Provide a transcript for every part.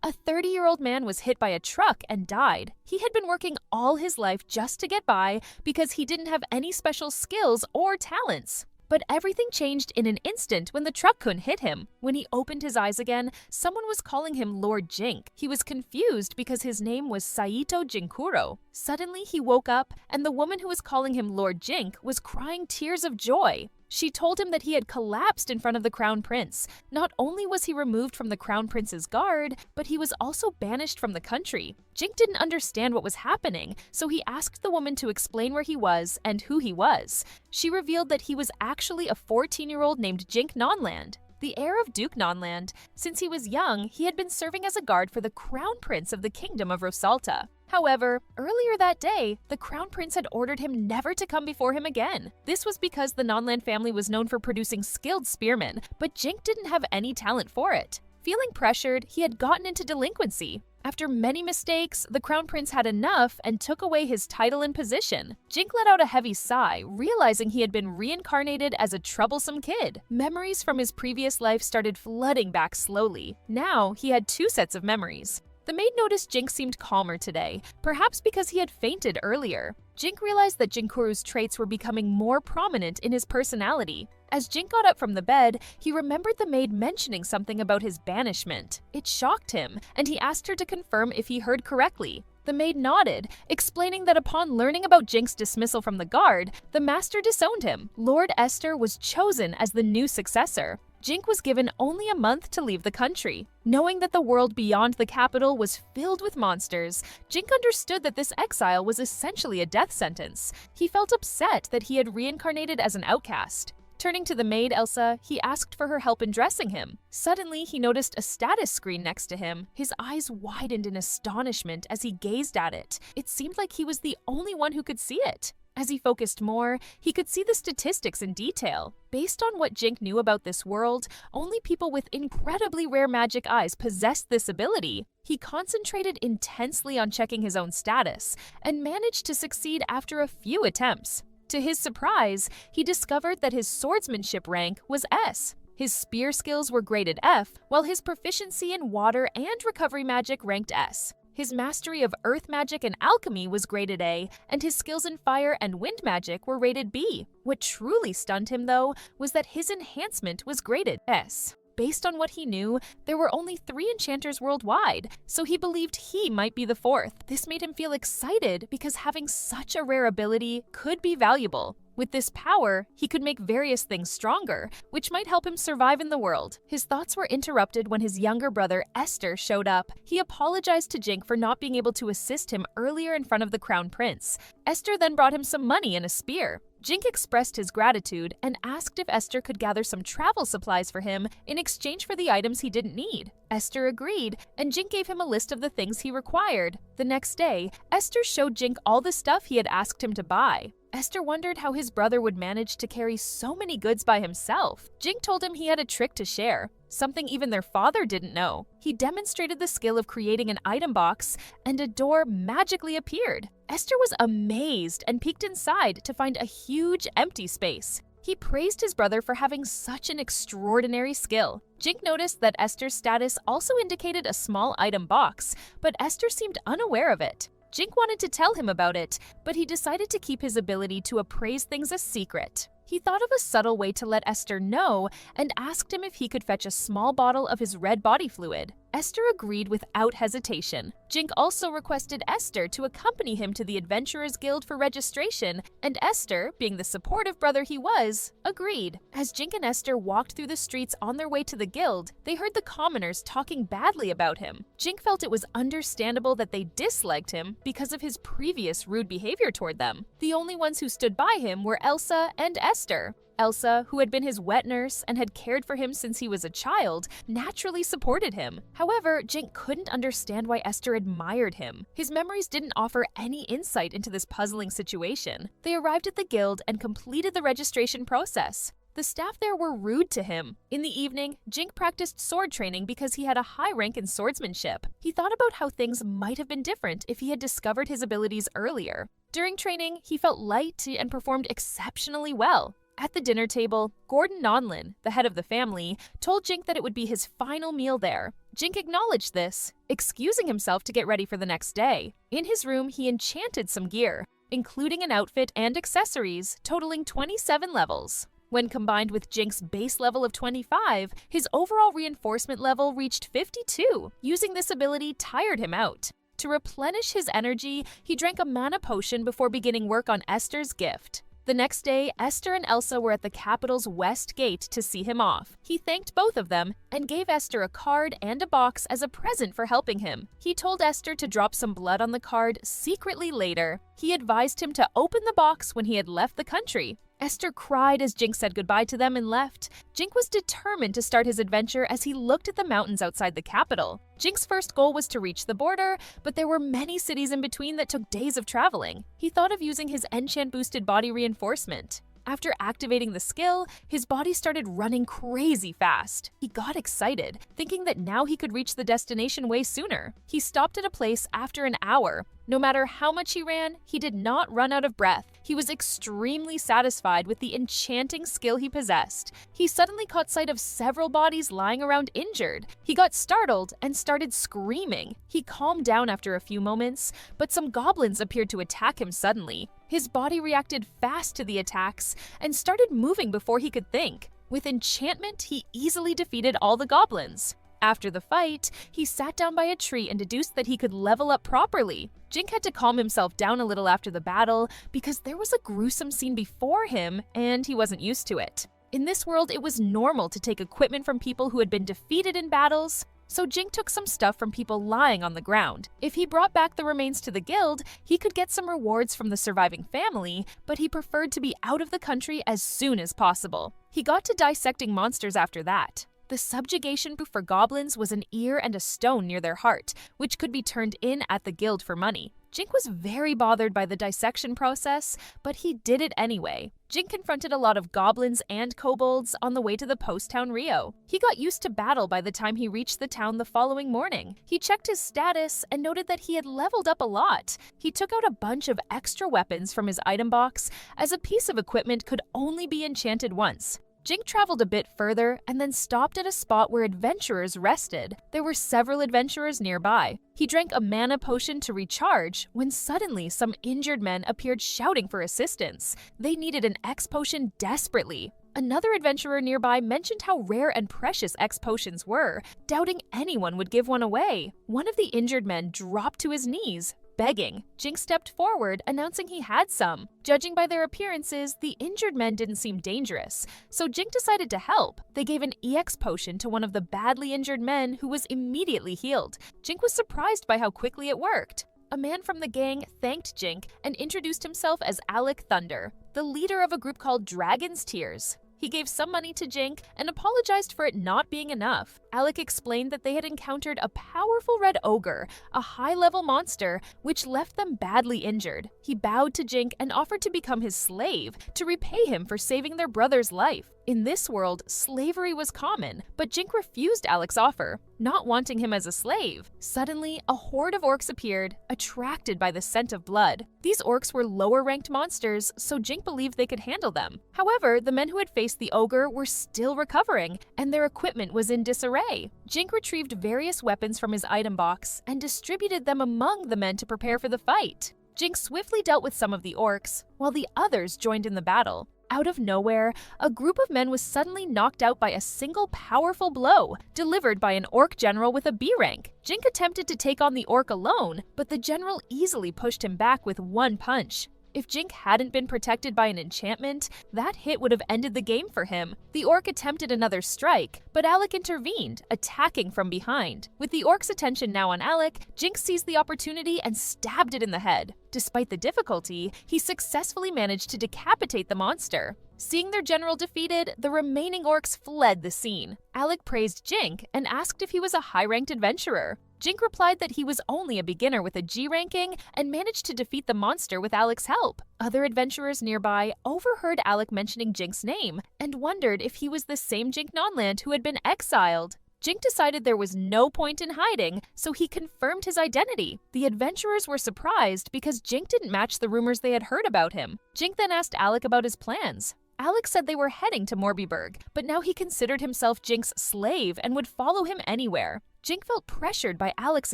A 30-year-old man was hit by a truck and died. He had been working all his life just to get by because he didn't have any special skills or talents. But everything changed in an instant when the truck couldn't hit him. When he opened his eyes again, someone was calling him Lord Jink. He was confused because his name was Saito Jinkuro. Suddenly, he woke up, and the woman who was calling him Lord Jink was crying tears of joy. She told him that he had collapsed in front of the Crown Prince. Not only was he removed from the Crown Prince's guard, but he was also banished from the country. Jink didn't understand what was happening, so he asked the woman to explain where he was and who he was. She revealed that he was actually a 14-year-old named Jink Nonland, the heir of Duke Nonland. Since he was young, he had been serving as a guard for the Crown Prince of the Kingdom of Rosalta. However, earlier that day, the Crown Prince had ordered him never to come before him again. This was because the Nonland family was known for producing skilled spearmen, but Jink didn't have any talent for it. Feeling pressured, he had gotten into delinquency. After many mistakes, the Crown Prince had enough and took away his title and position. Jink let out a heavy sigh, realizing he had been reincarnated as a troublesome kid. Memories from his previous life started flooding back slowly. Now, he had 2 sets of memories. The maid noticed Jink seemed calmer today, perhaps because he had fainted earlier. Jink realized that Jinkuru's traits were becoming more prominent in his personality. As Jink got up from the bed, he remembered the maid mentioning something about his banishment. It shocked him, and he asked her to confirm if he heard correctly. The maid nodded, explaining that upon learning about Jink's dismissal from the guard, the master disowned him. Lord Esther was chosen as the new successor. Jink was given only a month to leave the country. Knowing that the world beyond the capital was filled with monsters, Jink understood that this exile was essentially a death sentence. He felt upset that he had reincarnated as an outcast. Turning to the maid, Elsa, he asked for her help in dressing him. Suddenly, he noticed a status screen next to him. His eyes widened in astonishment as he gazed at it. It seemed like he was the only one who could see it. As he focused more, he could see the statistics in detail. Based on what Jink knew about this world, only people with incredibly rare magic eyes possessed this ability. He concentrated intensely on checking his own status, and managed to succeed after a few attempts. To his surprise, he discovered that his swordsmanship rank was S. His spear skills were graded F, while his proficiency in water and recovery magic ranked S. His mastery of earth magic and alchemy was graded A, and his skills in fire and wind magic were rated B. What truly stunned him, though, was that his enhancement was graded S. Based on what he knew, there were only 3 enchanters worldwide, so he believed he might be the 4th. This made him feel excited because having such a rare ability could be valuable. With this power, he could make various things stronger, which might help him survive in the world. His thoughts were interrupted when his younger brother, Esther, showed up. He apologized to Jink for not being able to assist him earlier in front of the Crown Prince. Esther then brought him some money and a spear. Jink expressed his gratitude and asked if Esther could gather some travel supplies for him in exchange for the items he didn't need. Esther agreed, and Jink gave him a list of the things he required. The next day, Esther showed Jink all the stuff he had asked him to buy. Esther wondered how his brother would manage to carry so many goods by himself. Jink told him he had a trick to share, something even their father didn't know. He demonstrated the skill of creating an item box, and a door magically appeared. Esther was amazed and peeked inside to find a huge empty space. He praised his brother for having such an extraordinary skill. Jink noticed that Esther's status also indicated a small item box, but Esther seemed unaware of it. Jink wanted to tell him about it, but he decided to keep his ability to appraise things a secret. He thought of a subtle way to let Esther know and asked him if he could fetch a small bottle of his red body fluid. Esther agreed without hesitation. Jink also requested Esther to accompany him to the Adventurers Guild for registration, and Esther, being the supportive brother he was, agreed. As Jink and Esther walked through the streets on their way to the guild, they heard the commoners talking badly about him. Jink felt it was understandable that they disliked him because of his previous rude behavior toward them. The only ones who stood by him were Elsa and Esther. Elsa, who had been his wet nurse and had cared for him since he was a child, naturally supported him. However, Jink couldn't understand why Esther admired him. His memories didn't offer any insight into this puzzling situation. They arrived at the guild and completed the registration process. The staff there were rude to him. In the evening, Jink practiced sword training because he had a high rank in swordsmanship. He thought about how things might have been different if he had discovered his abilities earlier. During training, he felt light and performed exceptionally well. At the dinner table, Gordon Nonlin, the head of the family, told Jink that it would be his final meal there. Jink acknowledged this, excusing himself to get ready for the next day. In his room, he enchanted some gear, including an outfit and accessories, totaling 27 levels. When combined with Jink's base level of 25, his overall reinforcement level reached 52. Using this ability tired him out. To replenish his energy, he drank a mana potion before beginning work on Esther's gift. The next day, Esther and Elsa were at the capital's west gate to see him off. He thanked both of them and gave Esther a card and a box as a present for helping him. He told Esther to drop some blood on the card secretly later. He advised him to open the box when he had left the country. Esther cried as Jink said goodbye to them and left. Jink was determined to start his adventure as he looked at the mountains outside the capital. Jink's first goal was to reach the border, but there were many cities in between that took days of traveling. He thought of using his enchant-boosted body reinforcement. After activating the skill, his body started running crazy fast. He got excited, thinking that now he could reach the destination way sooner. He stopped at a place after an hour. No matter how much he ran, he did not run out of breath. He was extremely satisfied with the enchanting skill he possessed. He suddenly caught sight of several bodies lying around injured. He got startled and started screaming. He calmed down after a few moments, but some goblins appeared to attack him suddenly. His body reacted fast to the attacks and started moving before he could think. With enchantment, he easily defeated all the goblins. After the fight, he sat down by a tree and deduced that he could level up properly. Jink had to calm himself down a little after the battle because there was a gruesome scene before him and he wasn't used to it. In this world, it was normal to take equipment from people who had been defeated in battles, so Jink took some stuff from people lying on the ground. If he brought back the remains to the guild, he could get some rewards from the surviving family, but he preferred to be out of the country as soon as possible. He got to dissecting monsters after that. The subjugation proof for goblins was an ear and a stone near their heart, which could be turned in at the guild for money. Jink was very bothered by the dissection process, but he did it anyway. Jink confronted a lot of goblins and kobolds on the way to the post town Rio. He got used to battle by the time he reached the town the following morning. He checked his status and noted that he had leveled up a lot. He took out a bunch of extra weapons from his item box, as a piece of equipment could only be enchanted once. Jink traveled a bit further and then stopped at a spot where adventurers rested. There were several adventurers nearby. He drank a mana potion to recharge when suddenly some injured men appeared shouting for assistance. They needed an X potion desperately. Another adventurer nearby mentioned how rare and precious X potions were, doubting anyone would give one away. One of the injured men dropped to his knees, begging. Jink stepped forward, announcing he had some. Judging by their appearances, the injured men didn't seem dangerous, so Jink decided to help. They gave an EX potion to one of the badly injured men who was immediately healed. Jink was surprised by how quickly it worked. A man from the gang thanked Jink and introduced himself as Alec Thunder, the leader of a group called Dragon's Tears. He gave some money to Jink and apologized for it not being enough. Alec explained that they had encountered a powerful red ogre, a high-level monster, which left them badly injured. He bowed to Jink and offered to become his slave to repay him for saving their brother's life. In this world, slavery was common, but Jink refused Alec's offer, not wanting him as a slave. Suddenly, a horde of orcs appeared, attracted by the scent of blood. These orcs were lower-ranked monsters, so Jink believed they could handle them. However, the men who had faced the ogre were still recovering, and their equipment was in disarray. Jink retrieved various weapons from his item box and distributed them among the men to prepare for the fight. Jink swiftly dealt with some of the orcs, while the others joined in the battle. Out of nowhere, a group of men was suddenly knocked out by a single powerful blow, delivered by an orc general with a B rank. Jink attempted to take on the orc alone, but the general easily pushed him back with one punch. If Jink hadn't been protected by an enchantment, that hit would have ended the game for him. The orc attempted another strike, but Alec intervened, attacking from behind. With the orc's attention now on Alec, Jink seized the opportunity and stabbed it in the head. Despite the difficulty, he successfully managed to decapitate the monster. Seeing their general defeated, the remaining orcs fled the scene. Alec praised Jink and asked if he was a high-ranked adventurer. Jink replied that he was only a beginner with a G ranking and managed to defeat the monster with Alec's help. Other adventurers nearby overheard Alec mentioning Jink's name and wondered if he was the same Jink Nonland who had been exiled. Jink decided there was no point in hiding, so he confirmed his identity. The adventurers were surprised because Jink didn't match the rumors they had heard about him. Jink then asked Alec about his plans. Alex said they were heading to Morbiberg, but now he considered himself Jink's slave and would follow him anywhere. Jink felt pressured by Alex's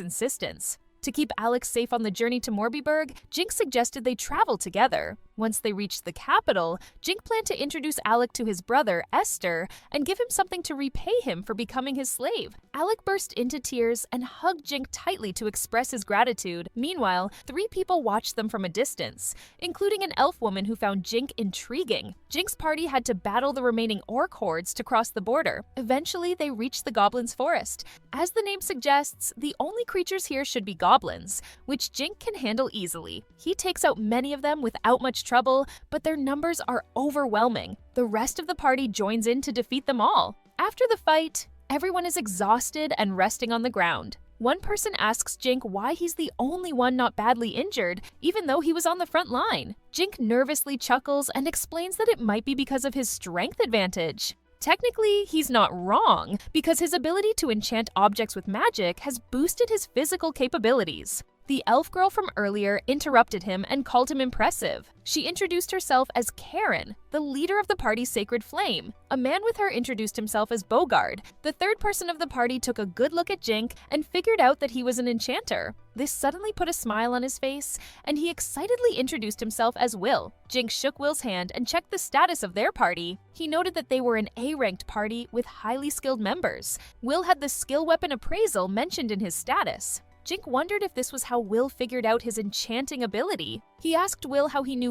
insistence. To keep Alex safe on the journey to Morbiberg, Jink suggested they travel together. Once they reached the capital, Jink planned to introduce Alec to his brother, Esther, and give him something to repay him for becoming his slave. Alec burst into tears and hugged Jink tightly to express his gratitude. Meanwhile, 3 people watched them from a distance, including an elf woman who found Jink intriguing. Jink's party had to battle the remaining orc hordes to cross the border. Eventually, they reached the goblins' forest. As the name suggests, the only creatures here should be goblins, which Jink can handle easily. He takes out many of them without much trouble, but their numbers are overwhelming. The rest of the party joins in to defeat them all. After the fight, everyone is exhausted and resting on the ground. One person asks Jink why he's the only one not badly injured, even though he was on the front line. Jink nervously chuckles and explains that it might be because of his strength advantage. Technically, he's not wrong, because his ability to enchant objects with magic has boosted his physical capabilities. The elf girl from earlier interrupted him and called him impressive. She introduced herself as Karen, the leader of the party's Sacred Flame. A man with her introduced himself as Bogard. The third person of the party took a good look at Jink and figured out that he was an enchanter. This suddenly put a smile on his face, and he excitedly introduced himself as Will. Jink shook Will's hand and checked the status of their party. He noted that they were an A-ranked party with highly skilled members. Will had the skill weapon appraisal mentioned in his status. Jink wondered if this was how Will figured out his enchanting ability. He asked Will how he knew.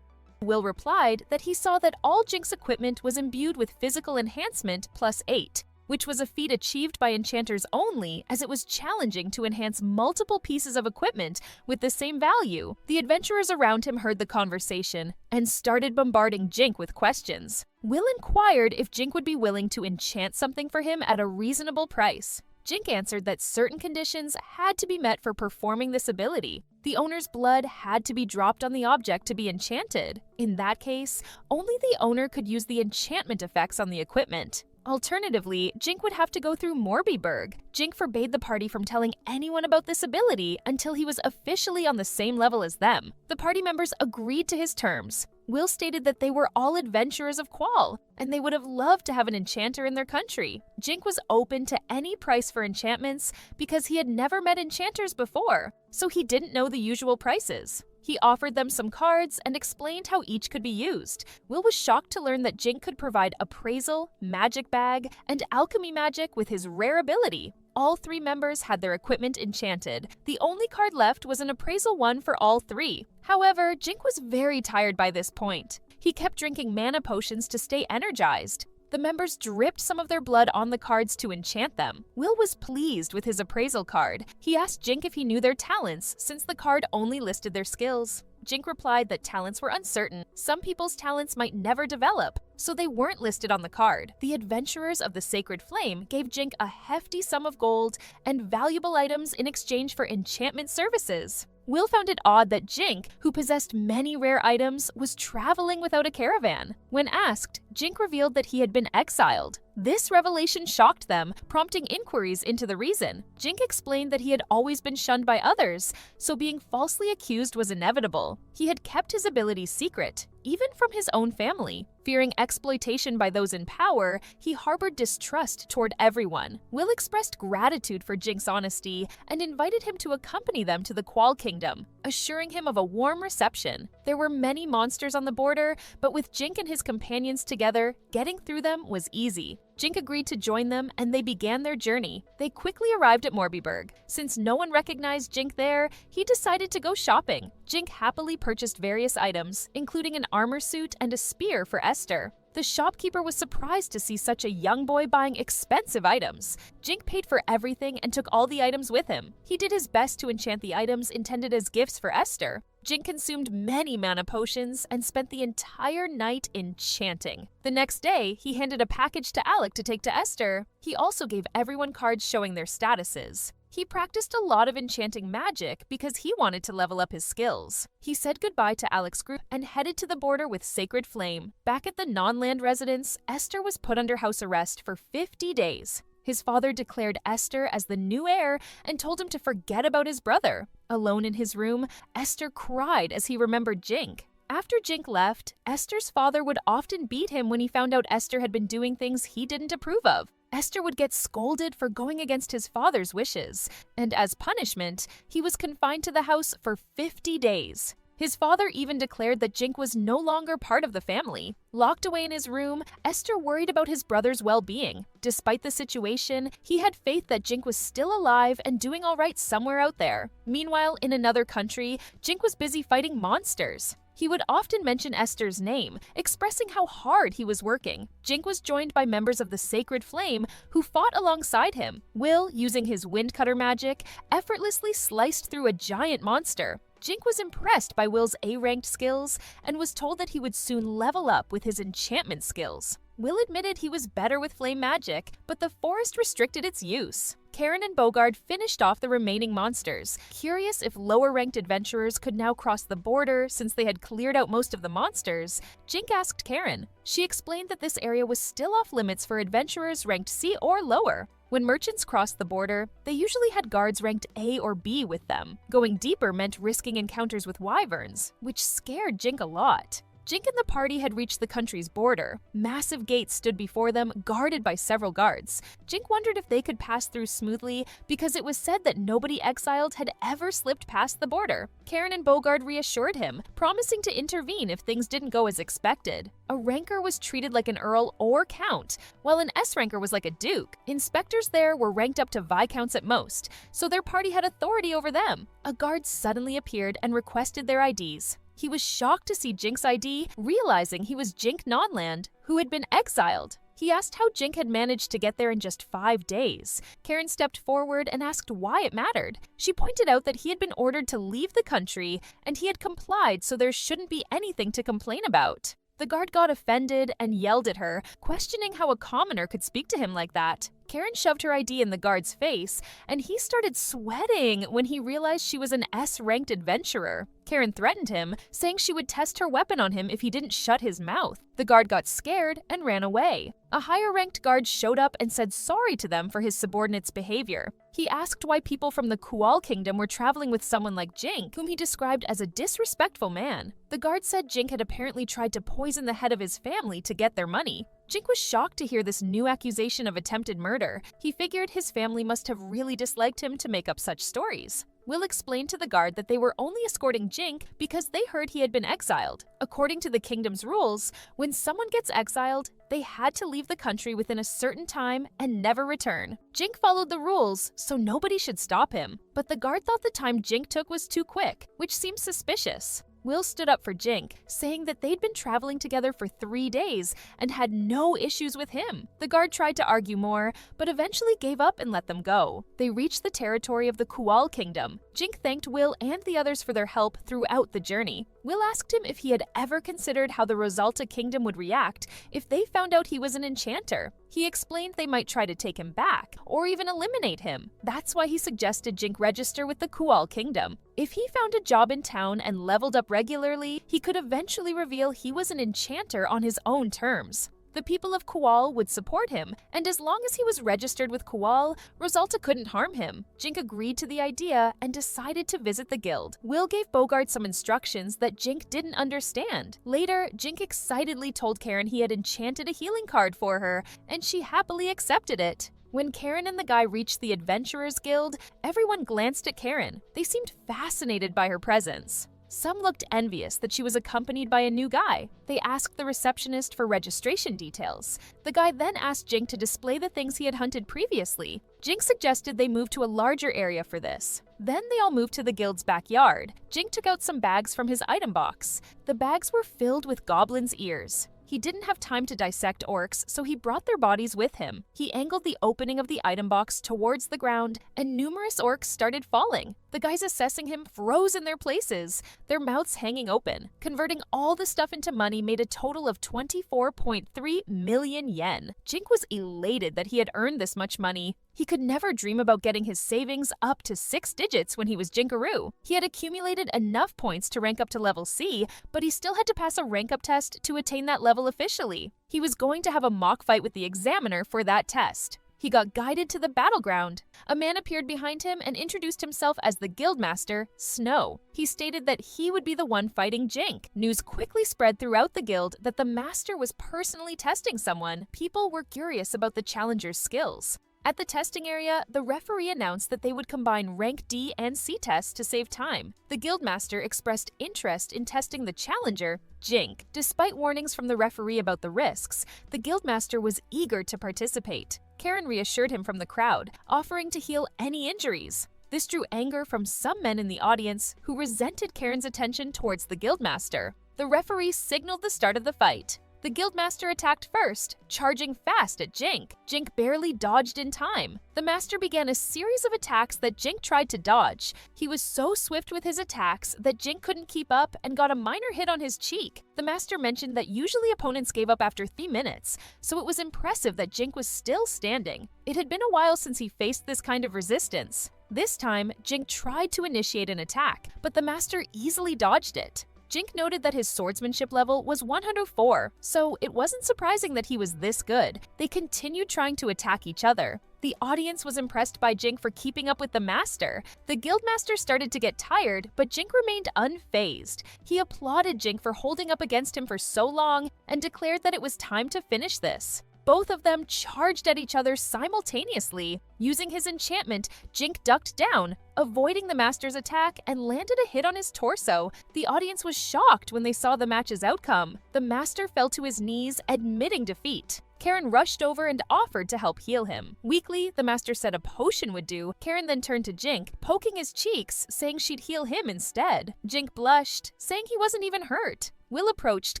Will replied that he saw that all Jink's equipment was imbued with physical enhancement +8, which was a feat achieved by enchanters only, as it was challenging to enhance multiple pieces of equipment with the same value. The adventurers around him heard the conversation and started bombarding Jink with questions. Will inquired if Jink would be willing to enchant something for him at a reasonable price. Jink answered that certain conditions had to be met for performing this ability. The owner's blood had to be dropped on the object to be enchanted. In that case, only the owner could use the enchantment effects on the equipment. Alternatively, Jink would have to go through Morbiberg. Jink forbade the party from telling anyone about this ability until he was officially on the same level as them. The party members agreed to his terms. Will stated that they were all adventurers of Qual, and they would have loved to have an enchanter in their country. Jink was open to any price for enchantments because he had never met enchanters before, so he didn't know the usual prices. He offered them some cards and explained how each could be used. Will was shocked to learn that Jink could provide appraisal, magic bag, and alchemy magic with his rare ability. All 3 members had their equipment enchanted. The only card left was an appraisal one for all 3. However, Jink was very tired by this point. He kept drinking mana potions to stay energized. The members dripped some of their blood on the cards to enchant them. Will was pleased with his appraisal card. He asked Jink if he knew their talents, since the card only listed their skills. Jink replied that talents were uncertain. Some people's talents might never develop, so they weren't listed on the card. The adventurers of the Sacred Flame gave Jink a hefty sum of gold and valuable items in exchange for enchantment services. Will found it odd that Jink, who possessed many rare items, was traveling without a caravan. When asked, Jink revealed that he had been exiled. This revelation shocked them, prompting inquiries into the reason. Jink explained that he had always been shunned by others, so being falsely accused was inevitable. He had kept his abilities secret, even from his own family. Fearing exploitation by those in power, he harbored distrust toward everyone. Will expressed gratitude for Jink's honesty and invited him to accompany them to the Qual Kingdom, assuring him of a warm reception. There were many monsters on the border, but with Jink and his companions together, getting through them was easy. Jink agreed to join them, and they began their journey. They quickly arrived at Morbiberg. Since no one recognized Jink there, he decided to go shopping. Jink happily purchased various items, including an armor suit and a spear for Esther. The shopkeeper was surprised to see such a young boy buying expensive items. Jink paid for everything and took all the items with him. He did his best to enchant the items intended as gifts for Esther. Jink consumed many mana potions and spent the entire night enchanting. The next day, he handed a package to Alec to take to Esther. He also gave everyone cards showing their statuses. He practiced a lot of enchanting magic because he wanted to level up his skills. He said goodbye to Alec's group and headed to the border with Sacred Flame. Back at the non-land residence, Esther was put under house arrest for 50 days. His father declared Esther as the new heir and told him to forget about his brother. Alone in his room, Esther cried as he remembered Jink. After Jink left, Esther's father would often beat him when he found out Esther had been doing things he didn't approve of. Esther would get scolded for going against his father's wishes, and as punishment, he was confined to the house for 50 days. His father even declared that Jink was no longer part of the family. Locked away in his room, Esther worried about his brother's well-being. Despite the situation, he had faith that Jink was still alive and doing all right somewhere out there. Meanwhile, in another country, Jink was busy fighting monsters. He would often mention Esther's name, expressing how hard he was working. Jink was joined by members of the Sacred Flame who fought alongside him. Will, using his wind cutter magic, effortlessly sliced through a giant monster. Jink was impressed by Will's A-ranked skills and was told that he would soon level up with his enchantment skills. Will admitted he was better with flame magic, but the forest restricted its use. Karen and Bogard finished off the remaining monsters. Curious if lower-ranked adventurers could now cross the border since they had cleared out most of the monsters, Jink asked Karen. She explained that this area was still off-limits for adventurers ranked C or lower. When merchants crossed the border, they usually had guards ranked A or B with them. Going deeper meant risking encounters with wyverns, which scared Jink a lot. Jink and the party had reached the country's border. Massive gates stood before them, guarded by several guards. Jink wondered if they could pass through smoothly because it was said that nobody exiled had ever slipped past the border. Karen and Bogard reassured him, promising to intervene if things didn't go as expected. A ranker was treated like an earl or count, while an S-ranker was like a duke. Inspectors there were ranked up to viscounts at most, so their party had authority over them. A guard suddenly appeared and requested their IDs. He was shocked to see Jink's ID, realizing he was Jink Nonland, who had been exiled. He asked how Jink had managed to get there in just 5 days. Karen stepped forward and asked why it mattered. She pointed out that he had been ordered to leave the country, and he had complied, so there shouldn't be anything to complain about. The guard got offended and yelled at her, questioning how a commoner could speak to him like that. Karen shoved her ID in the guard's face, and he started sweating when he realized she was an S-ranked adventurer. Karen threatened him, saying she would test her weapon on him if he didn't shut his mouth. The guard got scared and ran away. A higher-ranked guard showed up and said sorry to them for his subordinate's behavior. He asked why people from the Kual Kingdom were traveling with someone like Jink, whom he described as a disrespectful man. The guard said Jink had apparently tried to poison the head of his family to get their money. Jink was shocked to hear this new accusation of attempted murder. He figured his family must have really disliked him to make up such stories. Will explained to the guard that they were only escorting Jink because they heard he had been exiled. According to the kingdom's rules, when someone gets exiled, they had to leave the country within a certain time and never return. Jink followed the rules, so nobody should stop him. But the guard thought the time Jink took was too quick, which seemed suspicious. Will stood up for Jink, saying that they'd been traveling together for 3 days and had no issues with him. The guard tried to argue more, but eventually gave up and let them go. They reached the territory of the Kual Kingdom. Jink thanked Will and the others for their help throughout the journey. Will asked him if he had ever considered how the Rosalta Kingdom would react if they found out he was an enchanter. He explained they might try to take him back, or even eliminate him. That's why he suggested Jink register with the Kual Kingdom. If he found a job in town and leveled up regularly, he could eventually reveal he was an enchanter on his own terms. The people of Kual would support him, and as long as he was registered with Kual, Rosalta couldn't harm him. Jink agreed to the idea and decided to visit the guild. Will gave Bogart some instructions that Jink didn't understand. Later, Jink excitedly told Karen he had enchanted a healing card for her, and she happily accepted it. When Karen and the guy reached the Adventurers Guild, everyone glanced at Karen. They seemed fascinated by her presence. Some looked envious that she was accompanied by a new guy. They asked the receptionist for registration details. The guy then asked Jink to display the things he had hunted previously. Jink suggested they move to a larger area for this. Then they all moved to the guild's backyard. Jink took out some bags from his item box. The bags were filled with goblins' ears. He didn't have time to dissect orcs, so he brought their bodies with him. He angled the opening of the item box towards the ground, and numerous orcs started falling. The guys assessing him froze in their places, their mouths hanging open. Converting all the stuff into money made a total of 24.3 million yen. Jink was elated that he had earned this much money. He could never dream about getting his savings up to 6 digits when he was Jinkaroo. He had accumulated enough points to rank up to level C, but he still had to pass a rank up test to attain that level officially. He was going to have a mock fight with the examiner for that test. he got guided to the battleground. A man appeared behind him and introduced himself as the guildmaster, Snow. He stated that he would be the one fighting Jink. News quickly spread throughout the guild that the master was personally testing someone. People were curious about the challenger's skills. At the testing area, the referee announced that they would combine rank D and C tests to save time. The guildmaster expressed interest in testing the challenger, Jink. Despite warnings from the referee about the risks, the guildmaster was eager to participate. Karen reassured him from the crowd, offering to heal any injuries. This drew anger from some men in the audience who resented Karen's attention towards the guildmaster. The referee signaled the start of the fight. The guildmaster attacked first, charging fast at Jink. Jink barely dodged in time. The master began a series of attacks that Jink tried to dodge. He was so swift with his attacks that Jink couldn't keep up and got a minor hit on his cheek. The master mentioned that usually opponents gave up after 3 minutes, so it was impressive that Jink was still standing. It had been a while since he faced this kind of resistance. This time, Jink tried to initiate an attack, but the master easily dodged it. Jink noted that his swordsmanship level was 104, so it wasn't surprising that he was this good. They continued trying to attack each other. The audience was impressed by Jink for keeping up with the master. The guildmaster started to get tired, but Jink remained unfazed. He applauded Jink for holding up against him for so long and declared that it was time to finish this. Both of them charged at each other simultaneously. Using his enchantment, Jink ducked down, avoiding the master's attack and landed a hit on his torso. The audience was shocked when they saw the match's outcome. The master fell to his knees, admitting defeat. Karen rushed over and offered to help heal him. Weakly, the master said a potion would do. Karen then turned to Jink, poking his cheeks, saying she'd heal him instead. Jink blushed, saying he wasn't even hurt. Will approached,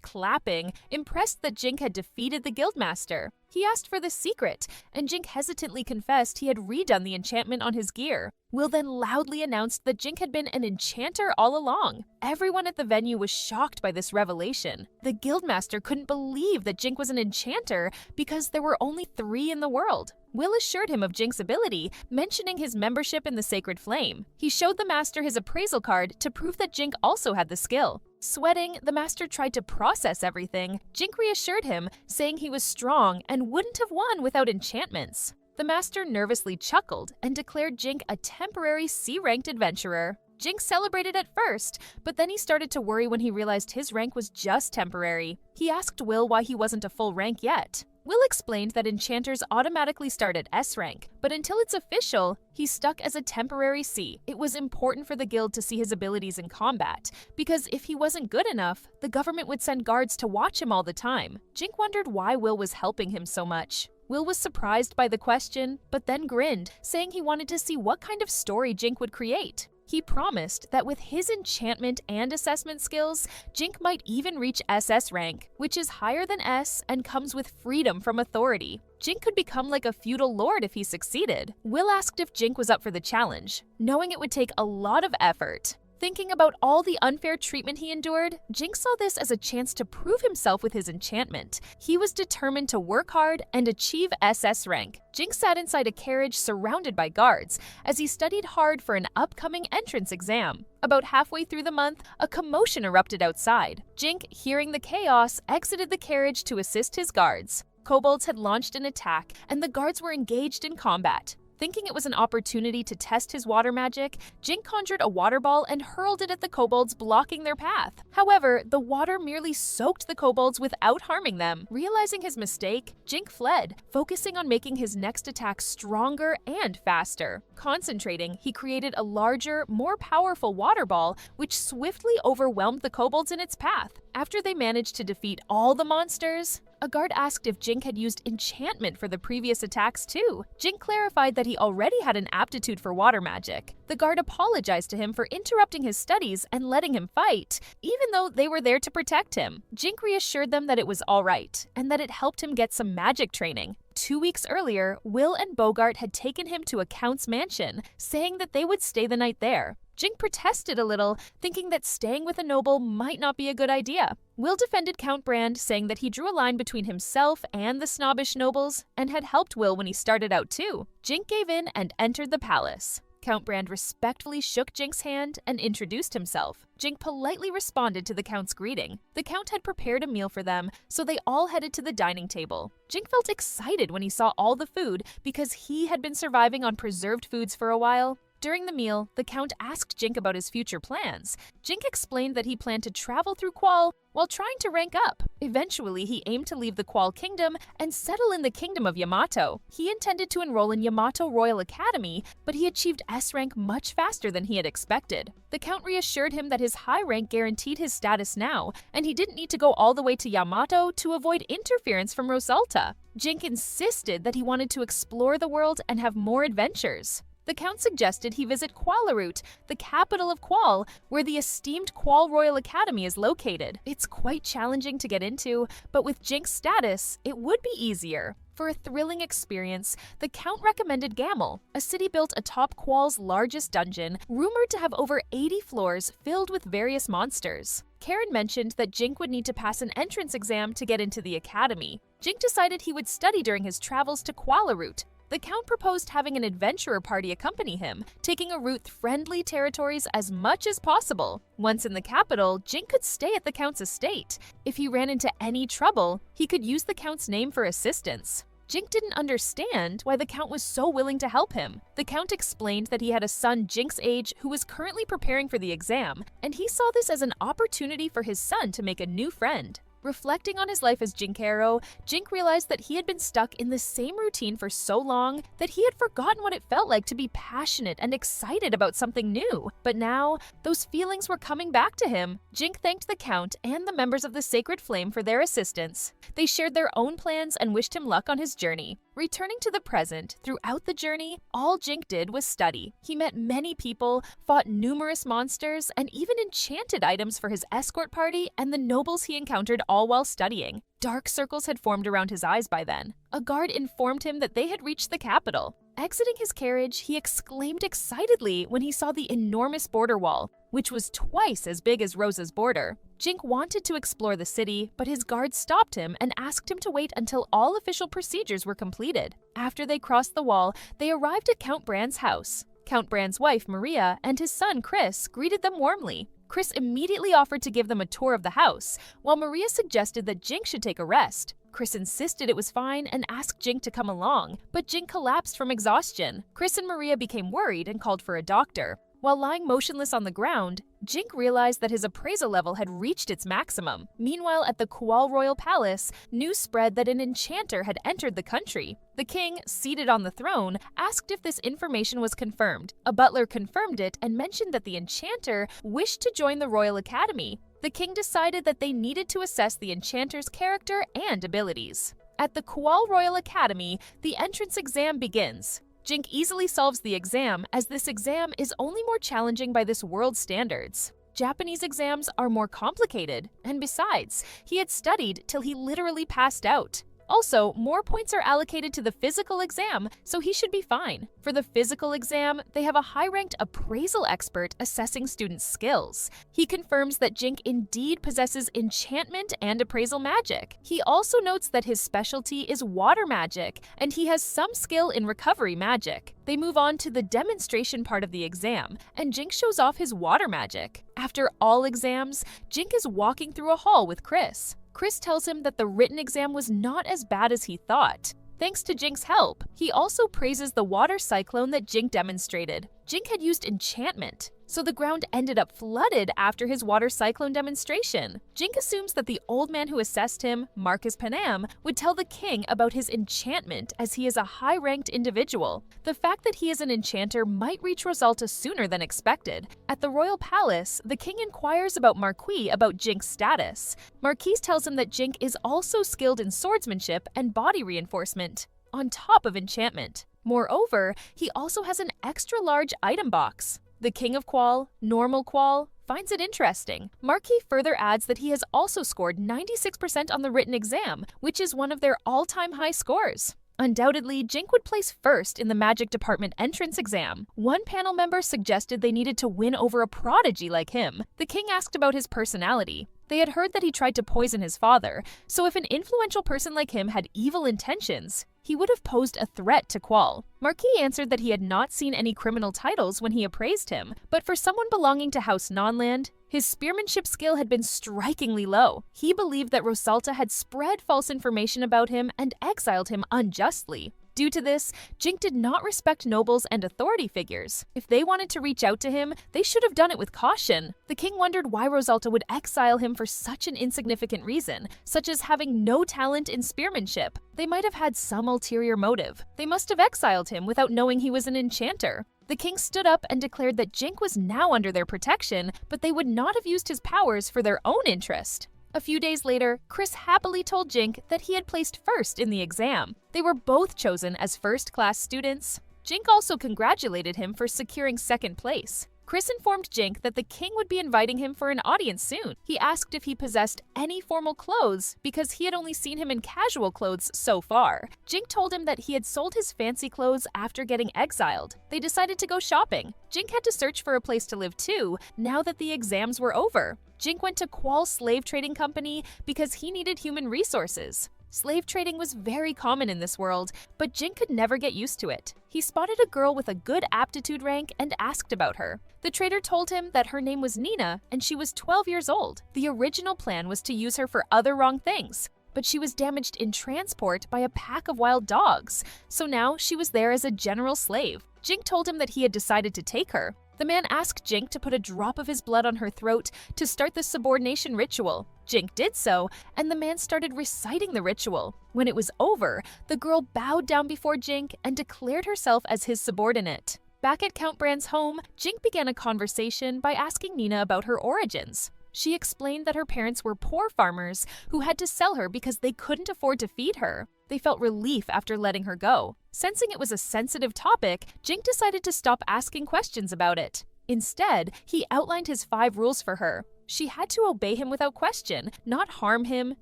clapping, impressed that Jink had defeated the guildmaster. He asked for the secret, and Jink hesitantly confessed he had redone the enchantment on his gear. Will then loudly announced that Jink had been an enchanter all along. Everyone at the venue was shocked by this revelation. The guildmaster couldn't believe that Jink was an enchanter because there were only 3 in the world. Will assured him of Jink's ability, mentioning his membership in the Sacred Flame. He showed the master his appraisal card to prove that Jink also had the skill. Sweating, the master tried to process everything. Jink reassured him, saying he was strong and wouldn't have won without enchantments. The master nervously chuckled and declared Jink a temporary C-ranked adventurer. Jink celebrated at first, but then he started to worry when he realized his rank was just temporary. He asked Will why he wasn't a full rank yet. Will explained that enchanters automatically start at S rank, but until it's official, he's stuck as a temporary C. It was important for the guild to see his abilities in combat, because if he wasn't good enough, the government would send guards to watch him all the time. Jink wondered why Will was helping him so much. Will was surprised by the question, but then grinned, saying he wanted to see what kind of story Jink would create. He promised that with his enchantment and assessment skills, Jink might even reach SS rank, which is higher than S and comes with freedom from authority. Jink could become like a feudal lord if he succeeded. Will asked if Jink was up for the challenge, knowing it would take a lot of effort. Thinking about all the unfair treatment he endured, Jink saw this as a chance to prove himself with his enchantment. He was determined to work hard and achieve SS rank. Jink sat inside a carriage surrounded by guards as he studied hard for an upcoming entrance exam. About halfway through the month, a commotion erupted outside. Jink, hearing the chaos, exited the carriage to assist his guards. Kobolds had launched an attack, and the guards were engaged in combat. Thinking it was an opportunity to test his water magic, Jink conjured a water ball and hurled it at the kobolds, blocking their path. However, the water merely soaked the kobolds without harming them. Realizing his mistake, Jink fled, focusing on making his next attack stronger and faster. Concentrating, he created a larger, more powerful water ball, which swiftly overwhelmed the kobolds in its path. After they managed to defeat all the monsters, a guard asked if Jink had used enchantment for the previous attacks too. Jink clarified that he already had an aptitude for water magic. The guard apologized to him for interrupting his studies and letting him fight, even though they were there to protect him. Jink reassured them that it was all right, and that it helped him get some magic training. 2 weeks earlier, Will and Bogart had taken him to a count's mansion, saying that they would stay the night there. Jink protested a little, thinking that staying with a noble might not be a good idea. Will defended Count Brand, saying that he drew a line between himself and the snobbish nobles, and had helped Will when he started out too. Jink gave in and entered the palace. Count Brand respectfully shook Jink's hand and introduced himself. Jink politely responded to the Count's greeting. The Count had prepared a meal for them, so they all headed to the dining table. Jink felt excited when he saw all the food because he had been surviving on preserved foods for a while. During the meal, the Count asked Jink about his future plans. Jink explained that he planned to travel through Qual while trying to rank up. Eventually, he aimed to leave the Qual Kingdom and settle in the Kingdom of Yamato. He intended to enroll in Yamato Royal Academy, but he achieved S rank much faster than he had expected. The Count reassured him that his high rank guaranteed his status now, and he didn't need to go all the way to Yamato to avoid interference from Rosalta. Jink insisted that he wanted to explore the world and have more adventures. The Count suggested he visit Qualarut, the capital of Qual, where the esteemed Qual Royal Academy is located. It's quite challenging to get into, but with Jink's status, it would be easier. For a thrilling experience, the Count recommended Gamel, a city built atop Qual's largest dungeon, rumored to have over 80 floors filled with various monsters. Karen mentioned that Jink would need to pass an entrance exam to get into the academy. Jink decided he would study during his travels to Qualarut. The Count proposed having an adventurer party accompany him, taking a route friendly territories as much as possible. Once in the capital, Jink could stay at the Count's estate. If he ran into any trouble, he could use the Count's name for assistance. Jink didn't understand why the Count was so willing to help him. The Count explained that he had a son Jink's age who was currently preparing for the exam, and he saw this as an opportunity for his son to make a new friend. Reflecting on his life as Jinkero, Jink realized that he had been stuck in the same routine for so long that he had forgotten what it felt like to be passionate and excited about something new. But now, those feelings were coming back to him. Jink thanked the Count and the members of the Sacred Flame for their assistance. They shared their own plans and wished him luck on his journey. Returning to the present, throughout the journey, all Jink did was study. He met many people, fought numerous monsters, and even enchanted items for his escort party and the nobles he encountered all while studying. Dark circles had formed around his eyes by then. A guard informed him that they had reached the capital. Exiting his carriage, he exclaimed excitedly when he saw the enormous border wall, which was twice as big as Rosa's border. Jink wanted to explore the city, but his guard stopped him and asked him to wait until all official procedures were completed. After they crossed the wall, they arrived at Count Brand's house. Count Brand's wife, Maria, and his son, Chris, greeted them warmly. Chris immediately offered to give them a tour of the house, while Maria suggested that Jink should take a rest. Chris insisted it was fine and asked Jink to come along, but Jink collapsed from exhaustion. Chris and Maria became worried and called for a doctor. While lying motionless on the ground, Jink realized that his appraisal level had reached its maximum. Meanwhile, at the Qual Royal Palace, news spread that an enchanter had entered the country. The king, seated on the throne, asked if this information was confirmed. A butler confirmed it and mentioned that the enchanter wished to join the Royal Academy. The king decided that they needed to assess the enchanter's character and abilities. At the Qual Royal Academy, the entrance exam begins. Jink easily solves the exam, as this exam is only more challenging by this world's standards. Japanese exams are more complicated, and besides, he had studied till he literally passed out. Also, more points are allocated to the physical exam, so he should be fine. For the physical exam, they have a high-ranked appraisal expert assessing students' skills. He confirms that Jink indeed possesses enchantment and appraisal magic. He also notes that his specialty is water magic, and he has some skill in recovery magic. They move on to the demonstration part of the exam, and Jink shows off his water magic. After all exams, Jink is walking through a hall with Chris. Chris tells him that the written exam was not as bad as he thought. Thanks to Jink's help, he also praises the water cyclone that Jink demonstrated. Jink had used enchantment, so the ground ended up flooded after his water cyclone demonstration. Jink assumes that the old man who assessed him, Marcus Panam, would tell the king about his enchantment as he is a high-ranked individual. The fact that he is an enchanter might reach Rosalta sooner than expected. At the royal palace, the king inquires about Marquis about Jink's status. Marquis tells him that Jink is also skilled in swordsmanship and body reinforcement, on top of enchantment. Moreover, he also has an extra-large item box. The King of Qual, Normal Qual, finds it interesting. Marquis further adds that he has also scored 96% on the written exam, which is one of their all-time high scores. Undoubtedly, Jink would place first in the Magic Department entrance exam. One panel member suggested they needed to win over a prodigy like him. The king asked about his personality. They had heard that he tried to poison his father, so if an influential person like him had evil intentions, he would have posed a threat to Qual. Marquis answered that he had not seen any criminal titles when he appraised him, but for someone belonging to House Nonland, his spearmanship skill had been strikingly low. He believed that Rosalta had spread false information about him and exiled him unjustly. Due to this, Jink did not respect nobles and authority figures. If they wanted to reach out to him, they should have done it with caution. The king wondered why Rosalta would exile him for such an insignificant reason, such as having no talent in spearmanship. They might have had some ulterior motive. They must have exiled him without knowing he was an enchanter. The king stood up and declared that Jink was now under their protection, but they would not have used his powers for their own interest. A few days later, Chris happily told Jink that he had placed first in the exam. They were both chosen as first-class students. Jink also congratulated him for securing second place. Chris informed Jink that the king would be inviting him for an audience soon. He asked if he possessed any formal clothes because he had only seen him in casual clothes so far. Jink told him that he had sold his fancy clothes after getting exiled. They decided to go shopping. Jink had to search for a place to live too, now that the exams were over. Jink went to Qual Slave Trading Company because he needed human resources. Slave trading was very common in this world, but Jink could never get used to it. He spotted a girl with a good aptitude rank and asked about her. The trader told him that her name was Nina and she was 12 years old. The original plan was to use her for other wrong things, but she was damaged in transport by a pack of wild dogs, so now she was there as a general slave. Jink told him that he had decided to take her. The man asked Jink to put a drop of his blood on her throat to start the subordination ritual. Jink did so, and the man started reciting the ritual. When it was over, the girl bowed down before Jink and declared herself as his subordinate. Back at Count Brand's home, Jink began a conversation by asking Nina about her origins. She explained that her parents were poor farmers who had to sell her because they couldn't afford to feed her. They felt relief after letting her go. Sensing it was a sensitive topic, Jink decided to stop asking questions about it. Instead, he outlined his 5 rules for her. She had to obey him without question, not harm him,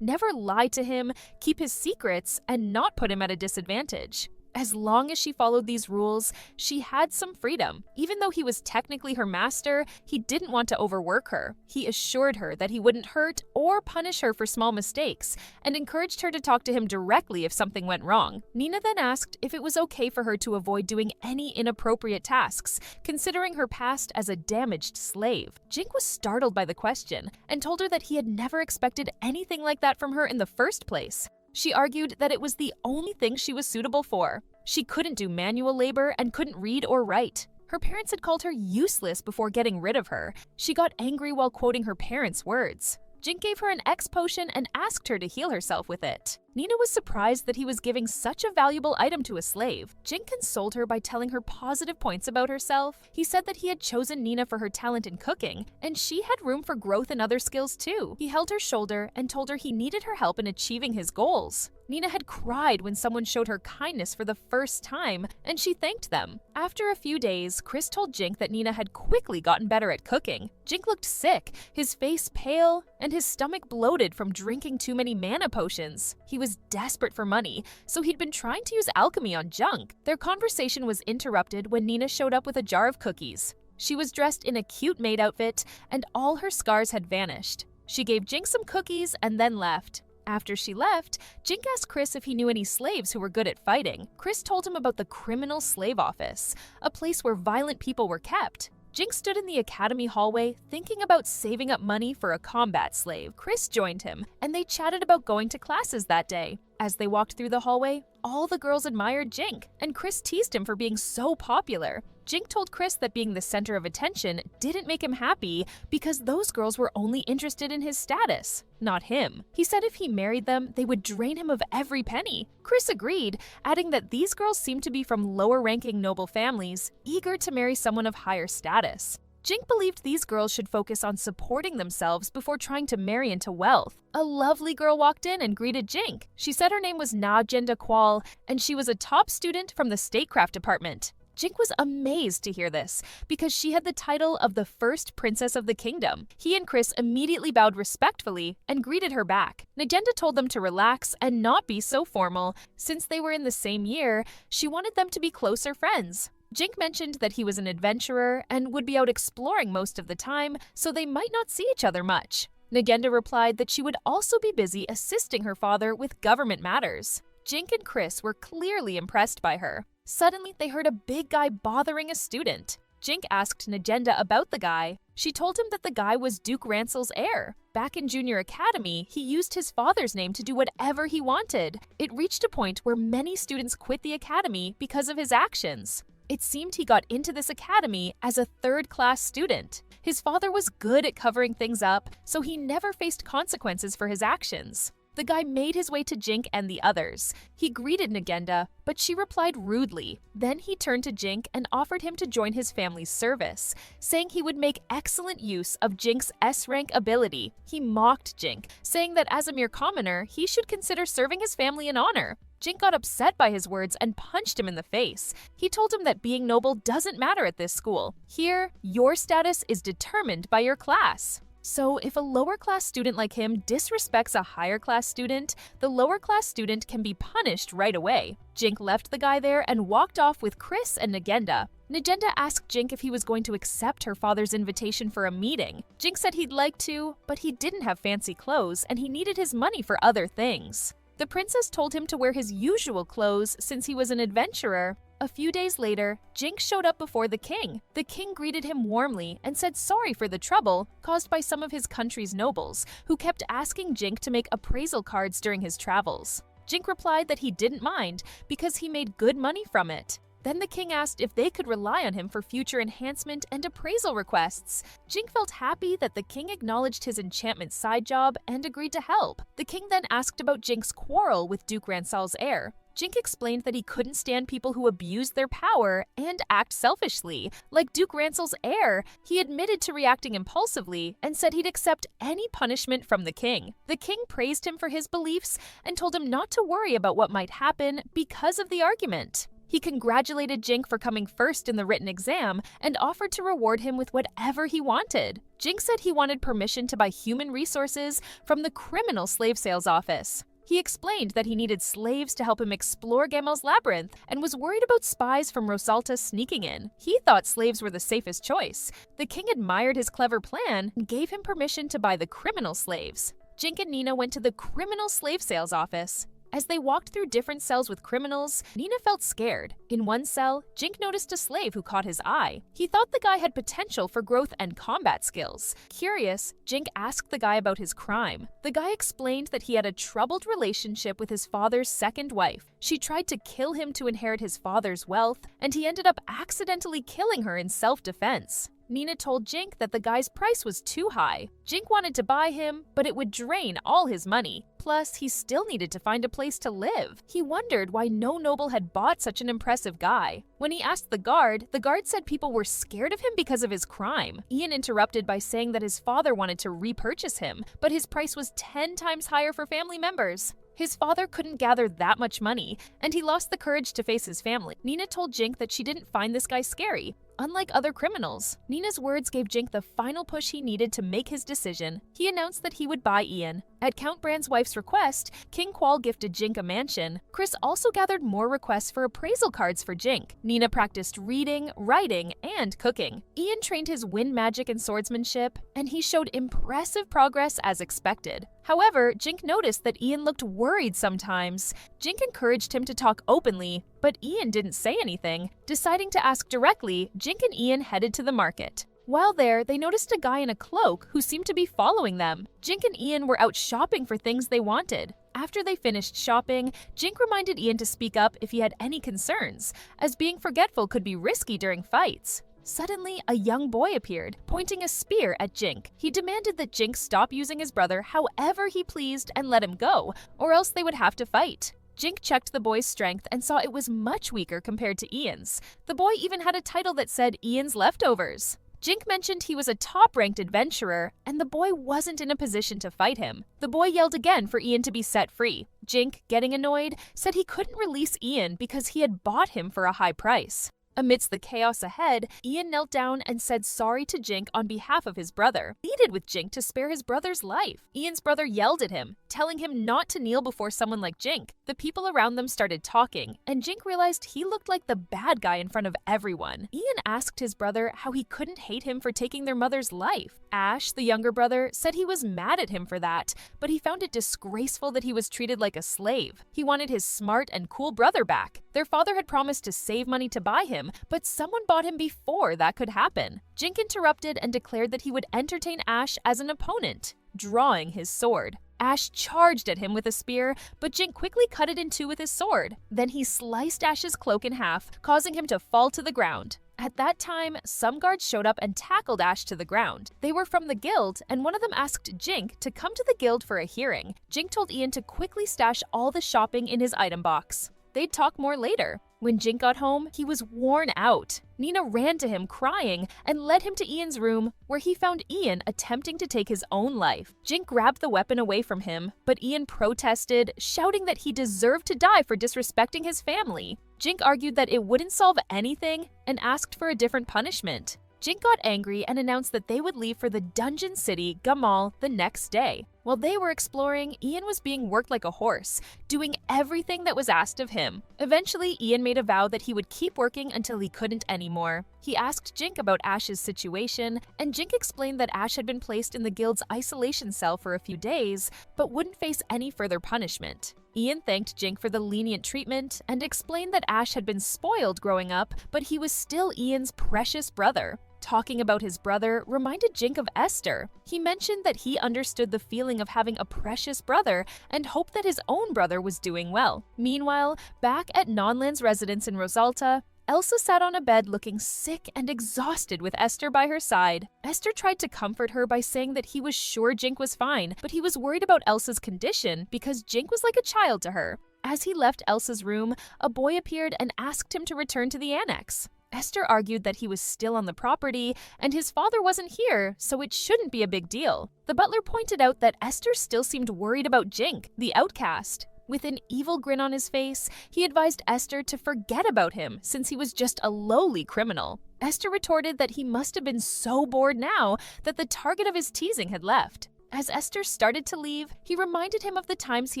never lie to him, keep his secrets, and not put him at a disadvantage. As long as she followed these rules, she had some freedom. Even though he was technically her master, he didn't want to overwork her. He assured her that he wouldn't hurt or punish her for small mistakes, and encouraged her to talk to him directly if something went wrong. Nina then asked if it was okay for her to avoid doing any inappropriate tasks, considering her past as a damaged slave. Jink was startled by the question, and told her that he had never expected anything like that from her in the first place. She argued that it was the only thing she was suitable for. She couldn't do manual labor and couldn't read or write. Her parents had called her useless before getting rid of her. She got angry while quoting her parents' words. Jink gave her an X potion and asked her to heal herself with it. Nina was surprised that he was giving such a valuable item to a slave. Jink consoled her by telling her positive points about herself. He said that he had chosen Nina for her talent in cooking, and she had room for growth in other skills too. He held her shoulder and told her he needed her help in achieving his goals. Nina had cried when someone showed her kindness for the first time, and she thanked them. After a few days, Chris told Jink that Nina had quickly gotten better at cooking. Jink looked sick, his face pale, and his stomach bloated from drinking too many mana potions. He was desperate for money, so he'd been trying to use alchemy on Junk. Their conversation was interrupted when Nina showed up with a jar of cookies. She was dressed in a cute maid outfit, and all her scars had vanished. She gave Jink some cookies and then left. After she left, Jink asked Chris if he knew any slaves who were good at fighting. Chris told him about the criminal slave office, a place where violent people were kept. Jink stood in the academy hallway thinking about saving up money for a combat slave. Chris joined him, and they chatted about going to classes that day. As they walked through the hallway, all the girls admired Jink, and Chris teased him for being so popular. Jink told Chris that being the center of attention didn't make him happy because those girls were only interested in his status, not him. He said if he married them, they would drain him of every penny. Chris agreed, adding that these girls seemed to be from lower-ranking noble families, eager to marry someone of higher status. Jink believed these girls should focus on supporting themselves before trying to marry into wealth. A lovely girl walked in and greeted Jink. She said her name was Najenda Qual, and she was a top student from the statecraft department. Jink was amazed to hear this, because she had the title of the first princess of the kingdom. He and Chris immediately bowed respectfully and greeted her back. Najenda told them to relax and not be so formal. Since they were in the same year, she wanted them to be closer friends. Jink mentioned that he was an adventurer and would be out exploring most of the time, so they might not see each other much. Nagenda replied that she would also be busy assisting her father with government matters. Jink and Chris were clearly impressed by her. Suddenly, they heard a big guy bothering a student. Jink asked Nagenda about the guy. She told him that the guy was Duke Rancel's heir. Back in junior academy, he used his father's name to do whatever he wanted. It reached a point where many students quit the academy because of his actions. It seemed he got into this academy as a third-class student. His father was good at covering things up, so he never faced consequences for his actions. The guy made his way to Jink and the others. He greeted Nagenda, but she replied rudely. Then he turned to Jink and offered him to join his family's service, saying he would make excellent use of Jink's S-rank ability. He mocked Jink, saying that as a mere commoner, he should consider serving his family in honor. Jink got upset by his words and punched him in the face. He told him that being noble doesn't matter at this school. Here, your status is determined by your class. So, if a lower-class student like him disrespects a higher-class student, the lower-class student can be punished right away. Jink left the guy there and walked off with Chris and Nagenda. Nagenda asked Jink if he was going to accept her father's invitation for a meeting. Jink said he'd like to, but he didn't have fancy clothes and he needed his money for other things. The princess told him to wear his usual clothes since he was an adventurer. A few days later, Jink showed up before the king. The king greeted him warmly and said sorry for the trouble caused by some of his country's nobles, who kept asking Jink to make appraisal cards during his travels. Jink replied that he didn't mind because he made good money from it. Then the king asked if they could rely on him for future enhancement and appraisal requests. Jink felt happy that the king acknowledged his enchantment side job and agreed to help. The king then asked about Jink's quarrel with Duke Rancel's heir. Jink explained that he couldn't stand people who abused their power and act selfishly. Like Duke Rancel's heir, he admitted to reacting impulsively and said he'd accept any punishment from the king. The king praised him for his beliefs and told him not to worry about what might happen because of the argument. He congratulated Jink for coming first in the written exam and offered to reward him with whatever he wanted. Jink said he wanted permission to buy human resources from the criminal slave sales office. He explained that he needed slaves to help him explore Gamel's labyrinth and was worried about spies from Rosalta sneaking in. He thought slaves were the safest choice. The king admired his clever plan and gave him permission to buy the criminal slaves. Jink and Nina went to the criminal slave sales office. As they walked through different cells with criminals, Nina felt scared. In one cell, Jink noticed a slave who caught his eye. He thought the guy had potential for growth and combat skills. Curious, Jink asked the guy about his crime. The guy explained that he had a troubled relationship with his father's second wife. She tried to kill him to inherit his father's wealth, and he ended up accidentally killing her in self-defense. Nina told Jink that the guy's price was too high. Jink wanted to buy him, but it would drain all his money. Plus, he still needed to find a place to live. He wondered why no noble had bought such an impressive guy. When he asked the guard said people were scared of him because of his crime. Ian interrupted by saying that his father wanted to repurchase him, but his price was 10 times higher for family members. His father couldn't gather that much money, and he lost the courage to face his family. Nina told Jink that she didn't find this guy scary. Unlike other criminals, Nina's words gave Jink the final push he needed to make his decision. He announced that he would buy Ian. At Count Brand's wife's request, King Qual gifted Jink a mansion. Chris also gathered more requests for appraisal cards for Jink. Nina practiced reading, writing, and cooking. Ian trained his wind magic and swordsmanship, and he showed impressive progress as expected. However, Jink noticed that Ian looked worried sometimes. Jink encouraged him to talk openly, but Ian didn't say anything. Deciding to ask directly, Jink and Ian headed to the market. While there, they noticed a guy in a cloak who seemed to be following them. Jink and Ian were out shopping for things they wanted. After they finished shopping, Jink reminded Ian to speak up if he had any concerns, as being forgetful could be risky during fights. Suddenly, a young boy appeared, pointing a spear at Jink. He demanded that Jink stop using his brother however he pleased and let him go, or else they would have to fight. Jink checked the boy's strength and saw it was much weaker compared to Ian's. The boy even had a title that said Ian's Leftovers. Jink mentioned he was a top-ranked adventurer, and the boy wasn't in a position to fight him. The boy yelled again for Ian to be set free. Jink, getting annoyed, said he couldn't release Ian because he had bought him for a high price. Amidst the chaos ahead, Ian knelt down and said sorry to Jink on behalf of his brother, pleaded with Jink to spare his brother's life. Ian's brother yelled at him, telling him not to kneel before someone like Jink. The people around them started talking, and Jink realized he looked like the bad guy in front of everyone. Ian asked his brother how he couldn't hate him for taking their mother's life. Ash, the younger brother, said he was mad at him for that, but he found it disgraceful that he was treated like a slave. He wanted his smart and cool brother back. Their father had promised to save money to buy him, but someone bought him before that could happen. Jink interrupted and declared that he would entertain Ash as an opponent, drawing his sword. Ash charged at him with a spear, but Jink quickly cut it in two with his sword. Then he sliced Ash's cloak in half, causing him to fall to the ground. At that time, some guards showed up and tackled Ash to the ground. They were from the guild, and one of them asked Jink to come to the guild for a hearing. Jink told Ian to quickly stash all the shopping in his item box. They'd talk more later. When Jink got home, he was worn out. Nina ran to him crying and led him to Ian's room, where he found Ian attempting to take his own life. Jink grabbed the weapon away from him, but Ian protested, shouting that he deserved to die for disrespecting his family. Jink argued that it wouldn't solve anything and asked for a different punishment. Jink got angry and announced that they would leave for the dungeon city, Gamal, the next day. While they were exploring, Ian was being worked like a horse, doing everything that was asked of him. Eventually, Ian made a vow that he would keep working until he couldn't anymore. He asked Jink about Ash's situation, and Jink explained that Ash had been placed in the guild's isolation cell for a few days, but wouldn't face any further punishment. Ian thanked Jink for the lenient treatment and explained that Ash had been spoiled growing up, but he was still Ian's precious brother. Talking about his brother reminded Jink of Esther. He mentioned that he understood the feeling of having a precious brother and hoped that his own brother was doing well. Meanwhile, back at Nonland's residence in Rosalta, Elsa sat on a bed looking sick and exhausted with Esther by her side. Esther tried to comfort her by saying that he was sure Jink was fine, but he was worried about Elsa's condition because Jink was like a child to her. As he left Elsa's room, a boy appeared and asked him to return to the annex. Esther argued that he was still on the property and his father wasn't here, so it shouldn't be a big deal. The butler pointed out that Esther still seemed worried about Jink, the outcast. With an evil grin on his face, he advised Esther to forget about him since he was just a lowly criminal. Esther retorted that he must have been so bored now that the target of his teasing had left. As Esther started to leave, he reminded him of the times he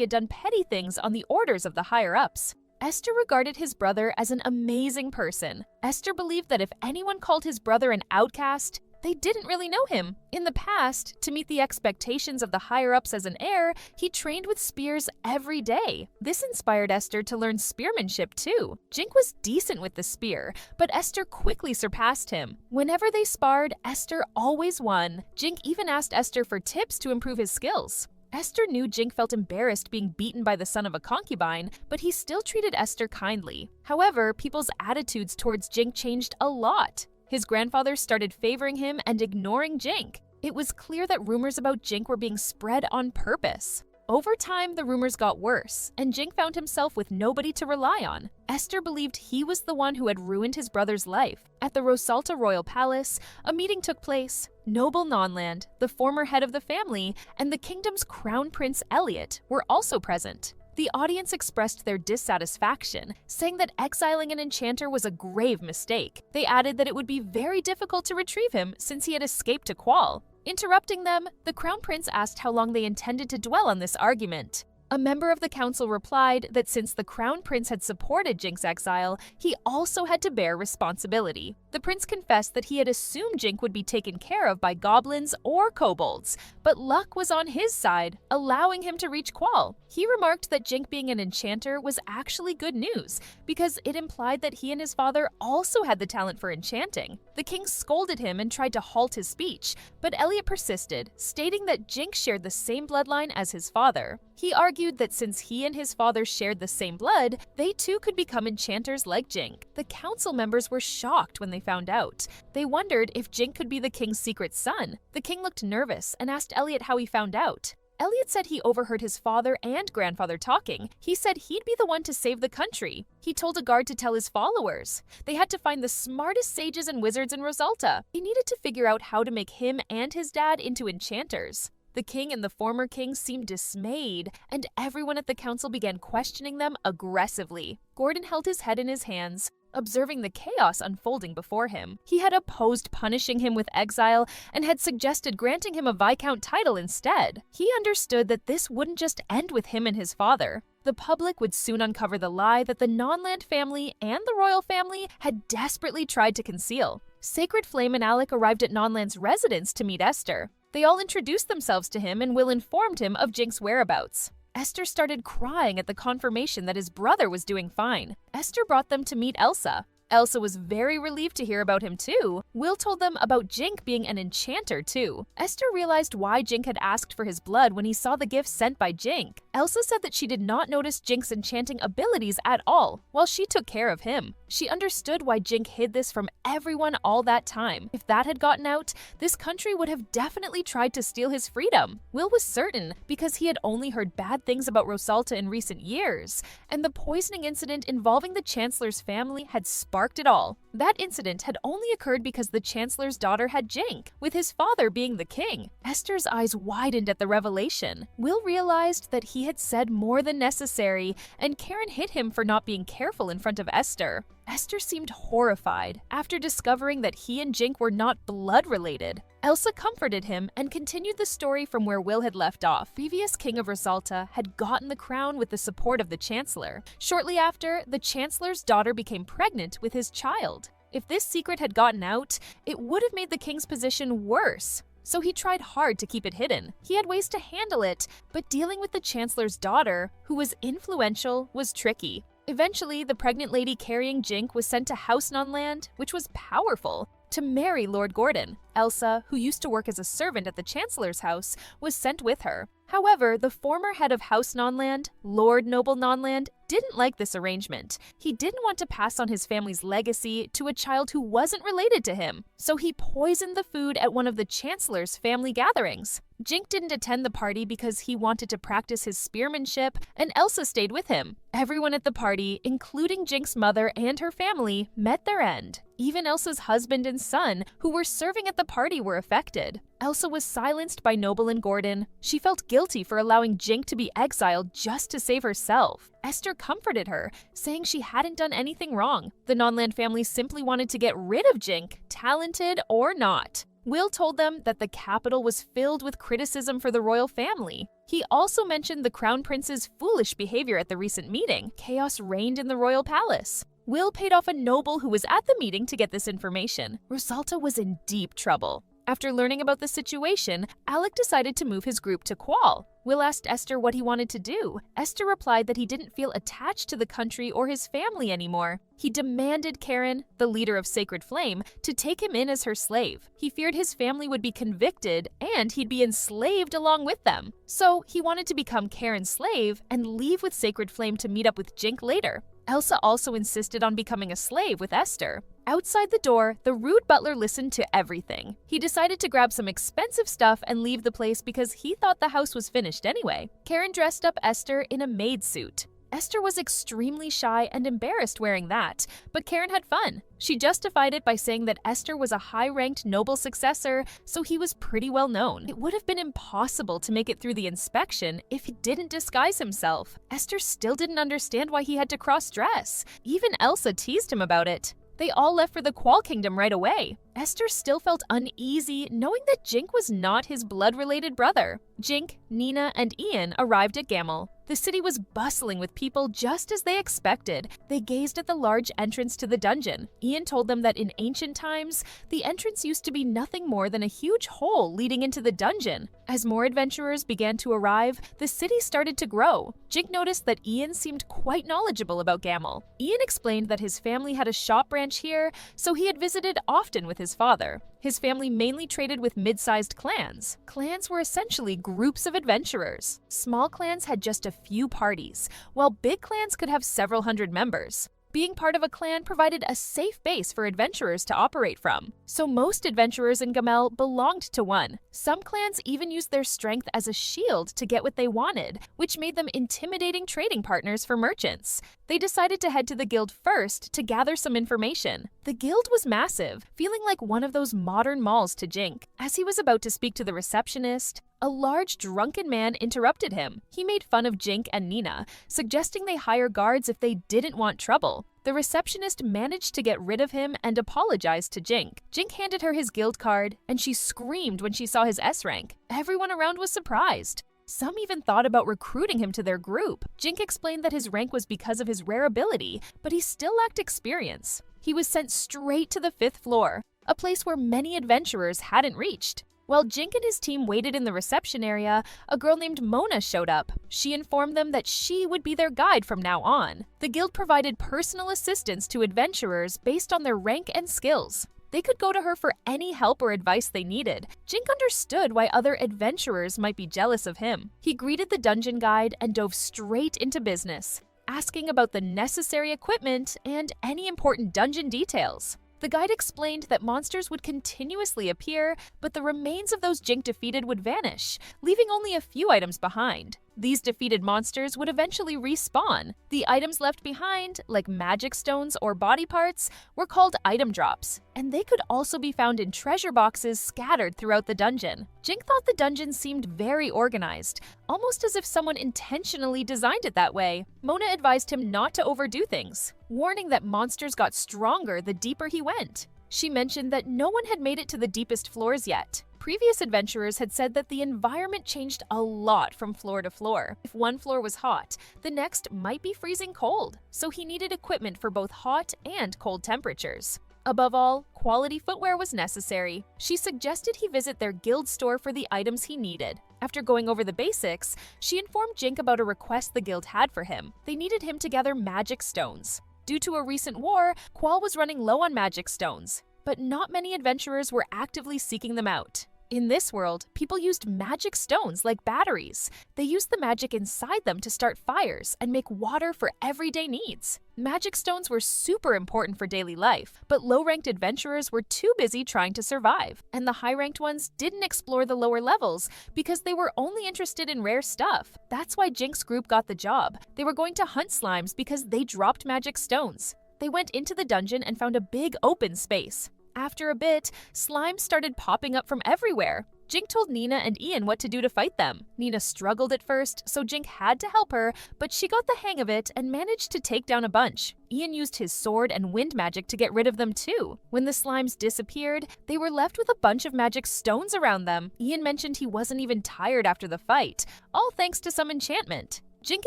had done petty things on the orders of the higher-ups. Esther regarded his brother as an amazing person. Esther believed that if anyone called his brother an outcast, they didn't really know him. In the past, to meet the expectations of the higher-ups as an heir, he trained with spears every day. This inspired Esther to learn spearmanship too. Jink was decent with the spear, but Esther quickly surpassed him. Whenever they sparred, Esther always won. Jink even asked Esther for tips to improve his skills. Esther knew Jink felt embarrassed being beaten by the son of a concubine, but he still treated Esther kindly. However, people's attitudes towards Jink changed a lot. His grandfather started favoring him and ignoring Jink. It was clear that rumors about Jink were being spread on purpose. Over time, the rumors got worse, and Jink found himself with nobody to rely on. Esther believed he was the one who had ruined his brother's life. At the Rosalta Royal Palace, a meeting took place. Noble Nonland, the former head of the family, and the kingdom's crown prince Elliot were also present. The audience expressed their dissatisfaction, saying that exiling an enchanter was a grave mistake. They added that it would be very difficult to retrieve him since he had escaped to Qual. Interrupting them, the crown prince asked how long they intended to dwell on this argument. A member of the council replied that since the crown prince had supported Jink's exile, he also had to bear responsibility. The prince confessed that he had assumed Jink would be taken care of by goblins or kobolds, but luck was on his side, allowing him to reach Qual. He remarked that Jink being an enchanter was actually good news, because it implied that he and his father also had the talent for enchanting. The king scolded him and tried to halt his speech, but Elliot persisted, stating that Jink shared the same bloodline as his father. He argued that since he and his father shared the same blood, they too could become enchanters like Jink. The council members were shocked when they found out. They wondered if Jink could be the king's secret son. The king looked nervous and asked Elliot how he found out. Elliot said he overheard his father and grandfather talking. He said he'd be the one to save the country. He told a guard to tell his followers. They had to find the smartest sages and wizards in Rosalta. They needed to figure out how to make him and his dad into enchanters. The king and the former king seemed dismayed, and everyone at the council began questioning them aggressively. Gordon held his head in his hands. Observing the chaos unfolding before him, he had opposed punishing him with exile and had suggested granting him a Viscount title instead. He understood that this wouldn't just end with him and his father. The public would soon uncover the lie that the non-land family and the royal family had desperately tried to conceal. Sacred Flame and Alec arrived at Non-Land's residence to meet Esther. They all introduced themselves to him and Will informed him of Jink's whereabouts. Esther started crying at the confirmation that his brother was doing fine. Esther brought them to meet Elsa. Elsa was very relieved to hear about him too. Will told them about Jink being an enchanter too. Esther realized why Jink had asked for his blood when he saw the gift sent by Jink. Elsa said that she did not notice Jink's enchanting abilities at all, while she took care of him. She understood why Jink hid this from everyone all that time. If that had gotten out, this country would have definitely tried to steal his freedom. Will was certain because he had only heard bad things about Rosalta in recent years, and the poisoning incident involving the Chancellor's family had sparked it all. That incident had only occurred because the Chancellor's daughter had Jink, with his father being the king. Esther's eyes widened at the revelation. Will realized that he had said more than necessary, and Karen hit him for not being careful in front of Esther. Esther seemed horrified after discovering that he and Jink were not blood-related. Elsa comforted him and continued the story from where Will had left off. Previous king of Rosalta had gotten the crown with the support of the Chancellor. Shortly after, the Chancellor's daughter became pregnant with his child. If this secret had gotten out, it would have made the king's position worse. So he tried hard to keep it hidden. He had ways to handle it, but dealing with the Chancellor's daughter, who was influential, was tricky. Eventually, the pregnant lady carrying Jink was sent to House Non-Land, which was powerful, to marry Lord Gordon. Elsa, who used to work as a servant at the Chancellor's house, was sent with her. However, the former head of House Non-Land, Lord Noble Non-Land, didn't like this arrangement. He didn't want to pass on his family's legacy to a child who wasn't related to him, so he poisoned the food at one of the Chancellor's family gatherings. Jink didn't attend the party because he wanted to practice his spearmanship, and Elsa stayed with him. Everyone at the party, including Jink's mother and her family, met their end. Even Elsa's husband and son, who were serving at the party, were affected. Elsa was silenced by Noble and Gordon. She felt guilty for allowing Jink to be exiled just to save herself. Esther comforted her, saying she hadn't done anything wrong. The Non-Land family simply wanted to get rid of Jink, talented or not. Will told them that the capital was filled with criticism for the royal family. He also mentioned the Crown Prince's foolish behavior at the recent meeting. Chaos reigned in the royal palace. Will paid off a noble who was at the meeting to get this information. Rosalta was in deep trouble. After learning about the situation, Alec decided to move his group to Qual. Will asked Esther what he wanted to do. Esther replied that he didn't feel attached to the country or his family anymore. He demanded Karen, the leader of Sacred Flame, to take him in as her slave. He feared his family would be convicted and he'd be enslaved along with them. So he wanted to become Karen's slave and leave with Sacred Flame to meet up with Jink later. Elsa also insisted on becoming a slave with Esther. Outside the door, the rude butler listened to everything. He decided to grab some expensive stuff and leave the place because he thought the house was finished anyway. Karen dressed up Esther in a maid suit. Esther was extremely shy and embarrassed wearing that, but Karen had fun. She justified it by saying that Esther was a high-ranked noble successor, so he was pretty well known. It would have been impossible to make it through the inspection if he didn't disguise himself. Esther still didn't understand why he had to cross-dress. Even Elsa teased him about it. They all left for the Qual Kingdom right away. Esther still felt uneasy knowing that Jink was not his blood-related brother. Jink, Nina, and Ian arrived at Gamel. The city was bustling with people just as they expected. They gazed at the large entrance to the dungeon. Ian told them that in ancient times, the entrance used to be nothing more than a huge hole leading into the dungeon. As more adventurers began to arrive, the city started to grow. Jink noticed that Ian seemed quite knowledgeable about Gamel. Ian explained that his family had a shop branch here, so he had visited often with his father. His family mainly traded with mid-sized clans. Clans were essentially groups of adventurers. Small clans had just a few parties, while big clans could have several hundred members. Being part of a clan provided a safe base for adventurers to operate from, so most adventurers in Gamel belonged to one. Some clans even used their strength as a shield to get what they wanted, which made them intimidating trading partners for merchants. They decided to head to the guild first to gather some information. The guild was massive, feeling like one of those modern malls to Jink. As he was about to speak to the receptionist, a large drunken man interrupted him. He made fun of Jink and Nina, suggesting they hire guards if they didn't want trouble. The The receptionist managed to get rid of him and apologized to Jink. Jink handed her his guild card, and she screamed when she saw his S rank. Everyone around was surprised. Some even thought about recruiting him to their group. Jink explained that his rank was because of his rare ability, but he still lacked experience. He was sent straight to the 5th floor, a place where many adventurers hadn't reached. While Jink and his team waited in the reception area, a girl named Mona showed up. She informed them that she would be their guide from now on. The guild provided personal assistance to adventurers based on their rank and skills. They could go to her for any help or advice they needed. Jink understood why other adventurers might be jealous of him. He greeted the dungeon guide and dove straight into business, asking about the necessary equipment and any important dungeon details. The guide explained that monsters would continuously appear, but the remains of those Jink defeated would vanish, leaving only a few items behind. These defeated monsters would eventually respawn. The items left behind, like magic stones or body parts, were called item drops, and they could also be found in treasure boxes scattered throughout the dungeon. Jink thought the dungeon seemed very organized, almost as if someone intentionally designed it that way. Mona advised him not to overdo things, warning that monsters got stronger the deeper he went. She mentioned that no one had made it to the deepest floors yet. Previous adventurers had said that the environment changed a lot from floor to floor. If one floor was hot, the next might be freezing cold, so he needed equipment for both hot and cold temperatures. Above all, quality footwear was necessary. She suggested he visit their guild store for the items he needed. After going over the basics, she informed Jink about a request the guild had for him. They needed him to gather magic stones. Due to a recent war, Qual was running low on magic stones, but not many adventurers were actively seeking them out. In this world, people used magic stones like batteries. They used the magic inside them to start fires and make water for everyday needs. Magic stones were super important for daily life, but low-ranked adventurers were too busy trying to survive, and the high-ranked ones didn't explore the lower levels because they were only interested in rare stuff. That's why Jink's group got the job. They were going to hunt slimes because they dropped magic stones. They went into the dungeon and found a big open space. After a bit, slimes started popping up from everywhere. Jink told Nina and Ian what to do to fight them. Nina struggled at first, so Jink had to help her, but she got the hang of it and managed to take down a bunch. Ian used his sword and wind magic to get rid of them too. When the slimes disappeared, they were left with a bunch of magic stones around them. Ian mentioned he wasn't even tired after the fight, all thanks to some enchantment. Jink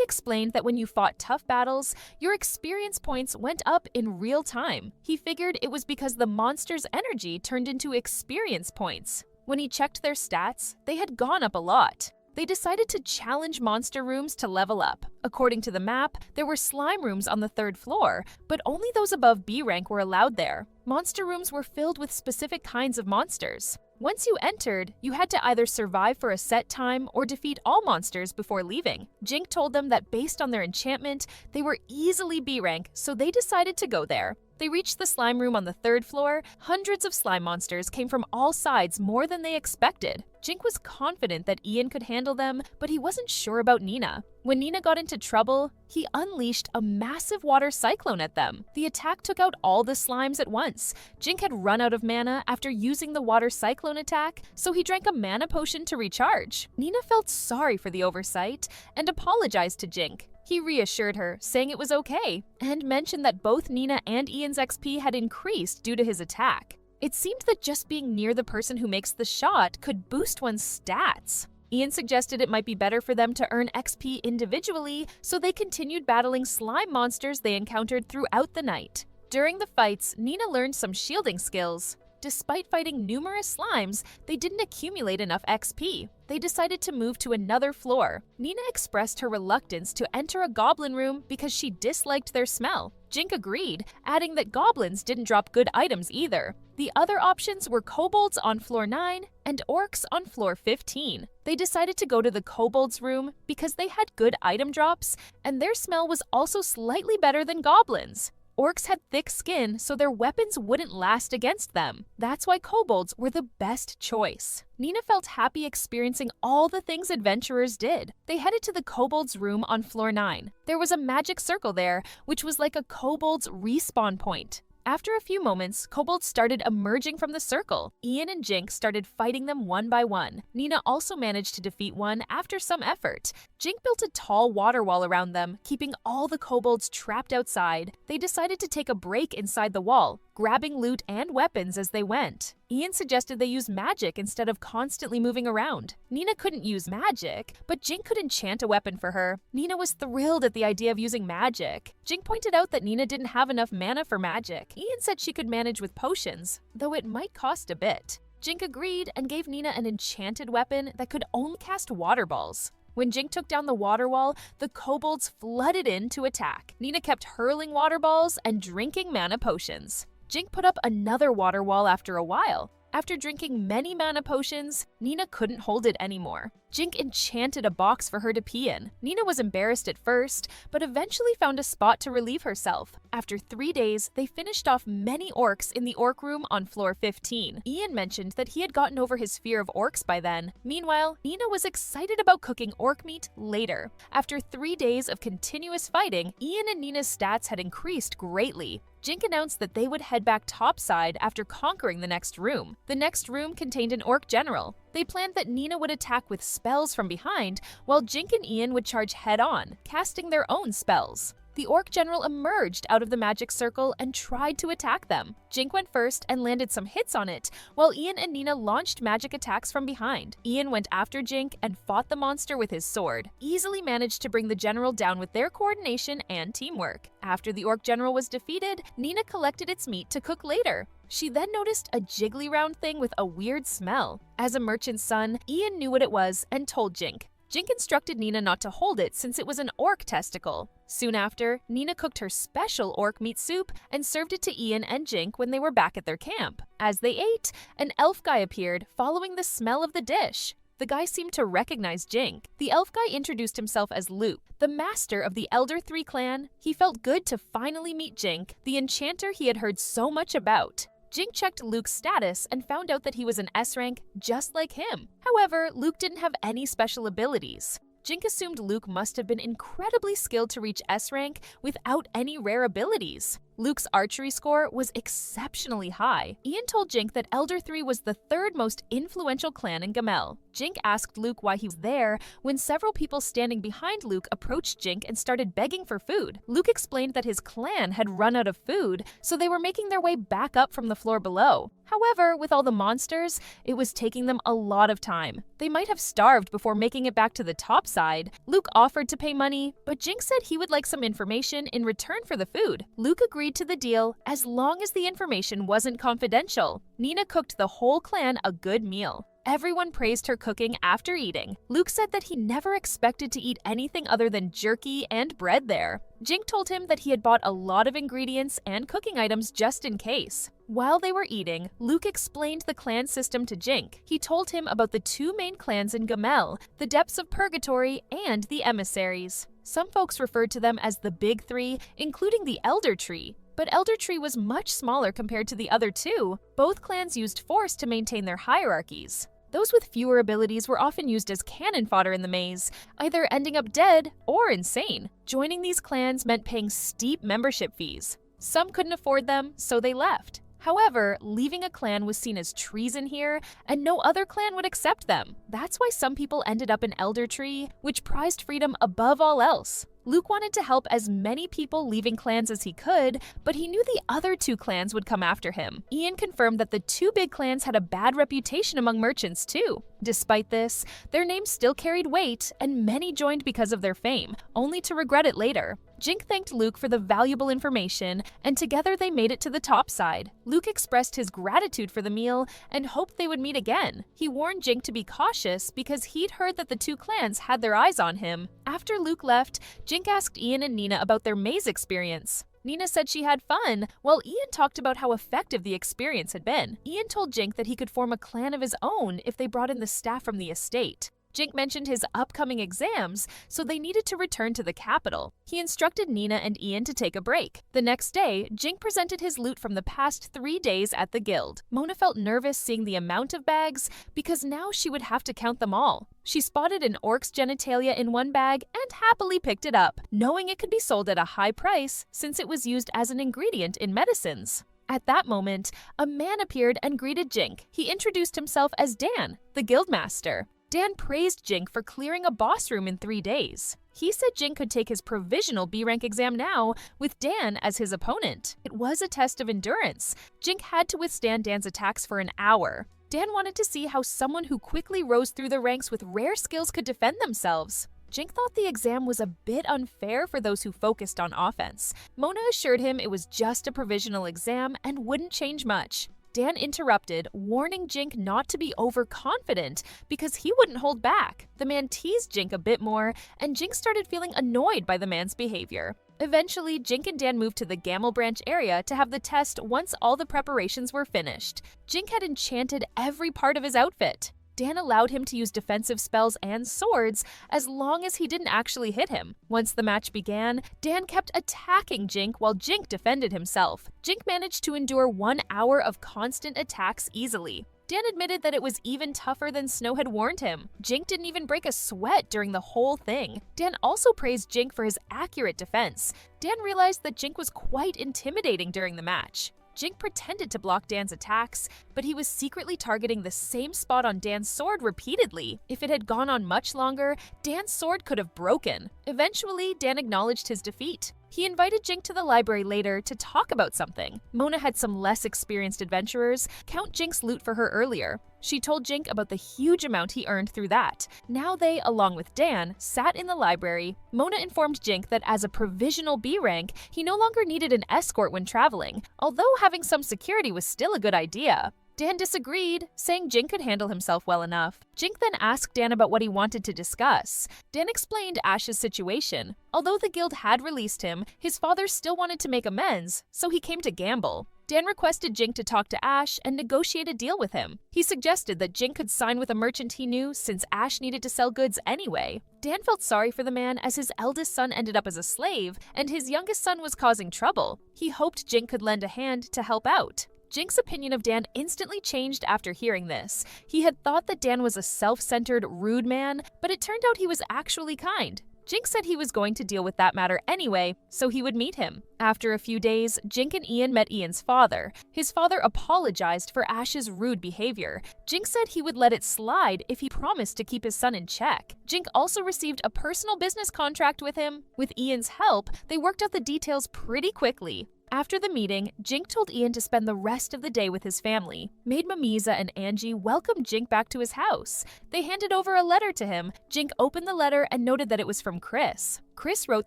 explained that when you fought tough battles, your experience points went up in real time. He figured it was because the monster's energy turned into experience points. When he checked their stats, they had gone up a lot. They decided to challenge monster rooms to level up. According to the map, there were slime rooms on the 3rd floor, but only those above B rank were allowed there. Monster rooms were filled with specific kinds of monsters. Once you entered, you had to either survive for a set time or defeat all monsters before leaving. Jink told them that based on their enchantment, they were easily B rank, so they decided to go there. They reached the slime room on the 3rd floor. Hundreds of slime monsters came from all sides, more than they expected. Jink was confident that Ian could handle them, but he wasn't sure about Nina. When Nina got into trouble, he unleashed a massive water cyclone at them. The attack took out all the slimes at once. Jink had run out of mana after using the water cyclone attack, so he drank a mana potion to recharge. Nina felt sorry for the oversight and apologized to Jink. He reassured her, saying it was okay, and mentioned that both Nina and Ian's XP had increased due to his attack. It seemed that just being near the person who makes the shot could boost one's stats. Ian suggested it might be better for them to earn XP individually, so they continued battling slime monsters they encountered throughout the night. During the fights, Nina learned some shielding skills. Despite fighting numerous slimes, they didn't accumulate enough XP. They decided to move to another floor. Nina expressed her reluctance to enter a goblin room because she disliked their smell. Jink agreed, adding that goblins didn't drop good items either. The other options were kobolds on floor 9 and orcs on floor 15. They decided to go to the kobolds room because they had good item drops, and their smell was also slightly better than goblins. Orcs had thick skin, so their weapons wouldn't last against them. That's why kobolds were the best choice. Nina felt happy experiencing all the things adventurers did. They headed to the kobolds' room on floor 9. There was a magic circle there, which was like a kobold's respawn point. After a few moments, kobolds started emerging from the circle. Ian and Jink started fighting them one by one. Nina also managed to defeat one after some effort. Jink built a tall water wall around them, keeping all the kobolds trapped outside. They decided to take a break inside the wall, grabbing loot and weapons as they went. Ian suggested they use magic instead of constantly moving around. Nina couldn't use magic, but Jink could enchant a weapon for her. Nina was thrilled at the idea of using magic. Jink pointed out that Nina didn't have enough mana for magic. Ian said she could manage with potions, though it might cost a bit. Jink agreed and gave Nina an enchanted weapon that could only cast water balls. When Jink took down the water wall, the kobolds flooded in to attack. Nina kept hurling water balls and drinking mana potions. Jink put up another water wall after a while. After drinking many mana potions, Nina couldn't hold it anymore. Jink enchanted a box for her to pee in. Nina was embarrassed at first, but eventually found a spot to relieve herself. After 3 days, they finished off many orcs in the orc room on floor 15. Ian mentioned that he had gotten over his fear of orcs by then. Meanwhile, Nina was excited about cooking orc meat later. After 3 days of continuous fighting, Ian and Nina's stats had increased greatly. Jink announced that they would head back topside after conquering the next room. The next room contained an orc general. They planned that Nina would attack with spells from behind, while Jink and Ian would charge head-on, casting their own spells. The orc general emerged out of the magic circle and tried to attack them. Jink went first and landed some hits on it, while Ian and Nina launched magic attacks from behind. Ian went after Jink and fought the monster with his sword, easily managed to bring the general down with their coordination and teamwork. After the orc general was defeated, Nina collected its meat to cook later. She then noticed a jiggly round thing with a weird smell. As a merchant's son, Ian knew what it was and told Jink. Jink instructed Nina not to hold it since it was an orc testicle. Soon after, Nina cooked her special orc meat soup and served it to Ian and Jink when they were back at their camp. As they ate, an elf guy appeared, following the smell of the dish. The guy seemed to recognize Jink. The elf guy introduced himself as Luke, the master of the Elder 3 clan. He felt good to finally meet Jink, the enchanter he had heard so much about. Jink checked Luke's status and found out that he was an S rank just like him. However, Luke didn't have any special abilities. Jink assumed Luke must have been incredibly skilled to reach S rank without any rare abilities. Luke's archery score was exceptionally high. Ian told Jink that Elder 3 was the 3rd most influential clan in Gamel. Jink asked Luke why he was there when several people standing behind Luke approached Jink and started begging for food. Luke explained that his clan had run out of food, so they were making their way back up from the floor below. However, with all the monsters, it was taking them a lot of time. They might have starved before making it back to the top side. Luke offered to pay money, but Jink said he would like some information in return for the food. Luke agreed to the deal as long as the information wasn't confidential. Nina cooked the whole clan a good meal. Everyone praised her cooking after eating. Luke said that he never expected to eat anything other than jerky and bread there. Jink told him that he had bought a lot of ingredients and cooking items just in case. While they were eating, Luke explained the clan system to Jink. He told him about the 2 main clans in Gamel, the Depths of Purgatory and the Emissaries. Some folks referred to them as the Big 3, including the Elder Tree. But Elder Tree was much smaller compared to the other 2. Both clans used force to maintain their hierarchies. Those with fewer abilities were often used as cannon fodder in the maze, either ending up dead or insane. Joining these clans meant paying steep membership fees. Some couldn't afford them, so they left. However, leaving a clan was seen as treason here, and no other clan would accept them. That's why some people ended up in Elder Tree, which prized freedom above all else. Luke wanted to help as many people leaving clans as he could, but he knew the other 2 clans would come after him. Ian confirmed that the 2 big clans had a bad reputation among merchants too. Despite this, their names still carried weight, and many joined because of their fame, only to regret it later. Jink thanked Luke for the valuable information, and together they made it to the top side. Luke expressed his gratitude for the meal and hoped they would meet again. He warned Jink to be cautious because he'd heard that the 2 clans had their eyes on him. After Luke left, Jink asked Ian and Nina about their maze experience. Nina said she had fun, while Ian talked about how effective the experience had been. Ian told Jink that he could form a clan of his own if they brought in the staff from the estate. Jink mentioned his upcoming exams, so they needed to return to the capital. He instructed Nina and Ian to take a break. The next day, Jink presented his loot from the past 3 days at the guild. Mona felt nervous seeing the amount of bags because now she would have to count them all. She spotted an orc's genitalia in one bag and happily picked it up, knowing it could be sold at a high price since it was used as an ingredient in medicines. At that moment, a man appeared and greeted Jink. He introduced himself as Dan, the guildmaster. Dan praised Jink for clearing a boss room in 3 days. He said Jink could take his provisional B rank exam now, with Dan as his opponent. It was a test of endurance. Jink had to withstand Dan's attacks for an hour. Dan wanted to see how someone who quickly rose through the ranks with rare skills could defend themselves. Jink thought the exam was a bit unfair for those who focused on offense. Mona assured him it was just a provisional exam and wouldn't change much. Dan interrupted, warning Jink not to be overconfident because he wouldn't hold back. The man teased Jink a bit more, and Jink started feeling annoyed by the man's behavior. Eventually, Jink and Dan moved to the Gamel Branch area to have the test once all the preparations were finished. Jink had enchanted every part of his outfit. Dan allowed him to use defensive spells and swords as long as he didn't actually hit him. Once the match began, Dan kept attacking Jink while Jink defended himself. Jink managed to endure 1 hour of constant attacks easily. Dan admitted that it was even tougher than Snow had warned him. Jink didn't even break a sweat during the whole thing. Dan also praised Jink for his accurate defense. Dan realized that Jink was quite intimidating during the match. Jink pretended to block Dan's attacks, but he was secretly targeting the same spot on Dan's sword repeatedly. If it had gone on much longer, Dan's sword could have broken. Eventually, Dan acknowledged his defeat. He invited Jink to the library later to talk about something. Mona had some less experienced adventurers count Jink's loot for her earlier. She told Jink about the huge amount he earned through that. Now they, along with Dan, sat in the library. Mona informed Jink that as a provisional B rank, he no longer needed an escort when traveling, although having some security was still a good idea. Dan disagreed, saying Jink could handle himself well enough. Jink then asked Dan about what he wanted to discuss. Dan explained Ash's situation. Although the guild had released him, his father still wanted to make amends, so he came to gamble. Dan requested Jink to talk to Ash and negotiate a deal with him. He suggested that Jink could sign with a merchant he knew since Ash needed to sell goods anyway. Dan felt sorry for the man as his eldest son ended up as a slave and his youngest son was causing trouble. He hoped Jink could lend a hand to help out. Jink's opinion of Dan instantly changed after hearing this. He had thought that Dan was a self-centered, rude man, but it turned out he was actually kind. Jink said he was going to deal with that matter anyway, so he would meet him. After a few days, Jink and Ian met Ian's father. His father apologized for Ash's rude behavior. Jink said he would let it slide if he promised to keep his son in check. Jink also received a personal business contract with him. With Ian's help, they worked out the details pretty quickly. After the meeting, Jink told Ian to spend the rest of the day with his family. Maid Mamiza and Angie welcomed Jink back to his house. They handed over a letter to him. Jink opened the letter and noted that it was from Chris. Chris wrote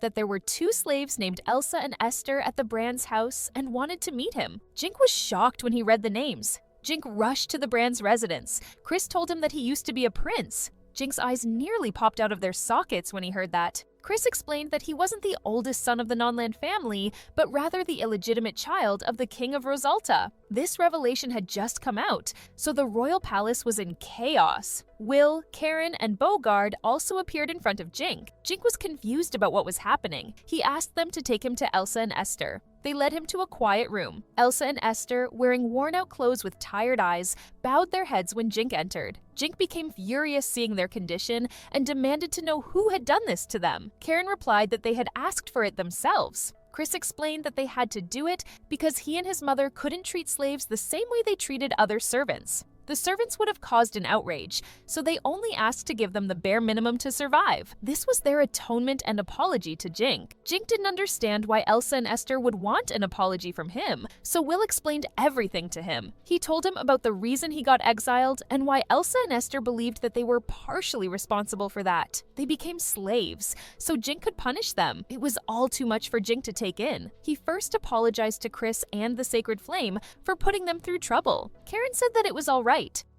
that there were 2 slaves named Elsa and Esther at the Brand's house and wanted to meet him. Jink was shocked when he read the names. Jink rushed to the Brand's residence. Chris told him that he used to be a prince. Jink's eyes nearly popped out of their sockets when he heard that. Chris explained that he wasn't the oldest son of the Nonland family, but rather the illegitimate child of the King of Rosalta. This revelation had just come out, so the royal palace was in chaos. Will, Karen, and Bogard also appeared in front of Jink. Jink was confused about what was happening. He asked them to take him to Elsa and Esther. They led him to a quiet room. Elsa and Esther, wearing worn-out clothes with tired eyes, bowed their heads when Jink entered. Jink became furious seeing their condition and demanded to know who had done this to them. Karen replied that they had asked for it themselves. Chris explained that they had to do it because he and his mother couldn't treat slaves the same way they treated other servants. The servants would have caused an outrage, so they only asked to give them the bare minimum to survive. This was their atonement and apology to Jink. Jink didn't understand why Elsa and Esther would want an apology from him, so Will explained everything to him. He told him about the reason he got exiled and why Elsa and Esther believed that they were partially responsible for that. They became slaves, so Jink could punish them. It was all too much for Jink to take in. He first apologized to Chris and the Sacred Flame for putting them through trouble. Karen said that it was all right.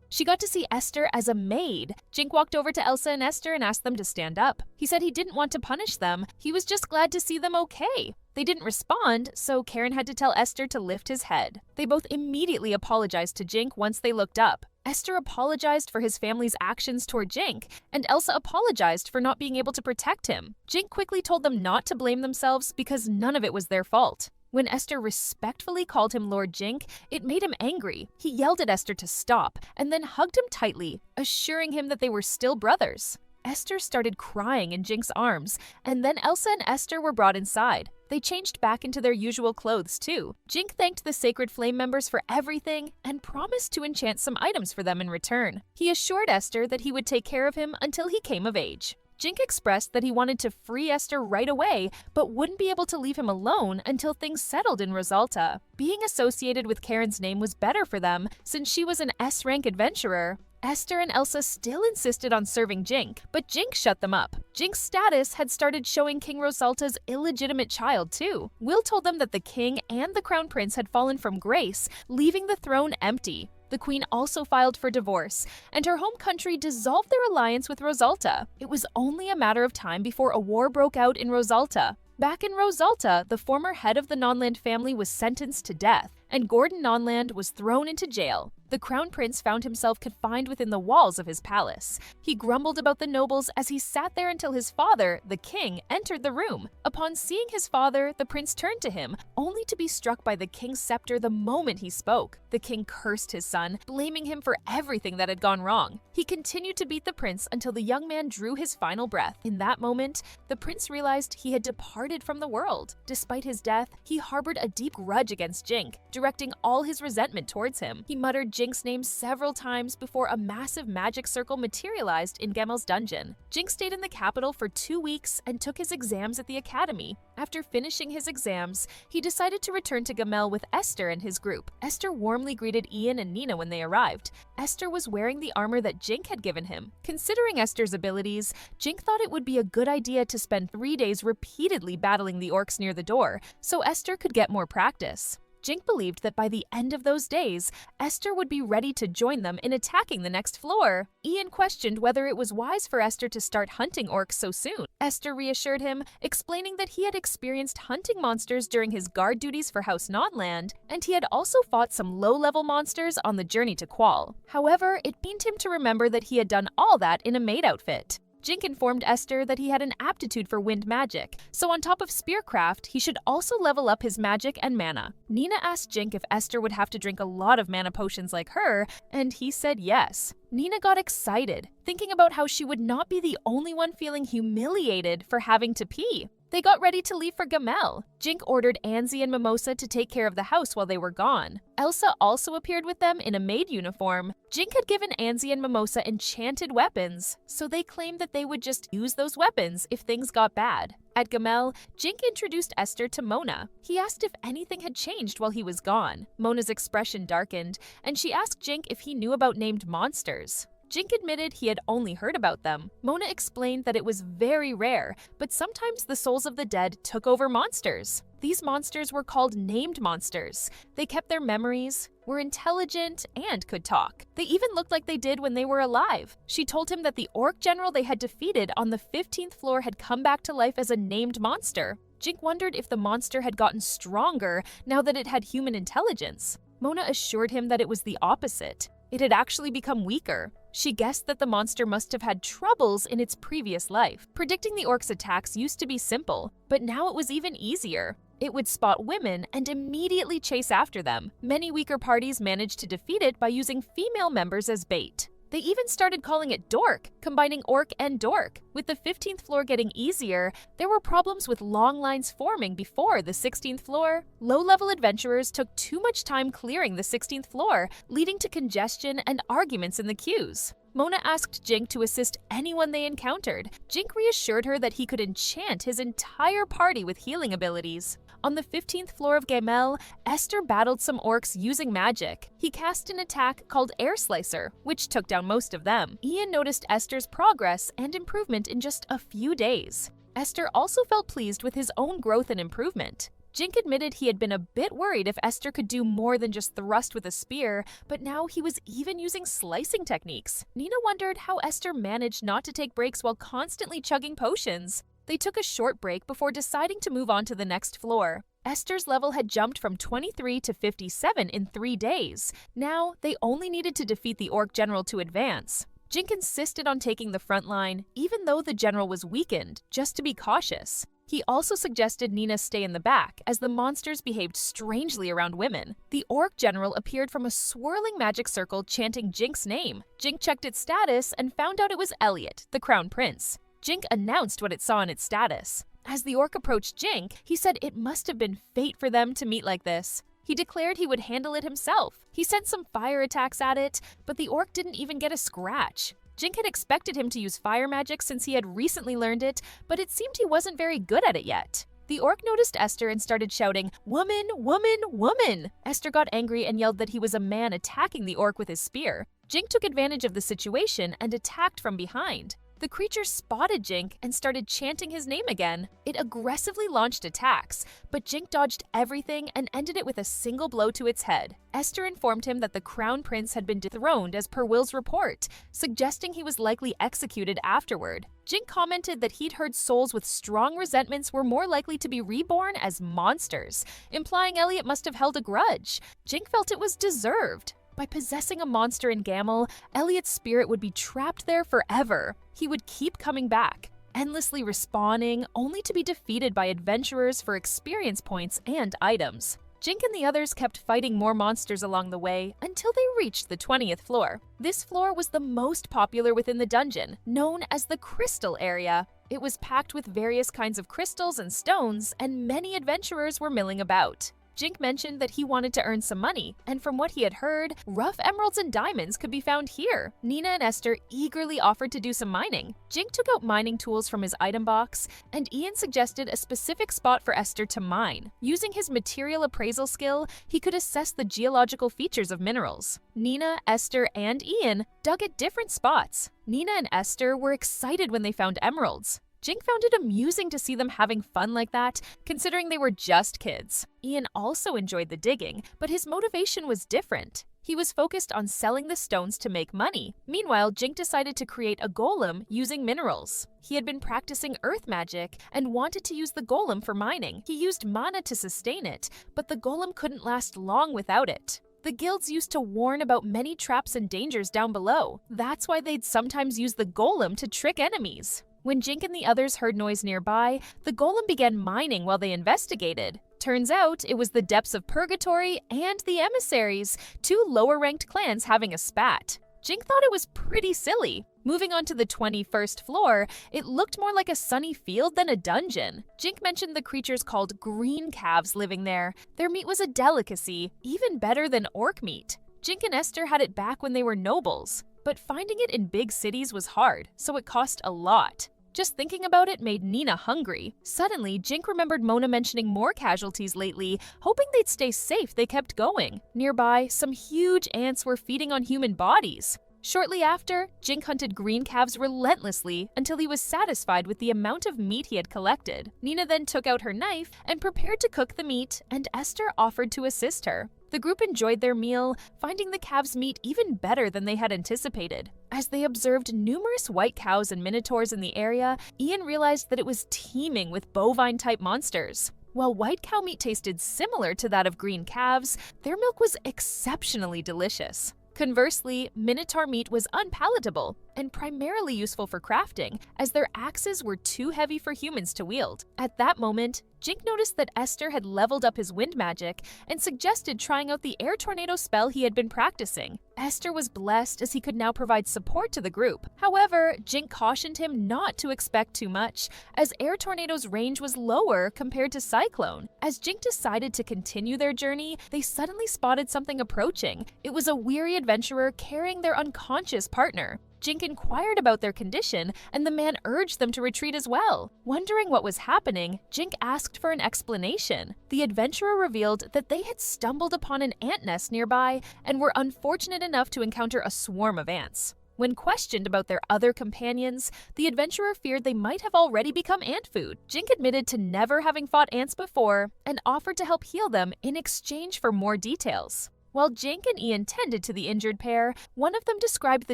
She got to see Esther as a maid. Jink walked over to Elsa and Esther and asked them to stand up. He said he didn't want to punish them. He was just glad to see them okay. They didn't respond, so Karen had to tell Esther to lift his head. They both immediately apologized to Jink once they looked up. Esther apologized for his family's actions toward Jink, and Elsa apologized for not being able to protect him. Jink quickly told them not to blame themselves because none of it was their fault. When Esther respectfully called him Lord Jink, it made him angry. He yelled at Esther to stop, and then hugged him tightly, assuring him that they were still brothers. Esther started crying in Jink's arms, and then Elsa and Esther were brought inside. They changed back into their usual clothes too. Jink thanked the Sacred Flame members for everything and promised to enchant some items for them in return. He assured Esther that he would take care of him until he came of age. Jink expressed that he wanted to free Esther right away, but wouldn't be able to leave him alone until things settled in Rosalta. Being associated with Karen's name was better for them, since she was an S-rank adventurer. Esther and Elsa still insisted on serving Jink, but Jink shut them up. Jink's status had started showing King Rosalta's illegitimate child too. Will told them that the king and the crown prince had fallen from grace, leaving the throne empty. The queen also filed for divorce, and her home country dissolved their alliance with Rosalta. It was only a matter of time before a war broke out in Rosalta. Back in Rosalta, the former head of the Nonland family was sentenced to death, and Gordon Nonland was thrown into jail. The crown prince found himself confined within the walls of his palace. He grumbled about the nobles as he sat there until his father, the king, entered the room. Upon seeing his father, the prince turned to him, only to be struck by the king's scepter the moment he spoke. The king cursed his son, blaming him for everything that had gone wrong. He continued to beat the prince until the young man drew his final breath. In that moment, the prince realized he had departed from the world. Despite his death, he harbored a deep grudge against Jink, directing all his resentment towards him. He muttered Jink's name several times before a massive magic circle materialized in Gamel's dungeon. Jink stayed in the capital for 2 weeks and took his exams at the academy. After finishing his exams, he decided to return to Gamel with Esther and his group. Esther warmly greeted Ian and Nina when they arrived. Esther was wearing the armor that Jink had given him. Considering Esther's abilities, Jink thought it would be a good idea to spend 3 days repeatedly battling the orcs near the door, so Esther could get more practice. Jink believed that by the end of those days, Esther would be ready to join them in attacking the next floor. Ian questioned whether it was wise for Esther to start hunting orcs so soon. Esther reassured him, explaining that he had experienced hunting monsters during his guard duties for House Notland, and he had also fought some low-level monsters on the journey to Qual. However, it pained him to remember that he had done all that in a maid outfit. Jink informed Esther that he had an aptitude for wind magic, so on top of spearcraft, he should also level up his magic and mana. Nina asked Jink if Esther would have to drink a lot of mana potions like her, and he said yes. Nina got excited, thinking about how she would not be the only one feeling humiliated for having to pee. They got ready to leave for Gamel. Jink ordered Anzie and Mimosa to take care of the house while they were gone. Elsa also appeared with them in a maid uniform. Jink had given Anzie and Mimosa enchanted weapons, so they claimed that they would just use those weapons if things got bad. At Gamel, Jink introduced Esther to Mona. He asked if anything had changed while he was gone. Mona's expression darkened, and she asked Jink if he knew about named monsters. Jink admitted he had only heard about them. Mona explained that it was very rare, but sometimes the souls of the dead took over monsters. These monsters were called named monsters. They kept their memories, were intelligent, and could talk. They even looked like they did when they were alive. She told him that the orc general they had defeated on the 15th floor had come back to life as a named monster. Jink wondered if the monster had gotten stronger now that it had human intelligence. Mona assured him that it was the opposite. It had actually become weaker. She guessed that the monster must have had troubles in its previous life. Predicting the orcs' attacks used to be simple, but now it was even easier. It would spot women and immediately chase after them. Many weaker parties managed to defeat it by using female members as bait. They even started calling it Dork, combining orc and dork. With the 15th floor getting easier, there were problems with long lines forming before the 16th floor. Low-level adventurers took too much time clearing the 16th floor, leading to congestion and arguments in the queues. Mona asked Jink to assist anyone they encountered. Jink reassured her that he could enchant his entire party with healing abilities. On the 15th floor of Gamel, Esther battled some orcs using magic. He cast an attack called Air Slicer, which took down most of them. Ian noticed Esther's progress and improvement in just a few days. Esther also felt pleased with his own growth and improvement. Jink admitted he had been a bit worried if Esther could do more than just thrust with a spear, but now he was even using slicing techniques. Nina wondered how Esther managed not to take breaks while constantly chugging potions. They took a short break before deciding to move on to the next floor. Esther's level had jumped from 23 to 57 in 3 days. Now, they only needed to defeat the orc general to advance. Jink insisted on taking the front line, even though the general was weakened, just to be cautious. He also suggested Nina stay in the back, as the monsters behaved strangely around women. The orc general appeared from a swirling magic circle chanting Jink's name. Jink checked its status and found out it was Elliot, the crown prince. Jink announced what it saw in its status. As the orc approached Jink, he said it must have been fate for them to meet like this. He declared he would handle it himself. He sent some fire attacks at it, but the orc didn't even get a scratch. Jink had expected him to use fire magic since he had recently learned it, but it seemed he wasn't very good at it yet. The orc noticed Esther and started shouting, "Woman, woman, woman!" Esther got angry and yelled that he was a man attacking the orc with his spear. Jink took advantage of the situation and attacked from behind. The creature spotted Jink and started chanting his name again. It aggressively launched attacks, but Jink dodged everything and ended it with a single blow to its head. Esther informed him that the crown prince had been dethroned as per Will's report, suggesting he was likely executed afterward. Jink commented that he'd heard souls with strong resentments were more likely to be reborn as monsters, implying Elliot must have held a grudge. Jink felt it was deserved. By possessing a monster in Gamel, Elliot's spirit would be trapped there forever. He would keep coming back, endlessly respawning, only to be defeated by adventurers for experience points and items. Jink and the others kept fighting more monsters along the way until they reached the 20th floor. This floor was the most popular within the dungeon, known as the Crystal Area. It was packed with various kinds of crystals and stones, and many adventurers were milling about. Jink mentioned that he wanted to earn some money, and from what he had heard, rough emeralds and diamonds could be found here. Nina and Esther eagerly offered to do some mining. Jink took out mining tools from his item box, and Ian suggested a specific spot for Esther to mine. Using his material appraisal skill, he could assess the geological features of minerals. Nina, Esther, and Ian dug at different spots. Nina and Esther were excited when they found emeralds. Jink found it amusing to see them having fun like that, considering they were just kids. Ian also enjoyed the digging, but his motivation was different. He was focused on selling the stones to make money. Meanwhile, Jink decided to create a golem using minerals. He had been practicing earth magic and wanted to use the golem for mining. He used mana to sustain it, but the golem couldn't last long without it. The guilds used to warn about many traps and dangers down below. That's why they'd sometimes use the golem to trick enemies. When Jink and the others heard noise nearby, the golem began mining while they investigated. Turns out it was the depths of Purgatory and the Emissaries, two lower-ranked clans having a spat. Jink thought it was pretty silly. Moving on to the 21st floor, it looked more like a sunny field than a dungeon. Jink mentioned the creatures called green calves living there. Their meat was a delicacy, even better than orc meat. Jink and Esther had it back when they were nobles, but finding it in big cities was hard, so it cost a lot. Just thinking about it made Nina hungry. Suddenly, Jink remembered Mona mentioning more casualties lately. Hoping they'd stay safe, they kept going. Nearby, some huge ants were feeding on human bodies. Shortly after, Jink hunted green calves relentlessly until he was satisfied with the amount of meat he had collected. Nina then took out her knife and prepared to cook the meat, and Esther offered to assist her. The group enjoyed their meal, finding the calves' meat even better than they had anticipated. As they observed numerous white cows and minotaurs in the area, Ian realized that it was teeming with bovine-type monsters. While white cow meat tasted similar to that of green calves, their milk was exceptionally delicious. Conversely, minotaur meat was unpalatable and primarily useful for crafting, as their axes were too heavy for humans to wield. At that moment, Jink noticed that Esther had leveled up his wind magic and suggested trying out the air tornado spell he had been practicing. Esther was blessed as he could now provide support to the group. However, Jink cautioned him not to expect too much, as air tornado's range was lower compared to cyclone. As Jink decided to continue their journey, they suddenly spotted something approaching. It was a weary adventurer carrying their unconscious partner. Jink inquired about their condition, and the man urged them to retreat as well. Wondering what was happening, Jink asked for an explanation. The adventurer revealed that they had stumbled upon an ant nest nearby and were unfortunate enough to encounter a swarm of ants. When questioned about their other companions, the adventurer feared they might have already become ant food. Jink admitted to never having fought ants before and offered to help heal them in exchange for more details. While Jink and Ian tended to the injured pair, one of them described the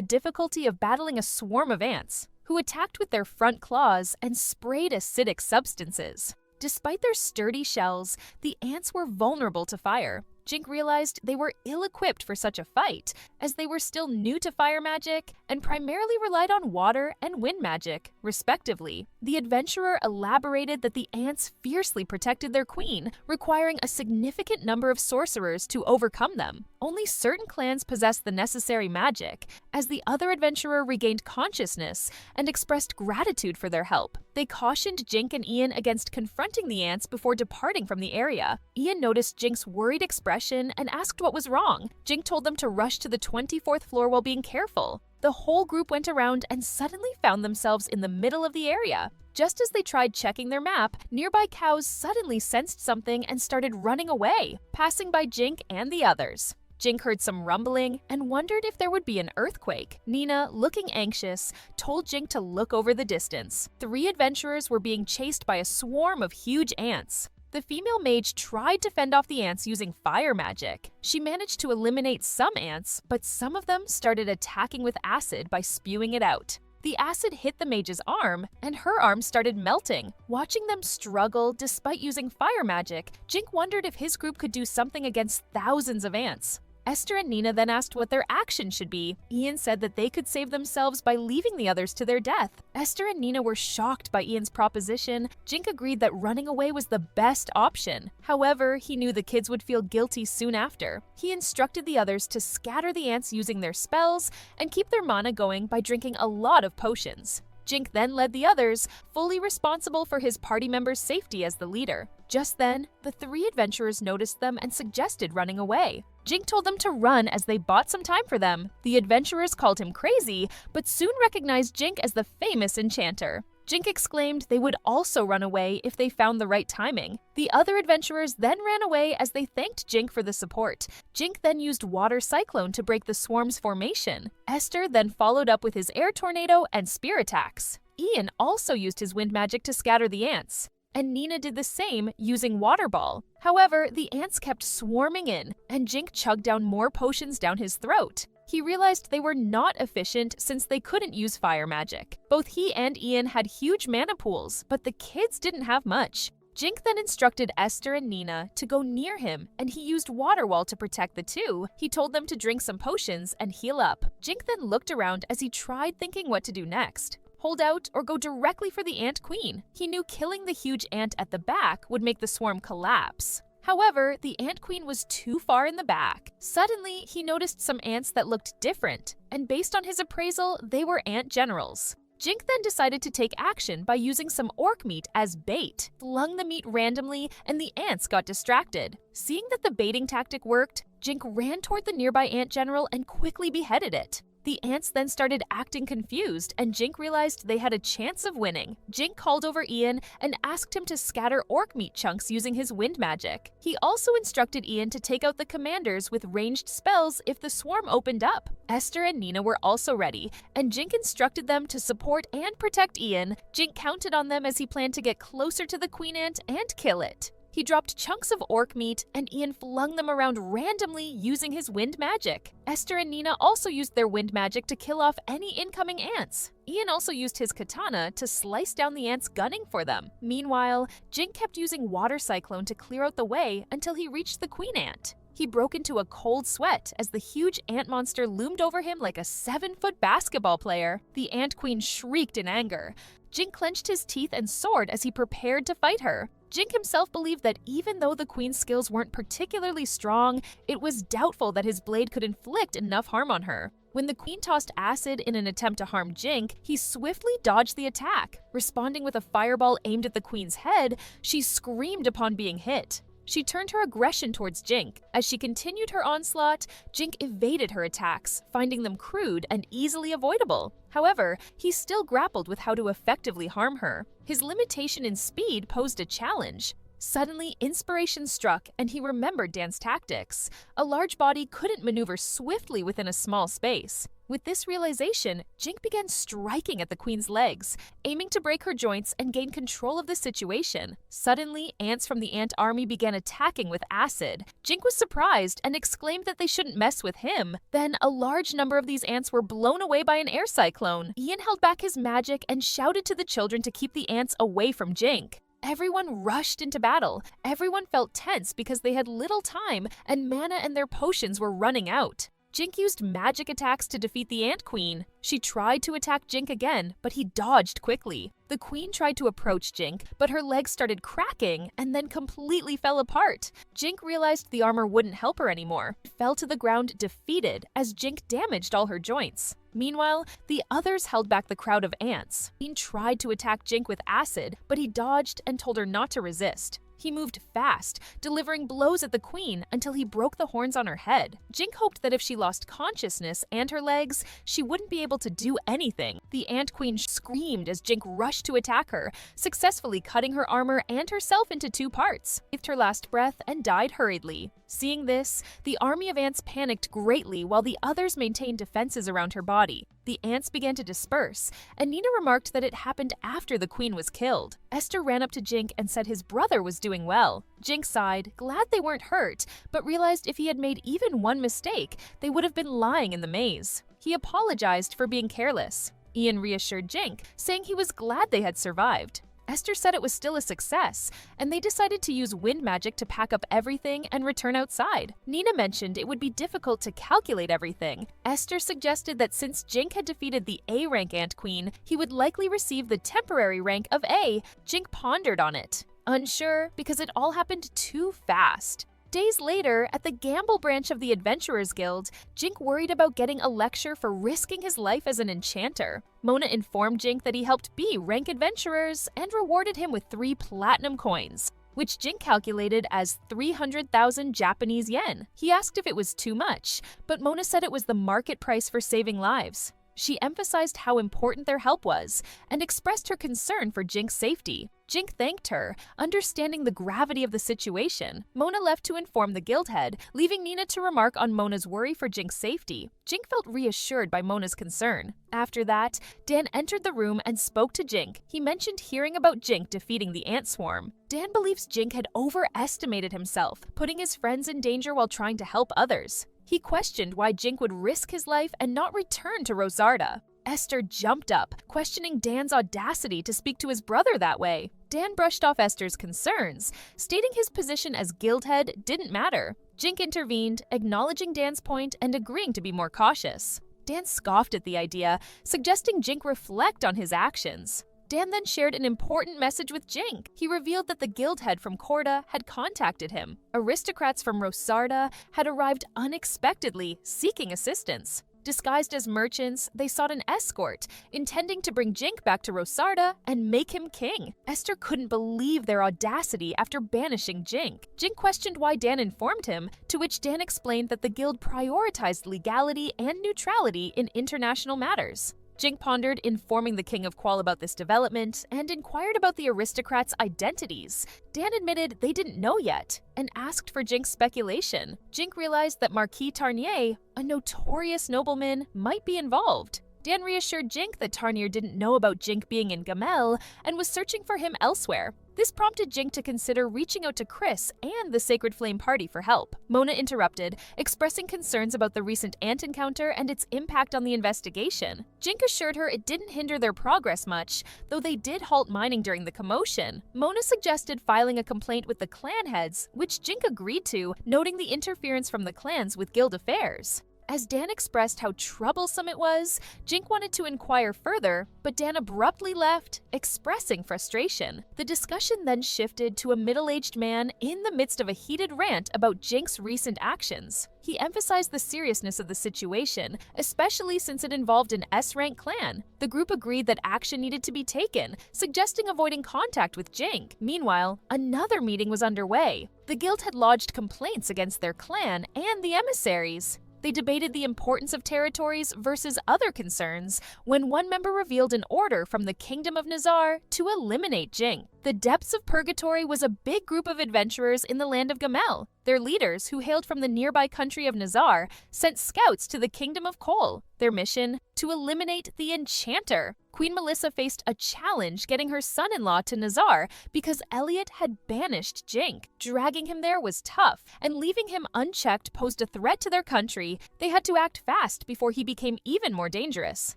difficulty of battling a swarm of ants, who attacked with their front claws and sprayed acidic substances. Despite their sturdy shells, the ants were vulnerable to fire. Jink realized they were ill-equipped for such a fight, as they were still new to fire magic and primarily relied on water and wind magic, respectively. The adventurer elaborated that the ants fiercely protected their queen, requiring a significant number of sorcerers to overcome them. Only certain clans possessed the necessary magic, as the other adventurer regained consciousness and expressed gratitude for their help. They cautioned Jink and Ian against confronting the ants before departing from the area. Ian noticed Jink's worried expression and asked what was wrong. Jink told them to rush to the 24th floor while being careful. The whole group went around and suddenly found themselves in the middle of the area. Just as they tried checking their map, nearby cows suddenly sensed something and started running away, passing by Jink and the others. Jink heard some rumbling and wondered if there would be an earthquake. Nina, looking anxious, told Jink to look over the distance. 3 adventurers were being chased by a swarm of huge ants. The female mage tried to fend off the ants using fire magic. She managed to eliminate some ants, but some of them started attacking with acid by spewing it out. The acid hit the mage's arm, and her arm started melting. Watching them struggle despite using fire magic, Jink wondered if his group could do something against thousands of ants. Esther and Nina then asked what their action should be. Ian said that they could save themselves by leaving the others to their death. Esther and Nina were shocked by Ian's proposition. Jink agreed that running away was the best option. However, he knew the kids would feel guilty soon after. He instructed the others to scatter the ants using their spells and keep their mana going by drinking a lot of potions. Jink then led the others, fully responsible for his party members' safety as the leader. Just then, the 3 adventurers noticed them and suggested running away. Jink told them to run as they bought some time for them. The adventurers called him crazy, but soon recognized Jink as the famous enchanter. Jink exclaimed they would also run away if they found the right timing. The other adventurers then ran away as they thanked Jink for the support. Jink then used Water Cyclone to break the swarm's formation. Esther then followed up with his Air Tornado and Spear attacks. Ian also used his wind magic to scatter the ants, and Nina did the same using Water Ball. However, the ants kept swarming in, and Jink chugged down more potions down his throat. He realized they were not efficient since they couldn't use fire magic. Both he and Ian had huge mana pools, but the kids didn't have much. Jink then instructed Esther and Nina to go near him, and he used Water Wall to protect the two. He told them to drink some potions and heal up. Jink then looked around as he tried thinking what to do next. Hold out or go directly for the Ant Queen. He knew killing the huge ant at the back would make the swarm collapse. However, the Ant Queen was too far in the back. Suddenly, he noticed some ants that looked different, and based on his appraisal, they were ant generals. Jink then decided to take action by using some orc meat as bait, flung the meat randomly, and the ants got distracted. Seeing that the baiting tactic worked, Jink ran toward the nearby ant general and quickly beheaded it. The ants then started acting confused, and Jink realized they had a chance of winning. Jink called over Ian and asked him to scatter orc meat chunks using his wind magic. He also instructed Ian to take out the commanders with ranged spells if the swarm opened up. Esther and Nina were also ready, and Jink instructed them to support and protect Ian. Jink counted on them as he planned to get closer to the queen ant and kill it. He dropped chunks of orc meat, and Ian flung them around randomly using his wind magic. Esther and Nina also used their wind magic to kill off any incoming ants. Ian also used his katana to slice down the ants gunning for them. Meanwhile, Jink kept using Water Cyclone to clear out the way until he reached the queen ant. He broke into a cold sweat as the huge ant monster loomed over him like a 7-foot basketball player. The ant queen shrieked in anger. Jink clenched his teeth and sword as he prepared to fight her. Jink himself believed that even though the queen's skills weren't particularly strong, it was doubtful that his blade could inflict enough harm on her. When the queen tossed acid in an attempt to harm Jink, he swiftly dodged the attack. Responding with a fireball aimed at the queen's head, she screamed upon being hit. She turned her aggression towards Jink. As she continued her onslaught, Jink evaded her attacks, finding them crude and easily avoidable. However, he still grappled with how to effectively harm her. His limitation in speed posed a challenge. Suddenly, inspiration struck, and he remembered dance tactics. A large body couldn't maneuver swiftly within a small space. With this realization, Jink began striking at the queen's legs, aiming to break her joints and gain control of the situation. Suddenly, ants from the ant army began attacking with acid. Jink was surprised and exclaimed that they shouldn't mess with him. Then, a large number of these ants were blown away by an air cyclone. Ian held back his magic and shouted to the children to keep the ants away from Jink. everyone rushed into battle. Everyone felt tense because they had little time and mana and their potions were running out. Jink used magic attacks to defeat the Ant Queen. She tried to attack Jink again, but he dodged quickly. The queen tried to approach Jink, but her legs started cracking and then completely fell apart. Jink realized the armor wouldn't help her anymore. Fell to the ground defeated as Jink damaged all her joints. Meanwhile, the others held back the crowd of ants. Queen tried to attack Jink with acid, but he dodged and told her not to resist. He moved fast, delivering blows at the queen until he broke the horns on her head. Jink hoped that if she lost consciousness and her legs, she wouldn't be able to do anything. The Ant Queen screamed as Jink rushed to attack her, successfully cutting her armor and herself into 2 parts. She breathed her last breath and died hurriedly. Seeing this, the army of ants panicked greatly while the others maintained defenses around her body. The ants began to disperse, and Nina remarked that it happened after the queen was killed. Esther ran up to Jink and said his brother was doing well. Jink sighed, glad they weren't hurt, but realized if he had made even one mistake, they would have been lying in the maze. He apologized for being careless. Ian reassured Jink, saying he was glad they had survived. Esther said it was still a success, and they decided to use wind magic to pack up everything and return outside. Nina mentioned it would be difficult to calculate everything. Esther suggested that since Jink had defeated the A-rank Ant Queen, he would likely receive the temporary rank of A. Jink pondered on it, unsure because it all happened too fast. Days later, at the Gamble branch of the Adventurers Guild, Jink worried about getting a lecture for risking his life as an enchanter. Mona informed Jink that he helped B rank adventurers and rewarded him with 3 platinum coins, which Jink calculated as 300,000 Japanese yen. He asked if it was too much, but Mona said it was the market price for saving lives. She emphasized how important their help was and expressed her concern for Jink's safety. Jink thanked her, understanding the gravity of the situation. Mona left to inform the guild head, leaving Nina to remark on Mona's worry for Jink's safety. Jink felt reassured by Mona's concern. After that, Dan entered the room and spoke to Jink. He mentioned hearing about Jink defeating the ant swarm. Dan believes Jink had overestimated himself, putting his friends in danger while trying to help others. He questioned why Jink would risk his life and not return to Rosarda. Esther jumped up, questioning Dan's audacity to speak to his brother that way. Dan brushed off Esther's concerns, stating his position as guild head didn't matter. Jink intervened, acknowledging Dan's point and agreeing to be more cautious. Dan scoffed at the idea, suggesting Jink reflect on his actions. Dan then shared an important message with Jink. He revealed that the guild head from Corda had contacted him. Aristocrats from Rosarda had arrived unexpectedly, seeking assistance. Disguised as merchants, they sought an escort, intending to bring Jink back to Rosarda and make him king. Esther couldn't believe their audacity after banishing Jink. Jink questioned why Dan informed him, to which Dan explained that the guild prioritized legality and neutrality in international matters. Jink pondered informing the King of Qual about this development and inquired about the aristocrats' identities. Dan admitted they didn't know yet and asked for Jink's speculation. Jink realized that Marquis Tarnier, a notorious nobleman, might be involved. Dan reassured Jink that Tarnier didn't know about Jink being in Gamel and was searching for him elsewhere. This prompted Jink to consider reaching out to Chris and the Sacred Flame Party for help. Mona interrupted, expressing concerns about the recent ant encounter and its impact on the investigation. Jink assured her it didn't hinder their progress much, though they did halt mining during the commotion. Mona suggested filing a complaint with the clan heads, which Jink agreed to, noting the interference from the clans with guild affairs. As Dan expressed how troublesome it was, Jink wanted to inquire further, but Dan abruptly left, expressing frustration. The discussion then shifted to a middle-aged man in the midst of a heated rant about Jink's recent actions. He emphasized the seriousness of the situation, especially since it involved an S-rank clan. The group agreed that action needed to be taken, suggesting avoiding contact with Jink. Meanwhile, another meeting was underway. The guild had lodged complaints against their clan and the emissaries. They debated the importance of territories versus other concerns when one member revealed an order from the Kingdom of Nizar to eliminate Jink. The Depths of Purgatory was a big group of adventurers in the land of Gamel. Their leaders, who hailed from the nearby country of Nizar, sent scouts to the Kingdom of Kol. Their mission? To eliminate the Enchanter. Queen Melissa faced a challenge getting her son-in-law to Nazar because Elliot had banished Jink. Dragging him there was tough, and leaving him unchecked posed a threat to their country. They had to act fast before he became even more dangerous.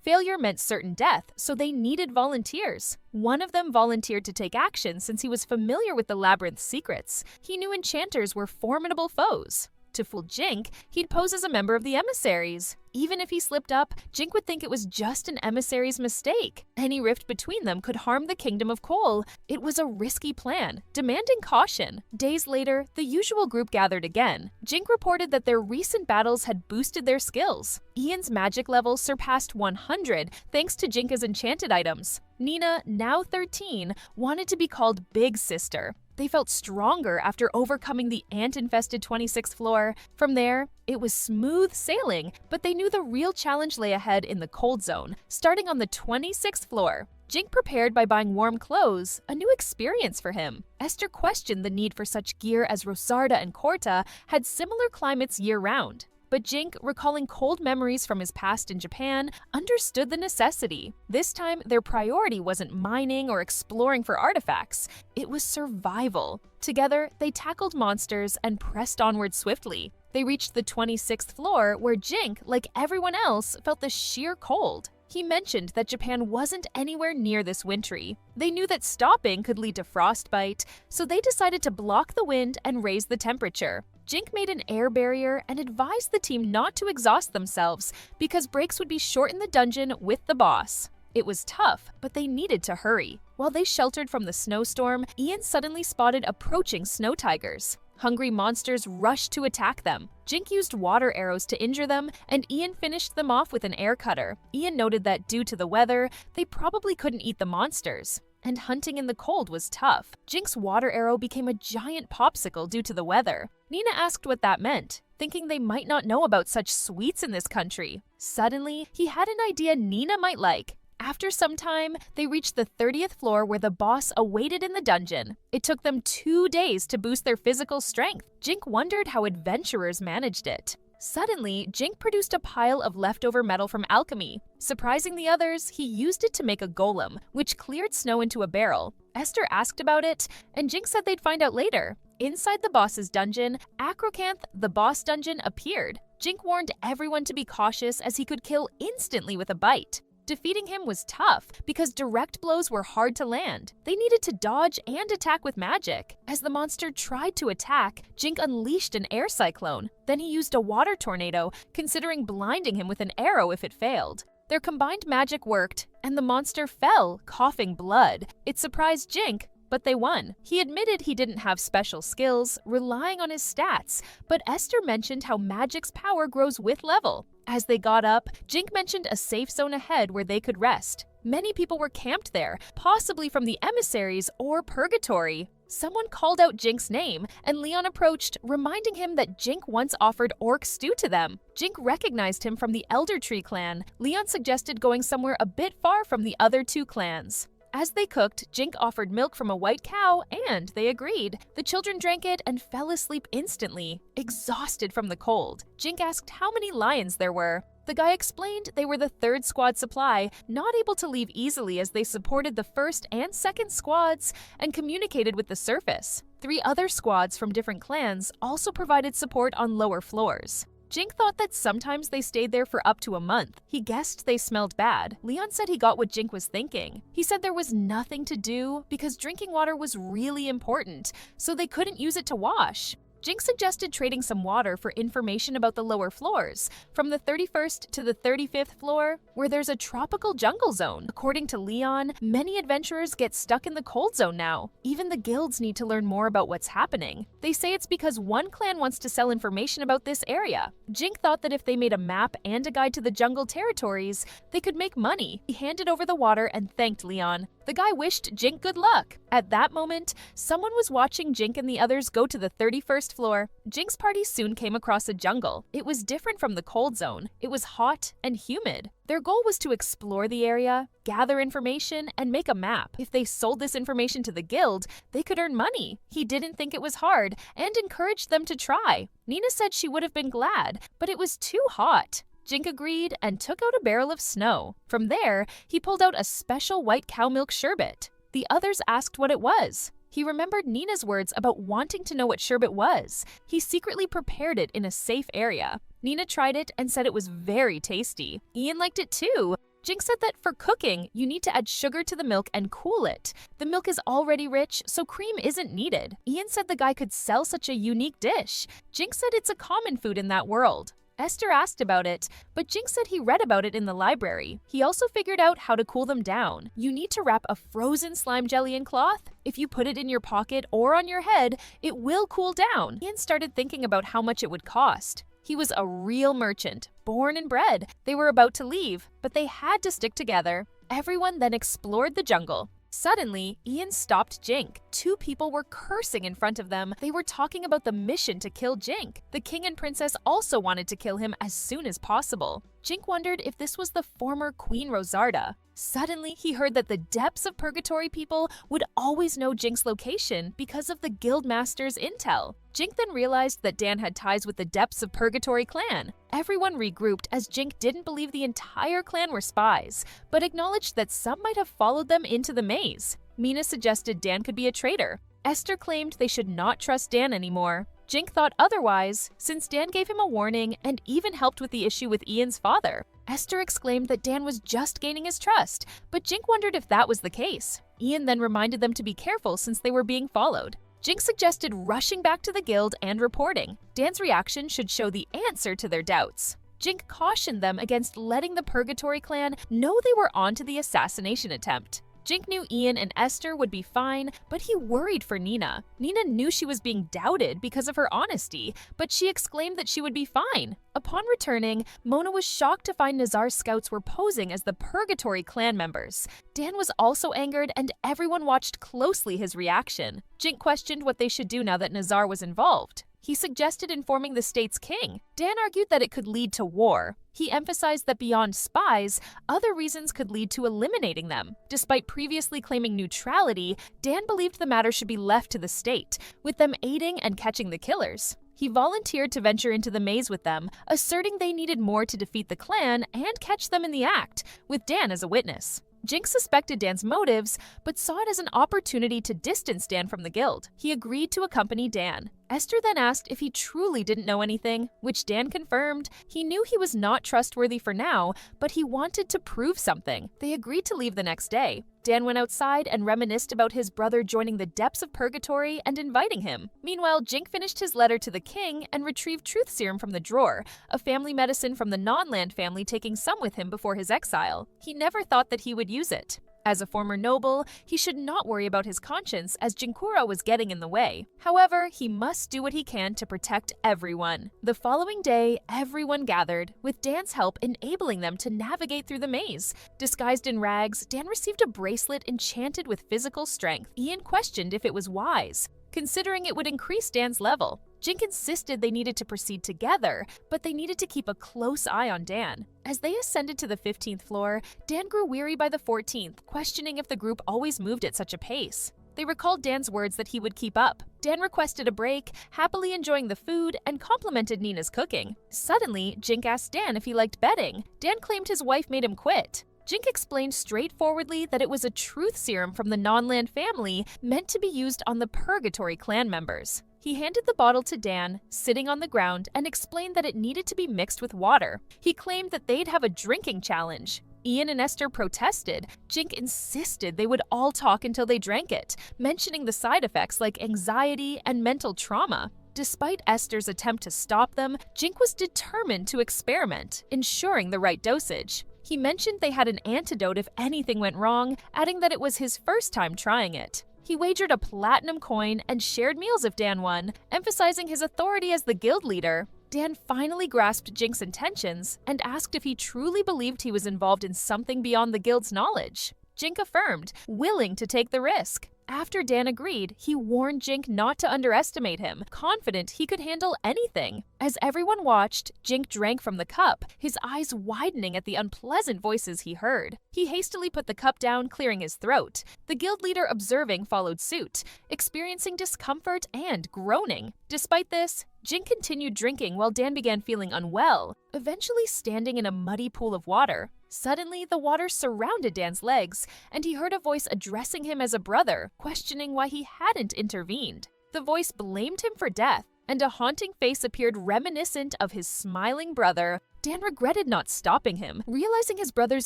Failure meant certain death, so they needed volunteers. One of them volunteered to take action since he was familiar with the labyrinth's secrets. He knew enchanters were formidable foes. To fool Jink, he'd pose as a member of the emissaries. Even if he slipped up, Jink would think it was just an emissary's mistake. Any rift between them could harm the Kingdom of Coal. It was a risky plan, demanding caution. Days later, the usual group gathered again. Jink reported that their recent battles had boosted their skills. Ian's magic level surpassed 100 thanks to Jinka's enchanted items. Nina, now 13, wanted to be called Big Sister. They felt stronger after overcoming the ant-infested 26th floor. From there, it was smooth sailing, but they knew the real challenge lay ahead in the cold zone, starting on the 26th floor. Jink prepared by buying warm clothes, a new experience for him. Esther questioned the need for such gear as Rosarda and Corta had similar climates year-round. But Jink, recalling cold memories from his past in Japan, understood the necessity. This time, their priority wasn't mining or exploring for artifacts. It was survival. Together, they tackled monsters and pressed onward swiftly. They reached the 26th floor, where Jink, like everyone else, felt the sheer cold. He mentioned that Japan wasn't anywhere near this wintry. They knew that stopping could lead to frostbite, so they decided to block the wind and raise the temperature. Jink made an air barrier and advised the team not to exhaust themselves because breaks would be short in the dungeon with the boss. It was tough, but they needed to hurry. While they sheltered from the snowstorm, Ian suddenly spotted approaching snow tigers. Hungry monsters rushed to attack them. Jink used water arrows to injure them, and Ian finished them off with an air cutter. Ian noted that due to the weather, they probably couldn't eat the monsters. And hunting in the cold was tough. Jink's water arrow became a giant popsicle due to the weather. Nina asked what that meant, thinking they might not know about such sweets in this country. Suddenly, he had an idea Nina might like. After some time, they reached the 30th floor where the boss awaited in the dungeon. It took them 2 days to boost their physical strength. Jink wondered how adventurers managed it. Suddenly, Jink produced a pile of leftover metal from alchemy. Surprising the others, he used it to make a golem, which cleared snow into a barrel. Esther asked about it, and Jink said they'd find out later. Inside the boss's dungeon, Acrocanth, the boss dungeon, appeared. Jink warned everyone to be cautious as he could kill instantly with a bite. Defeating him was tough because direct blows were hard to land. They needed to dodge and attack with magic. As the monster tried to attack, Jink unleashed an air cyclone. Then he used a water tornado, considering blinding him with an arrow if it failed. Their combined magic worked, and the monster fell, coughing blood. It surprised Jink, but they won. He admitted he didn't have special skills, relying on his stats, but Esther mentioned how magic's power grows with level. As they got up, Jink mentioned a safe zone ahead where they could rest. Many people were camped there, possibly from the emissaries or purgatory. Someone called out Jink's name, and Leon approached, reminding him that Jink once offered orc stew to them. Jink recognized him from the Elder Tree clan. Leon suggested going somewhere a bit far from the other two clans. As they cooked, Jink offered milk from a white cow, and they agreed. The children drank it and fell asleep instantly, exhausted from the cold. Jink asked how many lions there were. The guy explained they were the 3rd squad supply, not able to leave easily as they supported the 1st and 2nd squads and communicated with the surface. 3 other squads from different clans also provided support on lower floors. Jink thought that sometimes they stayed there for up to a month. He guessed they smelled bad. Leon said he got what Jink was thinking. He said there was nothing to do because drinking water was really important, so they couldn't use it to wash. Jink suggested trading some water for information about the lower floors, from the 31st to the 35th floor, where there's a tropical jungle zone. According to Leon, many adventurers get stuck in the cold zone now. Even the guilds need to learn more about what's happening. They say it's because one clan wants to sell information about this area. Jink thought that if they made a map and a guide to the jungle territories, they could make money. He handed over the water and thanked Leon. The guy wished Jink good luck. At that moment, someone was watching Jink and the others go to the 31st floor. Jink's party soon came across a jungle. It was different from the cold zone. It was hot and humid. Their goal was to explore the area, gather information, and make a map. If they sold this information to the guild, they could earn money. He didn't think it was hard and encouraged them to try. Nina said she would have been glad, but it was too hot. Jink agreed and took out a barrel of snow. From there, he pulled out a special white cow milk sherbet. The others asked what it was. He remembered Nina's words about wanting to know what sherbet was. He secretly prepared it in a safe area. Nina tried it and said it was very tasty. Ian liked it too. Jink said that for cooking, you need to add sugar to the milk and cool it. The milk is already rich, so cream isn't needed. Ian said the guy could sell such a unique dish. Jink said it's a common food in that world. Esther asked about it, but Jink said he read about it in the library. He also figured out how to cool them down. You need to wrap a frozen slime jelly in cloth. If you put it in your pocket or on your head, it will cool down. Ian started thinking about how much it would cost. He was a real merchant, born and bred. They were about to leave, but they had to stick together. Everyone then explored the jungle. Suddenly, Ian stopped Jink. Two people were cursing in front of them. They were talking about the mission to kill Jink. The king and princess also wanted to kill him as soon as possible. Jink wondered if this was the former Queen Rosarda. Suddenly, he heard that the depths of purgatory people would always know Jink's location because of the guildmaster's intel. Jink then realized that Dan had ties with the depths of purgatory clan. Everyone regrouped as Jink didn't believe the entire clan were spies, but acknowledged that some might have followed them into the maze. Mina suggested Dan could be a traitor. Esther claimed they should not trust Dan anymore. Jink thought otherwise, since Dan gave him a warning and even helped with the issue with Ian's father. Esther exclaimed that Dan was just gaining his trust, but Jink wondered if that was the case. Ian then reminded them to be careful since they were being followed. Jink suggested rushing back to the guild and reporting. Dan's reaction should show the answer to their doubts. Jink cautioned them against letting the Purgatory clan know they were onto the assassination attempt. Jink knew Ian and Esther would be fine, but he worried for Nina. Nina knew she was being doubted because of her honesty, but she exclaimed that she would be fine. Upon returning, Mona was shocked to find Nazar's scouts were posing as the Purgatory clan members. Dan was also angered, and everyone watched closely his reaction. Jink questioned what they should do now that Nazar was involved. He suggested informing the state's king. Dan argued that it could lead to war. He emphasized that beyond spies, other reasons could lead to eliminating them. Despite previously claiming neutrality, Dan believed the matter should be left to the state, with them aiding and catching the killers. He volunteered to venture into the maze with them, asserting they needed more to defeat the clan and catch them in the act, with Dan as a witness. Jink suspected Dan's motives, but saw it as an opportunity to distance Dan from the guild. He agreed to accompany Dan. Esther then asked if he truly didn't know anything, which Dan confirmed. He knew he was not trustworthy for now, but he wanted to prove something. They agreed to leave the next day. Dan went outside and reminisced about his brother joining the depths of purgatory and inviting him. Meanwhile, Jink finished his letter to the king and retrieved truth serum from the drawer, a family medicine from the non-land family, taking some with him before his exile. He never thought that he would use it. As a former noble, he should not worry about his conscience as Jinkura was getting in the way. However, he must do what he can to protect everyone. The following day, everyone gathered, with Dan's help enabling them to navigate through the maze. Disguised in rags, Dan received a bracelet enchanted with physical strength. Ian questioned if it was wise, considering it would increase Dan's level. Jink insisted they needed to proceed together, but they needed to keep a close eye on Dan. As they ascended to the 15th floor, Dan grew weary by the 14th, questioning if the group always moved at such a pace. They recalled Dan's words that he would keep up. Dan requested a break, happily enjoying the food, and complimented Nina's cooking. Suddenly, Jink asked Dan if he liked betting. Dan claimed his wife made him quit. Jink explained straightforwardly that it was a truth serum from the non-land family meant to be used on the Purgatory clan members. He handed the bottle to Dan, sitting on the ground, and explained that it needed to be mixed with water. He claimed that they'd have a drinking challenge. Ian and Esther protested. Jink insisted they would all talk until they drank it, mentioning the side effects like anxiety and mental trauma. Despite Esther's attempt to stop them, Jink was determined to experiment, ensuring the right dosage. He mentioned they had an antidote if anything went wrong, adding that it was his first time trying it. He wagered a platinum coin and shared meals if Dan won, emphasizing his authority as the guild leader. Dan finally grasped Jink's intentions and asked if he truly believed he was involved in something beyond the guild's knowledge. Jink affirmed, willing to take the risk. After Dan agreed, he warned Jink not to underestimate him, confident he could handle anything. As everyone watched, Jink drank from the cup, his eyes widening at the unpleasant voices he heard. He hastily put the cup down, clearing his throat. The guild leader, observing, followed suit, experiencing discomfort and groaning. Despite this, Jink continued drinking while Dan began feeling unwell, eventually standing in a muddy pool of water. Suddenly, the water surrounded Dan's legs, and he heard a voice addressing him as a brother, questioning why he hadn't intervened. The voice blamed him for death, and a haunting face appeared reminiscent of his smiling brother. Dan regretted not stopping him, realizing his brother's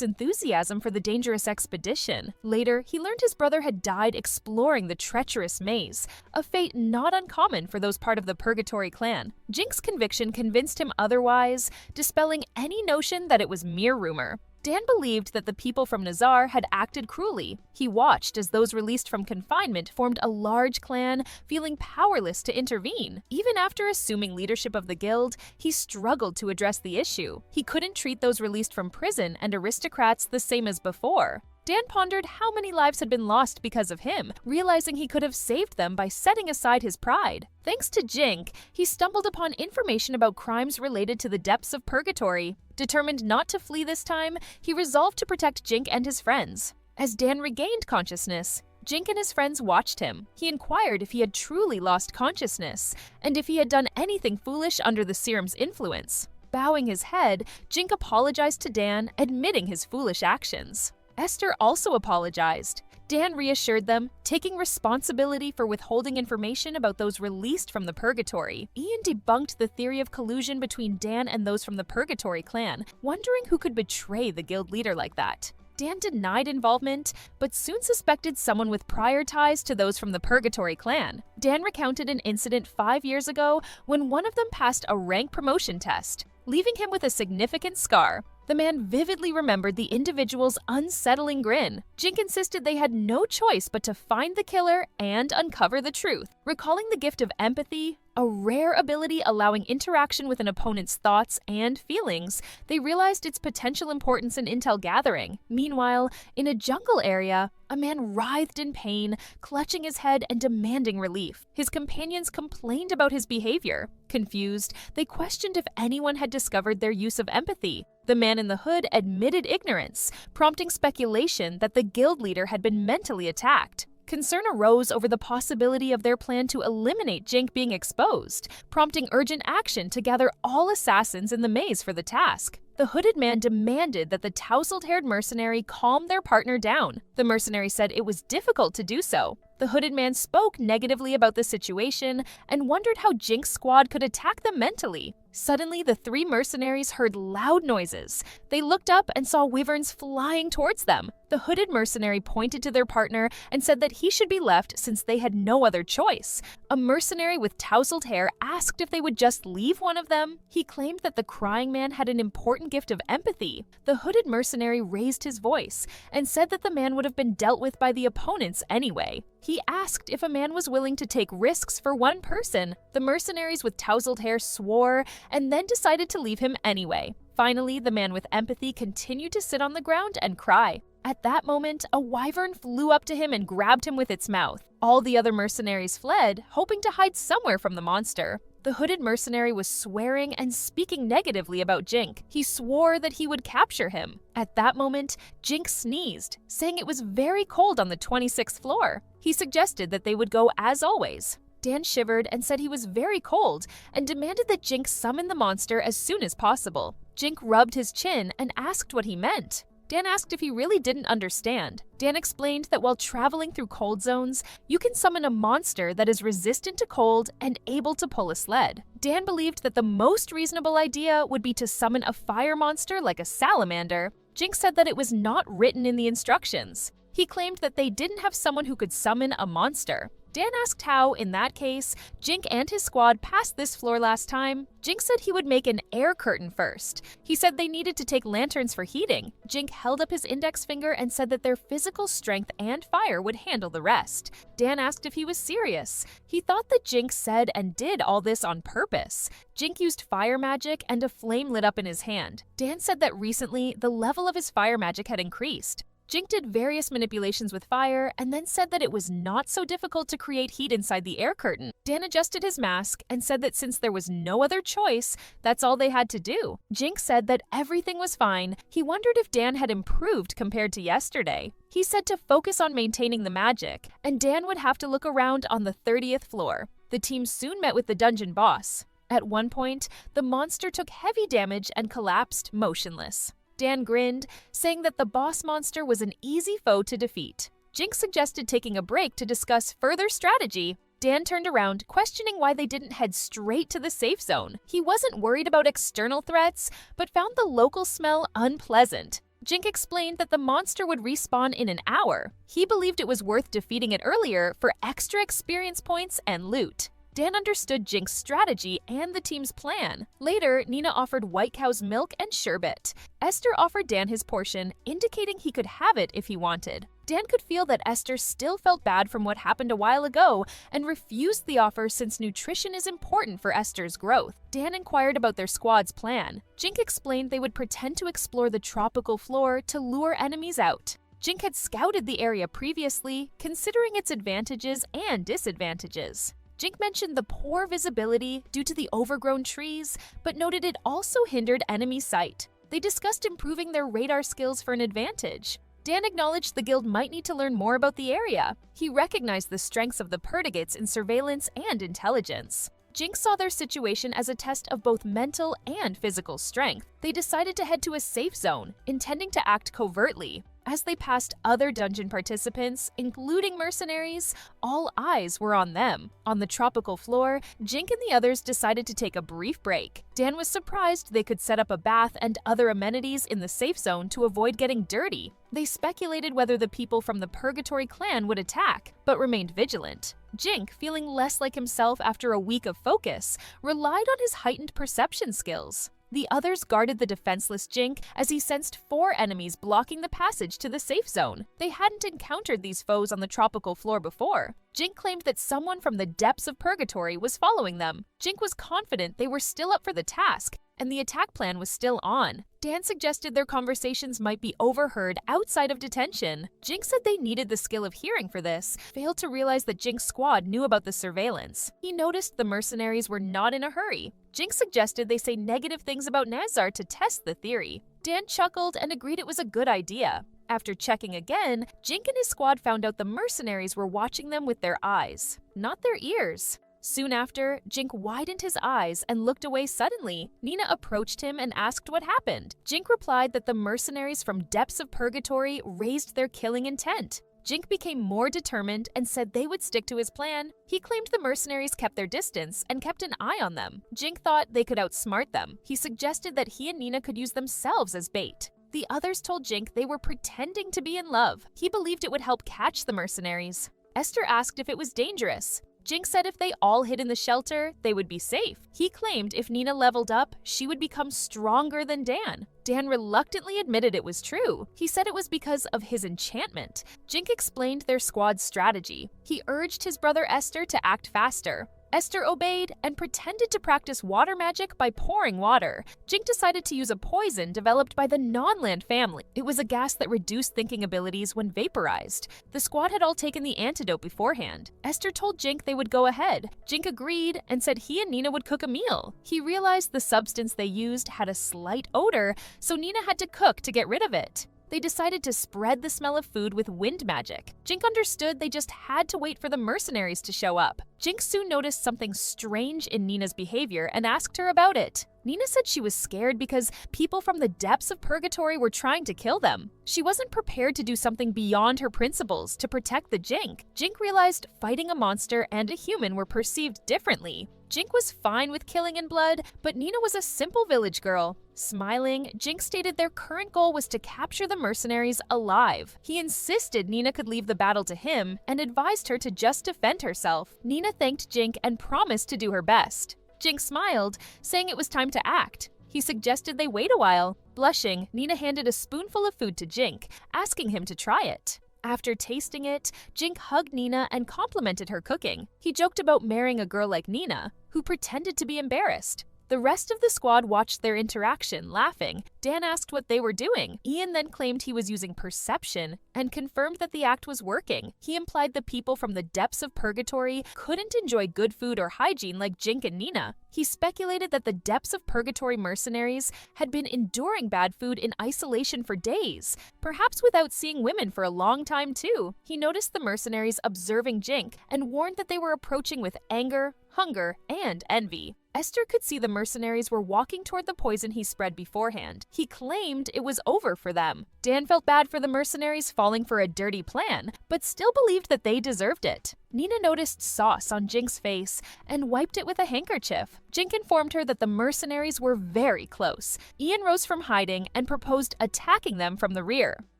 enthusiasm for the dangerous expedition. Later, he learned his brother had died exploring the treacherous maze, a fate not uncommon for those part of the Purgatory clan. Jink's conviction convinced him otherwise, dispelling any notion that it was mere rumor. Dan believed that the people from Nazar had acted cruelly. He watched as those released from confinement formed a large clan, feeling powerless to intervene. Even after assuming leadership of the guild, he struggled to address the issue. He couldn't treat those released from prison and aristocrats the same as before. Dan pondered how many lives had been lost because of him, realizing he could have saved them by setting aside his pride. Thanks to Jink, he stumbled upon information about crimes related to the depths of Purgatory. Determined not to flee this time, he resolved to protect Jink and his friends. As Dan regained consciousness, Jink and his friends watched him. He inquired if he had truly lost consciousness, and if he had done anything foolish under the serum's influence. Bowing his head, Jink apologized to Dan, admitting his foolish actions. Esther also apologized. Dan reassured them, taking responsibility for withholding information about those released from the Purgatory. Ian debunked the theory of collusion between Dan and those from the Purgatory clan, wondering who could betray the guild leader like that. Dan denied involvement, but soon suspected someone with prior ties to those from the Purgatory clan. Dan recounted an incident 5 years ago when one of them passed a rank promotion test, leaving him with a significant scar. The man vividly remembered the individual's unsettling grin. Jink insisted they had no choice but to find the killer and uncover the truth. Recalling the gift of empathy, a rare ability allowing interaction with an opponent's thoughts and feelings, they realized its potential importance in intel gathering. Meanwhile, in a jungle area, a man writhed in pain, clutching his head and demanding relief. His companions complained about his behavior. Confused, they questioned if anyone had discovered their use of empathy. The man in the hood admitted ignorance, prompting speculation that the guild leader had been mentally attacked. Concern arose over the possibility of their plan to eliminate Jink being exposed, prompting urgent action to gather all assassins in the maze for the task. The hooded man demanded that the tousled-haired mercenary calm their partner down. The mercenary said it was difficult to do so. The hooded man spoke negatively about the situation and wondered how Jink's squad could attack them mentally. Suddenly, the three mercenaries heard loud noises. They looked up and saw wyverns flying towards them. The hooded mercenary pointed to their partner and said that he should be left since they had no other choice. A mercenary with tousled hair asked if they would just leave one of them. He claimed that the crying man had an important gift of empathy. The hooded mercenary raised his voice and said that the man would have been dealt with by the opponents anyway. He asked if a man was willing to take risks for one person. The mercenaries with tousled hair swore and then decided to leave him anyway. Finally, the man with empathy continued to sit on the ground and cry. At that moment, a wyvern flew up to him and grabbed him with its mouth. All the other mercenaries fled, hoping to hide somewhere from the monster. The hooded mercenary was swearing and speaking negatively about Jink. He swore that he would capture him. At that moment, Jink sneezed, saying it was very cold on the 26th floor. He suggested that they would go as always. Dan shivered and said he was very cold and demanded that Jink summon the monster as soon as possible. Jink rubbed his chin and asked what he meant. Dan asked if he really didn't understand. Dan explained that while traveling through cold zones, you can summon a monster that is resistant to cold and able to pull a sled. Dan believed that the most reasonable idea would be to summon a fire monster like a salamander. Jink said that it was not written in the instructions. He claimed that they didn't have someone who could summon a monster. Dan asked how, in that case, Jink and his squad passed this floor last time. Jink said he would make an air curtain first. He said they needed to take lanterns for heating. Jink held up his index finger and said that their physical strength and fire would handle the rest. Dan asked if he was serious. He thought that Jink said and did all this on purpose. Jink used fire magic and a flame lit up in his hand. Dan said that recently, the level of his fire magic had increased. Jink did various manipulations with fire and then said that it was not so difficult to create heat inside the air curtain. Dan adjusted his mask and said that since there was no other choice, that's all they had to do. Jink said that everything was fine. He wondered if Dan had improved compared to yesterday. He said to focus on maintaining the magic, and Dan would have to look around on the 30th floor. The team soon met with the dungeon boss. At one point, the monster took heavy damage and collapsed motionless. Dan grinned, saying that the boss monster was an easy foe to defeat. Jink suggested taking a break to discuss further strategy. Dan turned around, questioning why they didn't head straight to the safe zone. He wasn't worried about external threats, but found the local smell unpleasant. Jink explained that the monster would respawn in an hour. He believed it was worth defeating it earlier for extra experience points and loot. Dan understood Jink's strategy and the team's plan. Later, Nina offered White Cow's milk and sherbet. Esther offered Dan his portion, indicating he could have it if he wanted. Dan could feel that Esther still felt bad from what happened a while ago and refused the offer since nutrition is important for Esther's growth. Dan inquired about their squad's plan. Jink explained they would pretend to explore the tropical floor to lure enemies out. Jink had scouted the area previously, considering its advantages and disadvantages. Jink mentioned the poor visibility due to the overgrown trees, but noted it also hindered enemy sight. They discussed improving their radar skills for an advantage. Dan acknowledged the guild might need to learn more about the area. He recognized the strengths of the Perdigates in surveillance and intelligence. Jink saw their situation as a test of both mental and physical strength. They decided to head to a safe zone, intending to act covertly. As they passed other dungeon participants, including mercenaries, all eyes were on them. On the tropical floor, Jink and the others decided to take a brief break. Dan was surprised they could set up a bath and other amenities in the safe zone to avoid getting dirty. They speculated whether the people from the Purgatory clan would attack, but remained vigilant. Jink, feeling less like himself after a week of focus, relied on his heightened perception skills. The others guarded the defenseless Jink as he sensed 4 enemies blocking the passage to the safe zone. They hadn't encountered these foes on the tropical floor before. Jink claimed that someone from the depths of Purgatory was following them. Jink was confident they were still up for the task, and the attack plan was still on. Dan suggested their conversations might be overheard outside of detention. Jink said they needed the skill of hearing for this, failed to realize that Jink's squad knew about the surveillance. He noticed the mercenaries were not in a hurry. Jink suggested they say negative things about Nazar to test the theory. Dan chuckled and agreed it was a good idea. After checking again, Jink and his squad found out the mercenaries were watching them with their eyes, not their ears. Soon after, Jink widened his eyes and looked away suddenly. Nina approached him and asked what happened. Jink replied that the mercenaries from depths of Purgatory raised their killing intent. Jink became more determined and said they would stick to his plan. He claimed the mercenaries kept their distance and kept an eye on them. Jink thought they could outsmart them. He suggested that he and Nina could use themselves as bait. The others told Jink they were pretending to be in love. He believed it would help catch the mercenaries. Esther asked if it was dangerous. Jink said if they all hid in the shelter, they would be safe. He claimed if Nina leveled up, she would become stronger than Dan. Dan reluctantly admitted it was true. He said it was because of his enchantment. Jink explained their squad's strategy. He urged his brother Esther to act faster. Esther obeyed and pretended to practice water magic by pouring water. Jink decided to use a poison developed by the non-land family. It was a gas that reduced thinking abilities when vaporized. The squad had all taken the antidote beforehand. Esther told Jink they would go ahead. Jink agreed and said he and Nina would cook a meal. He realized the substance they used had a slight odor, so Nina had to cook to get rid of it. They decided to spread the smell of food with wind magic. Jink understood they just had to wait for the mercenaries to show up. Jink soon noticed something strange in Nina's behavior and asked her about it. Nina said she was scared because people from the depths of Purgatory were trying to kill them. She wasn't prepared to do something beyond her principles to protect the Jink. Jink realized fighting a monster and a human were perceived differently. Jink was fine with killing in blood, but Nina was a simple village girl. Smiling, Jink stated their current goal was to capture the mercenaries alive. He insisted Nina could leave the battle to him and advised her to just defend herself. Nina thanked Jink and promised to do her best. Jink smiled, saying it was time to act. He suggested they wait a while. Blushing, Nina handed a spoonful of food to Jink, asking him to try it. After tasting it, Jink hugged Nina and complimented her cooking. He joked about marrying a girl like Nina, who pretended to be embarrassed. The rest of the squad watched their interaction, laughing. Dan asked what they were doing. Ian then claimed he was using perception and confirmed that the act was working. He implied the people from the depths of purgatory couldn't enjoy good food or hygiene like Jink and Nina. He speculated that the depths of purgatory mercenaries had been enduring bad food in isolation for days, perhaps without seeing women for a long time too. He noticed the mercenaries observing Jink and warned that they were approaching with anger, hunger, and envy. Esther could see the mercenaries were walking toward the poison he spread beforehand. He claimed it was over for them. Dan felt bad for the mercenaries falling for a dirty plan, but still believed that they deserved it. Nina noticed sauce on Jink's face and wiped it with a handkerchief. Jink informed her that the mercenaries were very close. Ian rose from hiding and proposed attacking them from the rear.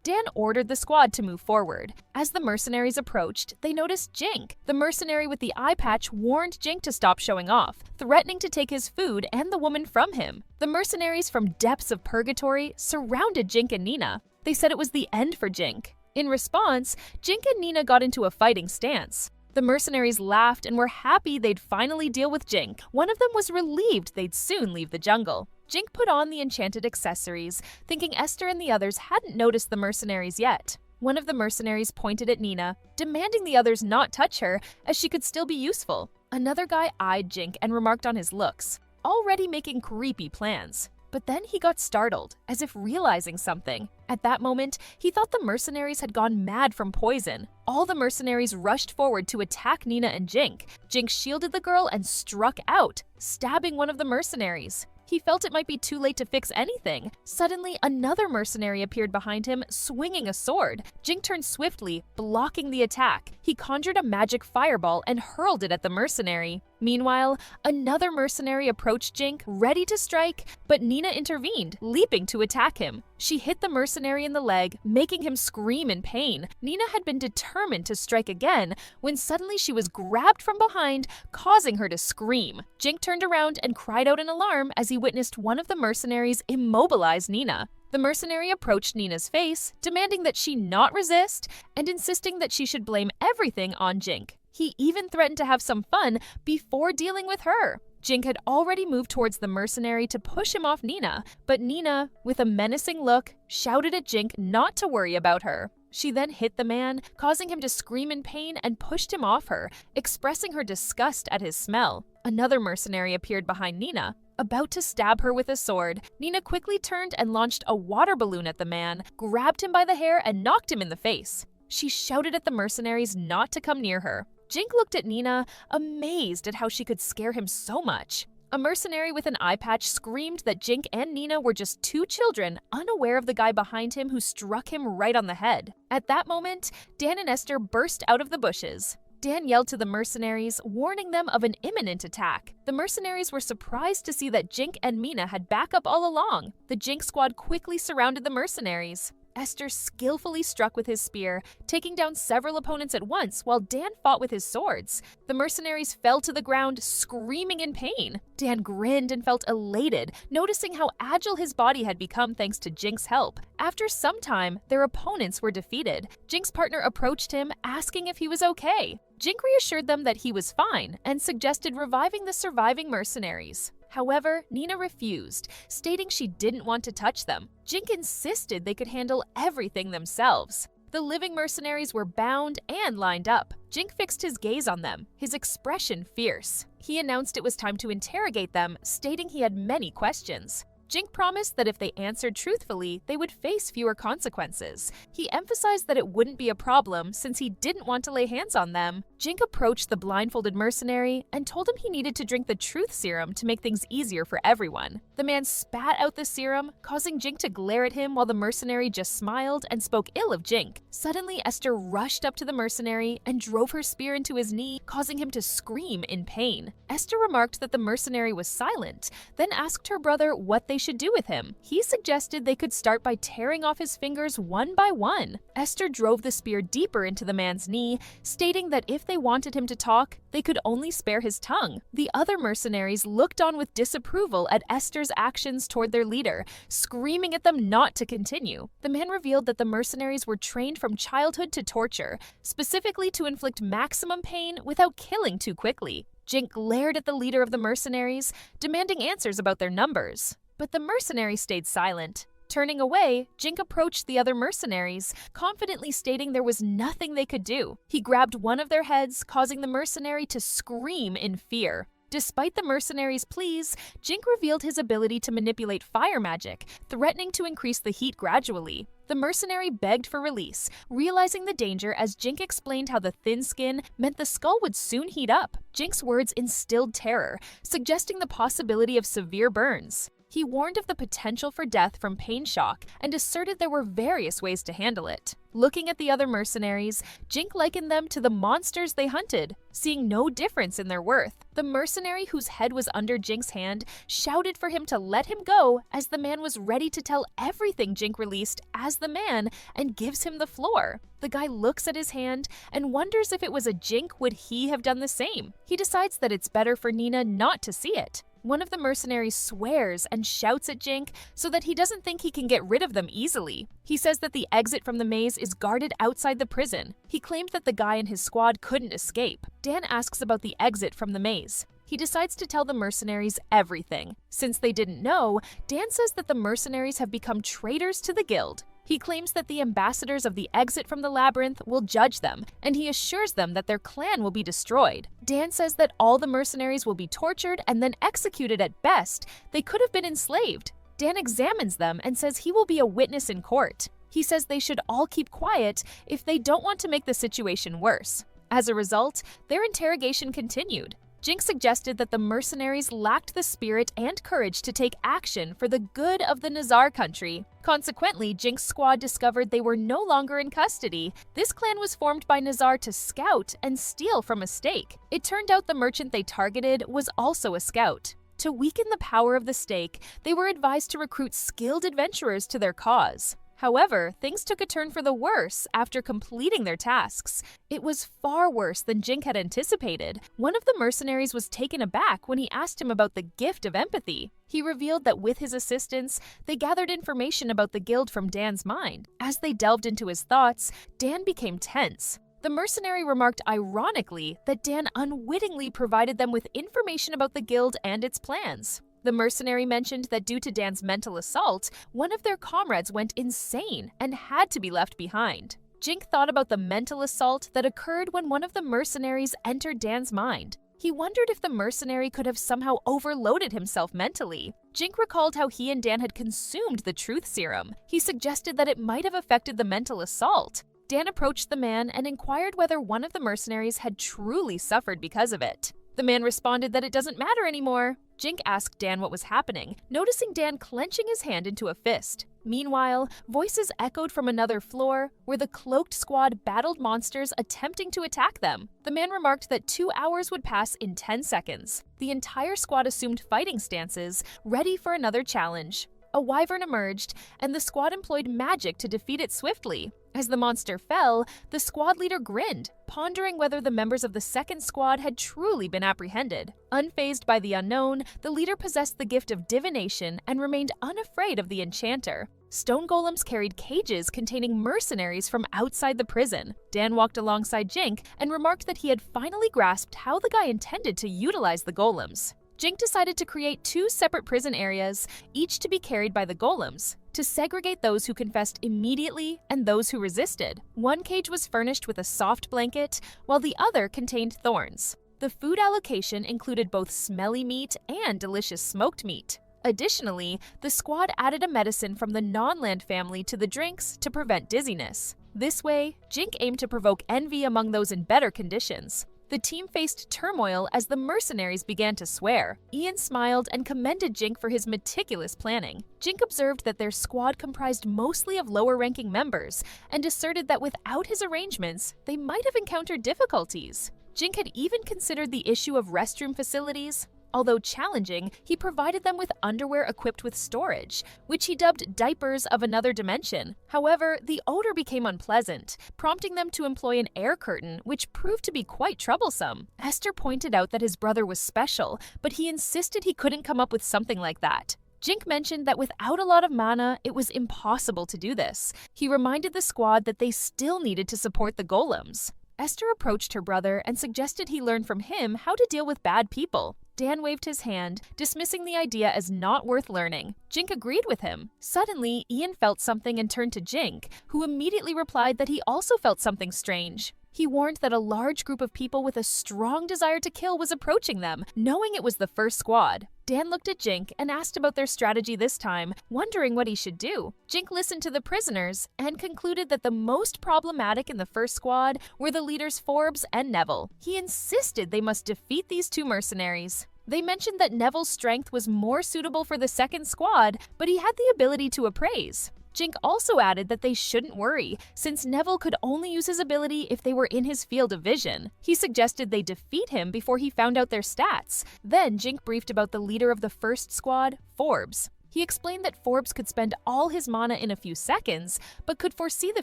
Dan ordered the squad to move forward. As the mercenaries approached, they noticed Jink. The mercenary with the eye patch warned Jink to stop showing off, threatening to take his food and the woman from him. The mercenaries from depths of purgatory surrounded Jink and Nina. They said it was the end for Jink. In response, Jink and Nina got into a fighting stance. The mercenaries laughed and were happy they'd finally deal with Jink. One of them was relieved they'd soon leave the jungle. Jink put on the enchanted accessories, thinking Esther and the others hadn't noticed the mercenaries yet. One of the mercenaries pointed at Nina, demanding the others not touch her as she could still be useful. Another guy eyed Jink and remarked on his looks, already making creepy plans. But then he got startled, as if realizing something. At that moment, he thought the mercenaries had gone mad from poison. All the mercenaries rushed forward to attack Nina and Jink. Jink shielded the girl and struck out, stabbing one of the mercenaries. He felt it might be too late to fix anything. Suddenly, another mercenary appeared behind him, swinging a sword. Jink turned swiftly, blocking the attack. He conjured a magic fireball and hurled it at the mercenary. Meanwhile, another mercenary approached Jink, ready to strike, but Nina intervened, leaping to attack him. She hit the mercenary in the leg, making him scream in pain. Nina had been determined to strike again when suddenly she was grabbed from behind, causing her to scream. Jink turned around and cried out in alarm as he witnessed one of the mercenaries immobilize Nina. The mercenary approached Nina's face, demanding that she not resist and insisting that she should blame everything on Jink. He even threatened to have some fun before dealing with her. Jink had already moved towards the mercenary to push him off Nina, but Nina, with a menacing look, shouted at Jink not to worry about her. She then hit the man, causing him to scream in pain and pushed him off her, expressing her disgust at his smell. Another mercenary appeared behind Nina, about to stab her with a sword. Nina quickly turned and launched a water balloon at the man, grabbed him by the hair and knocked him in the face. She shouted at the mercenaries not to come near her. Jink looked at Nina, amazed at how she could scare him so much. A mercenary with an eye patch screamed that Jink and Nina were just two children, unaware of the guy behind him who struck him right on the head. At that moment, Dan and Esther burst out of the bushes. Dan yelled to the mercenaries, warning them of an imminent attack. The mercenaries were surprised to see that Jink and Mina had backup all along. The Jink squad quickly surrounded the mercenaries. Esther skillfully struck with his spear, taking down several opponents at once while Dan fought with his swords. The mercenaries fell to the ground, screaming in pain. Dan grinned and felt elated, noticing how agile his body had become thanks to Jink's help. After some time, their opponents were defeated. Jink's partner approached him, asking if he was okay. Jink reassured them that he was fine and suggested reviving the surviving mercenaries. However, Nina refused, stating she didn't want to touch them. Jink insisted they could handle everything themselves. The living mercenaries were bound and lined up. Jink fixed his gaze on them, his expression fierce. He announced it was time to interrogate them, stating he had many questions. Jink promised that if they answered truthfully, they would face fewer consequences. He emphasized that it wouldn't be a problem since he didn't want to lay hands on them. Jink approached the blindfolded mercenary and told him he needed to drink the truth serum to make things easier for everyone. The man spat out the serum, causing Jink to glare at him while the mercenary just smiled and spoke ill of Jink. Suddenly, Esther rushed up to the mercenary and drove her spear into his knee, causing him to scream in pain. Esther remarked that the mercenary was silent, then asked her brother what they should do with him. He suggested they could start by tearing off his fingers one by one. Esther drove the spear deeper into the man's knee, stating that if they wanted him to talk, they could only spare his tongue. The other mercenaries looked on with disapproval at Esther's actions toward their leader, screaming at them not to continue. The man revealed that the mercenaries were trained from childhood to torture, specifically to inflict maximum pain without killing too quickly. Jink glared at the leader of the mercenaries, demanding answers about their numbers. But the mercenary stayed silent. Turning away, Jink approached the other mercenaries, confidently stating there was nothing they could do. He grabbed one of their heads, causing the mercenary to scream in fear. Despite the mercenaries' pleas, Jink revealed his ability to manipulate fire magic, threatening to increase the heat gradually. The mercenary begged for release, realizing the danger as Jink explained how the thin skin meant the skull would soon heat up. Jink's words instilled terror, suggesting the possibility of severe burns. He warned of the potential for death from pain shock and asserted there were various ways to handle it. Looking at the other mercenaries, Jink likened them to the monsters they hunted, seeing no difference in their worth. The mercenary whose head was under Jink's hand shouted for him to let him go as the man was ready to tell everything Jink released as the man and gives him the floor. The guy looks at his hand and wonders if it was a Jink, would he have done the same? He decides that it's better for Nina not to see it. One of the mercenaries swears and shouts at Jink so that he doesn't think he can get rid of them easily. He says that the exit from the maze is guarded outside the prison. He claimed that the guy and his squad couldn't escape. Dan asks about the exit from the maze. He decides to tell the mercenaries everything. Since they didn't know, Dan says that the mercenaries have become traitors to the guild. He claims that the ambassadors of the exit from the labyrinth will judge them, and he assures them that their clan will be destroyed. Dan says that all the mercenaries will be tortured and then executed at best. They could have been enslaved. Dan examines them and says he will be a witness in court. He says they should all keep quiet if they don't want to make the situation worse. As a result, their interrogation continued. Jink suggested that the mercenaries lacked the spirit and courage to take action for the good of the Nizar country. Consequently, Jink's squad discovered they were no longer in custody. This clan was formed by Nizar to scout and steal from a stake. It turned out the merchant they targeted was also a scout. To weaken the power of the stake, they were advised to recruit skilled adventurers to their cause. However, things took a turn for the worse after completing their tasks. It was far worse than Jink had anticipated. One of the mercenaries was taken aback when he asked him about the gift of empathy. He revealed that with his assistance, they gathered information about the guild from Dan's mind. As they delved into his thoughts, Dan became tense. The mercenary remarked ironically that Dan unwittingly provided them with information about the guild and its plans. The mercenary mentioned that due to Dan's mental assault, one of their comrades went insane and had to be left behind. Jink thought about the mental assault that occurred when one of the mercenaries entered Dan's mind. He wondered if the mercenary could have somehow overloaded himself mentally. Jink recalled how he and Dan had consumed the truth serum. He suggested that it might have affected the mental assault. Dan approached the man and inquired whether one of the mercenaries had truly suffered because of it. The man responded that it doesn't matter anymore. Jink asked Dan what was happening, noticing Dan clenching his hand into a fist. Meanwhile, voices echoed from another floor, where the cloaked squad battled monsters attempting to attack them. The man remarked that 2 hours would pass in 10 seconds. The entire squad assumed fighting stances, ready for another challenge. A wyvern emerged, and the squad employed magic to defeat it swiftly. As the monster fell, the squad leader grinned, pondering whether the members of the second squad had truly been apprehended. Unfazed by the unknown, the leader possessed the gift of divination and remained unafraid of the enchanter. Stone golems carried cages containing mercenaries from outside the prison. Dan walked alongside Jink and remarked that he had finally grasped how the guy intended to utilize the golems. Jink decided to create 2 separate prison areas, each to be carried by the golems, to segregate those who confessed immediately and those who resisted. One cage was furnished with a soft blanket, while the other contained thorns. The food allocation included both smelly meat and delicious smoked meat. Additionally, the squad added a medicine from the non-land family to the drinks to prevent dizziness. This way, Jink aimed to provoke envy among those in better conditions. The team faced turmoil as the mercenaries began to swear. Ian smiled and commended Jink for his meticulous planning. Jink observed that their squad comprised mostly of lower-ranking members and asserted that without his arrangements, they might have encountered difficulties. Jink had even considered the issue of restroom facilities. Although challenging, he provided them with underwear equipped with storage, which he dubbed diapers of another dimension. However, the odor became unpleasant, prompting them to employ an air curtain, which proved to be quite troublesome. Esther pointed out that his brother was special, but he insisted he couldn't come up with something like that. Jink mentioned that without a lot of mana, it was impossible to do this. He reminded the squad that they still needed to support the golems. Esther approached her brother and suggested he learn from him how to deal with bad people. Dan waved his hand, dismissing the idea as not worth learning. Jink agreed with him. Suddenly, Ian felt something and turned to Jink, who immediately replied that he also felt something strange. He warned that a large group of people with a strong desire to kill was approaching them, knowing it was the first squad. Dan looked at Jink and asked about their strategy this time, wondering what he should do. Jink listened to the prisoners and concluded that the most problematic in the first squad were the leaders Forbes and Neville. He insisted they must defeat these two mercenaries. They mentioned that Neville's strength was more suitable for the second squad, but he had the ability to appraise. Jink also added that they shouldn't worry, since Neville could only use his ability if they were in his field of vision. He suggested they defeat him before he found out their stats. Then Jink briefed about the leader of the first squad, Forbes. He explained that Forbes could spend all his mana in a few seconds, but could foresee the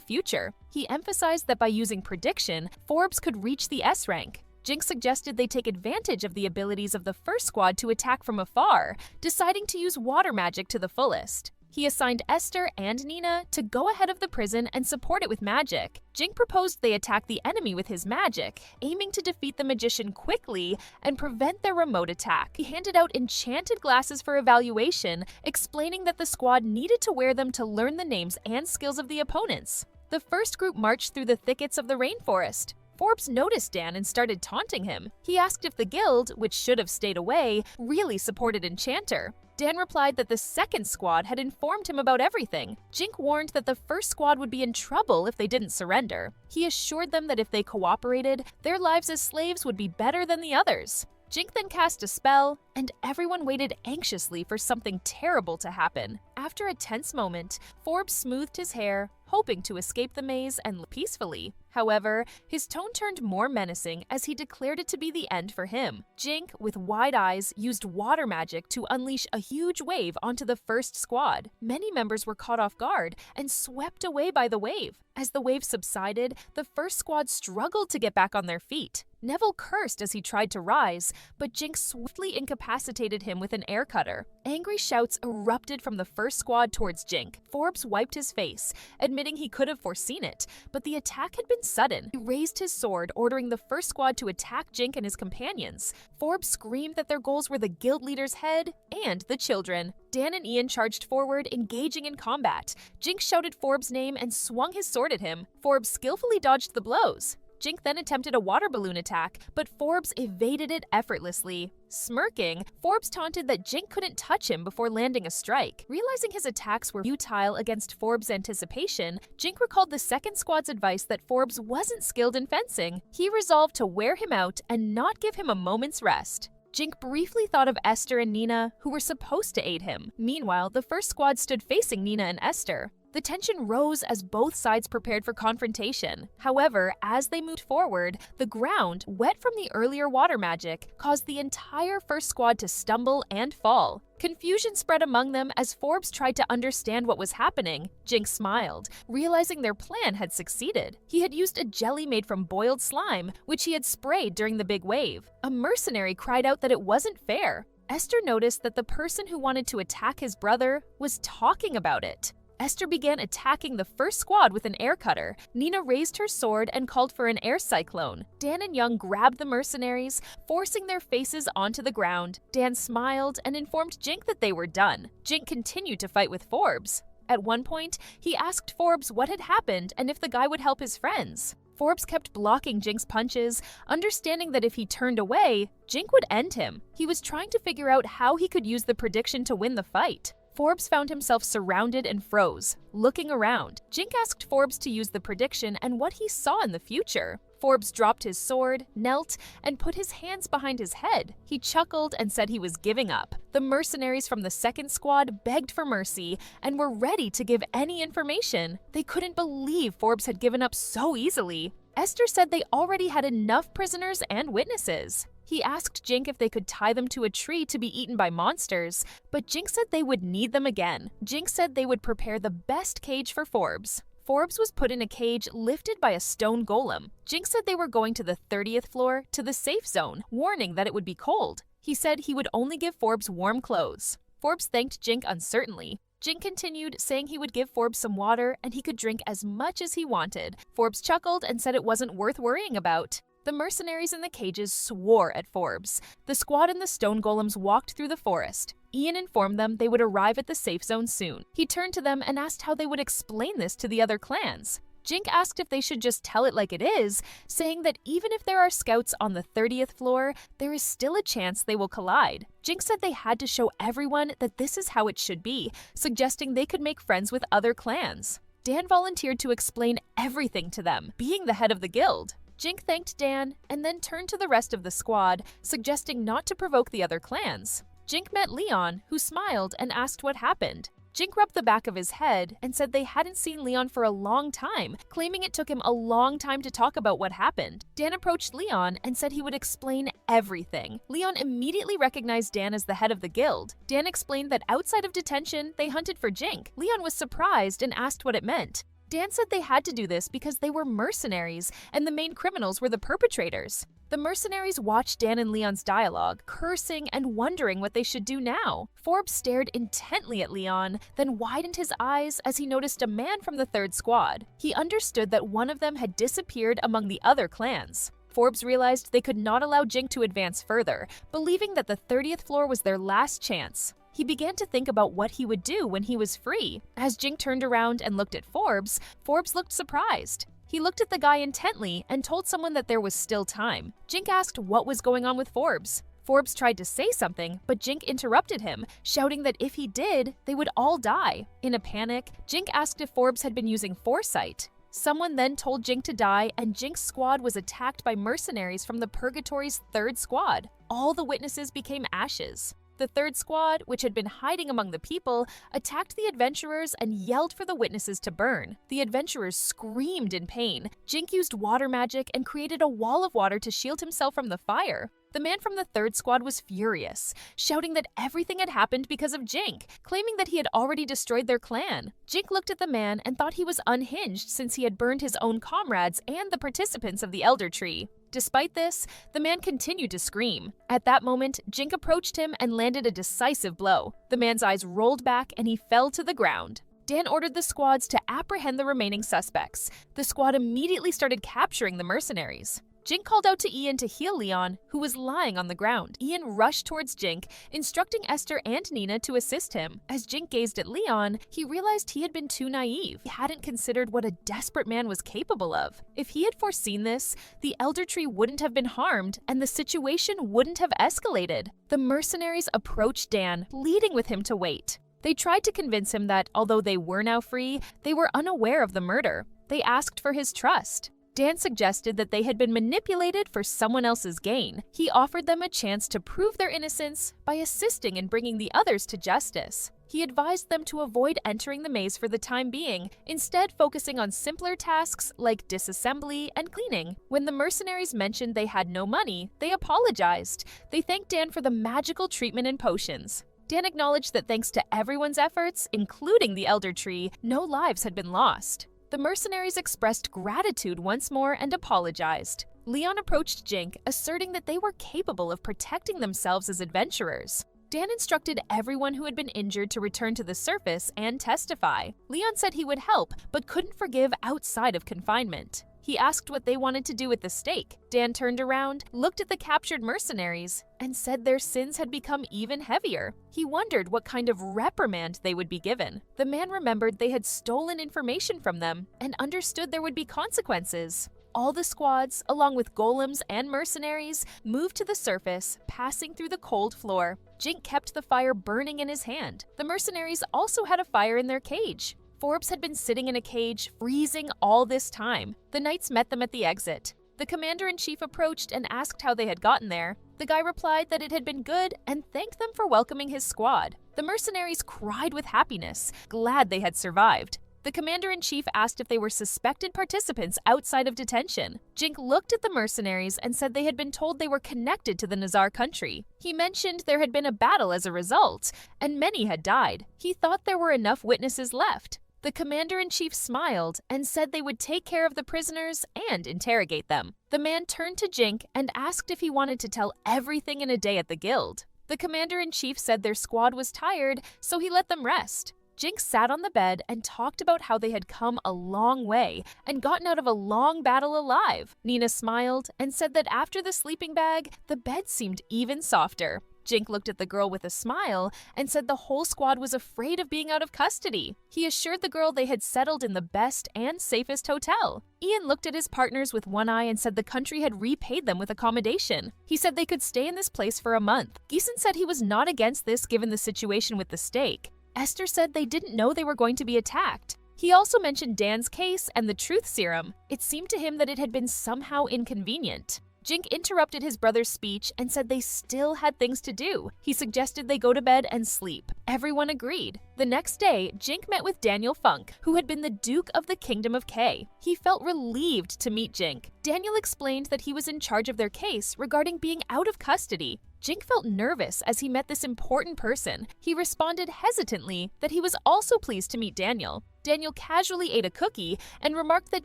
future. He emphasized that by using prediction, Forbes could reach the S rank. Jink suggested they take advantage of the abilities of the first squad to attack from afar, deciding to use water magic to the fullest. He assigned Esther and Nina to go ahead of the prison and support it with magic. Jink proposed they attack the enemy with his magic, aiming to defeat the magician quickly and prevent their remote attack. He handed out enchanted glasses for evaluation, explaining that the squad needed to wear them to learn the names and skills of the opponents. The first group marched through the thickets of the rainforest. Forbes noticed Dan and started taunting him. He asked if the guild, which should have stayed away, really supported Enchanter. Dan replied that the second squad had informed him about everything. Jink warned that the first squad would be in trouble if they didn't surrender. He assured them that if they cooperated, their lives as slaves would be better than the others. Jink then cast a spell, and everyone waited anxiously for something terrible to happen. After a tense moment, Forbes smoothed his hair, hoping to escape the maze and live peacefully. However, his tone turned more menacing as he declared it to be the end for him. Jink, with wide eyes, used water magic to unleash a huge wave onto the first squad. Many members were caught off guard and swept away by the wave. As the wave subsided, the first squad struggled to get back on their feet. Neville cursed as he tried to rise, but Jink swiftly incapacitated him with an air cutter. Angry shouts erupted from the first squad towards Jink. Forbes wiped his face, admitting he could have foreseen it, but the attack had been sudden. He raised his sword, ordering the first squad to attack Jink and his companions. Forbes screamed that their goals were the guild leader's head and the children. Dan and Ian charged forward, engaging in combat. Jink shouted Forbes' name and swung his sword at him. Forbes skillfully dodged the blows. Jink then attempted a water balloon attack, but Forbes evaded it effortlessly. Smirking, Forbes taunted that Jink couldn't touch him before landing a strike. Realizing his attacks were futile against Forbes' anticipation, Jink recalled the second squad's advice that Forbes wasn't skilled in fencing. He resolved to wear him out and not give him a moment's rest. Jink briefly thought of Esther and Nina, who were supposed to aid him. Meanwhile, the first squad stood facing Nina and Esther. The tension rose as both sides prepared for confrontation. However, as they moved forward, the ground, wet from the earlier water magic, caused the entire first squad to stumble and fall. Confusion spread among them as Forbes tried to understand what was happening. Jink smiled, realizing their plan had succeeded. He had used a jelly made from boiled slime, which he had sprayed during the big wave. A mercenary cried out that it wasn't fair. Esther noticed that the person who wanted to attack his brother was talking about it. Esther began attacking the first squad with an air cutter. Nina raised her sword and called for an air cyclone. Dan and Young grabbed the mercenaries, forcing their faces onto the ground. Dan smiled and informed Jink that they were done. Jink continued to fight with Forbes. At one point, he asked Forbes what had happened and if the guy would help his friends. Forbes kept blocking Jink's punches, understanding that if he turned away, Jink would end him. He was trying to figure out how he could use the prediction to win the fight. Forbes found himself surrounded and froze, looking around. Jink asked Forbes to use the prediction and what he saw in the future. Forbes dropped his sword, knelt, and put his hands behind his head. He chuckled and said he was giving up. The mercenaries from the second squad begged for mercy and were ready to give any information. They couldn't believe Forbes had given up so easily. Esther said they already had enough prisoners and witnesses. He asked Jink if they could tie them to a tree to be eaten by monsters, but Jink said they would need them again. Jink said they would prepare the best cage for Forbes. Forbes was put in a cage lifted by a stone golem. Jink said they were going to the 30th floor to the safe zone, warning that it would be cold. He said he would only give Forbes warm clothes. Forbes thanked Jink uncertainly. Jink continued, saying he would give Forbes some water and he could drink as much as he wanted. Forbes chuckled and said it wasn't worth worrying about. The mercenaries in the cages swore at Forbes. The squad and the stone golems walked through the forest. Ian informed them they would arrive at the safe zone soon. He turned to them and asked how they would explain this to the other clans. Jink asked if they should just tell it like it is, saying that even if there are scouts on the 30th floor, there is still a chance they will collide. Jink said they had to show everyone that this is how it should be, suggesting they could make friends with other clans. Dan volunteered to explain everything to them, being the head of the guild. Jink thanked Dan and then turned to the rest of the squad, suggesting not to provoke the other clans. Jink met Leon, who smiled and asked what happened. Jink rubbed the back of his head and said they hadn't seen Leon for a long time, claiming it took him a long time to talk about what happened. Dan approached Leon and said he would explain everything. Leon immediately recognized Dan as the head of the guild. Dan explained that outside of detention, they hunted for Jink. Leon was surprised and asked what it meant. Dan said they had to do this because they were mercenaries and the main criminals were the perpetrators. The mercenaries watched Dan and Leon's dialogue, cursing and wondering what they should do now. Forbes stared intently at Leon, then widened his eyes as he noticed a man from the third squad. He understood that one of them had disappeared among the other clans. Forbes realized they could not allow Jink to advance further, believing that the 30th floor was their last chance. He began to think about what he would do when he was free. As Jink turned around and looked at Forbes, Forbes looked surprised. He looked at the guy intently and told someone that there was still time. Jink asked what was going on with Forbes. Forbes tried to say something, but Jink interrupted him, shouting that if he did, they would all die. In a panic, Jink asked if Forbes had been using foresight. Someone then told Jink to die, and Jink's squad was attacked by mercenaries from the Purgatory's third squad. All the witnesses became ashes. The third squad, which had been hiding among the people, attacked the adventurers and yelled for the witnesses to burn. The adventurers screamed in pain. Jink used water magic and created a wall of water to shield himself from the fire. The man from the third squad was furious, shouting that everything had happened because of Jink, claiming that he had already destroyed their clan. Jink looked at the man and thought he was unhinged since he had burned his own comrades and the participants of the Elder Tree. Despite this, the man continued to scream. At that moment, Jink approached him and landed a decisive blow. The man's eyes rolled back and he fell to the ground. Dan ordered the squads to apprehend the remaining suspects. The squad immediately started capturing the mercenaries. Jink called out to Ian to heal Leon, who was lying on the ground. Ian rushed towards Jink, instructing Esther and Nina to assist him. As Jink gazed at Leon, he realized he had been too naive. He hadn't considered what a desperate man was capable of. If he had foreseen this, the Elder Tree wouldn't have been harmed, and the situation wouldn't have escalated. The mercenaries approached Dan, pleading with him to wait. They tried to convince him that, although they were now free, they were unaware of the murder. They asked for his trust. Dan suggested that they had been manipulated for someone else's gain. He offered them a chance to prove their innocence by assisting in bringing the others to justice. He advised them to avoid entering the maze for the time being, instead focusing on simpler tasks like disassembly and cleaning. When the mercenaries mentioned they had no money, they apologized. They thanked Dan for the magical treatment and potions. Dan acknowledged that thanks to everyone's efforts, including the Elder Tree, no lives had been lost. The mercenaries expressed gratitude once more and apologized. Leon approached Jink, asserting that they were capable of protecting themselves as adventurers. Dan instructed everyone who had been injured to return to the surface and testify. Leon said he would help, but couldn't forgive outside of confinement. He asked what they wanted to do with the stake. Dan turned around, looked at the captured mercenaries, and said their sins had become even heavier. He wondered what kind of reprimand they would be given. The man remembered they had stolen information from them and understood there would be consequences. All the squads, along with golems and mercenaries, moved to the surface, passing through the cold floor. Jink kept the fire burning in his hand. The mercenaries also had a fire in their cage. Forbes had been sitting in a cage, freezing all this time. The knights met them at the exit. The commander-in-chief approached and asked how they had gotten there. The guy replied that it had been good and thanked them for welcoming his squad. The mercenaries cried with happiness, glad they had survived. The commander-in-chief asked if they were suspected participants outside of detention. Jink looked at the mercenaries and said they had been told they were connected to the Nizar country. He mentioned there had been a battle as a result, and many had died. He thought there were enough witnesses left. The commander-in-chief smiled and said they would take care of the prisoners and interrogate them. The man turned to Jink and asked if he wanted to tell everything in a day at the guild. The commander-in-chief said their squad was tired, so he let them rest. Jink sat on the bed and talked about how they had come a long way and gotten out of a long battle alive. Nina smiled and said that after the sleeping bag, the bed seemed even softer. Jink looked at the girl with a smile and said the whole squad was afraid of being out of custody. He assured the girl they had settled in the best and safest hotel. Ian looked at his partners with one eye and said the country had repaid them with accommodation. He said they could stay in this place for a month. Geeson said he was not against this given the situation with the stake. Esther said they didn't know they were going to be attacked. He also mentioned Dan's case and the truth serum. It seemed to him that it had been somehow inconvenient. Jink interrupted his brother's speech and said they still had things to do. He suggested they go to bed and sleep. Everyone agreed. The next day, Jink met with Daniel Funk, who had been the Duke of the Kingdom of K. He felt relieved to meet Jink. Daniel explained that he was in charge of their case regarding being out of custody. Jink felt nervous as he met this important person. He responded hesitantly that he was also pleased to meet Daniel. Daniel casually ate a cookie and remarked that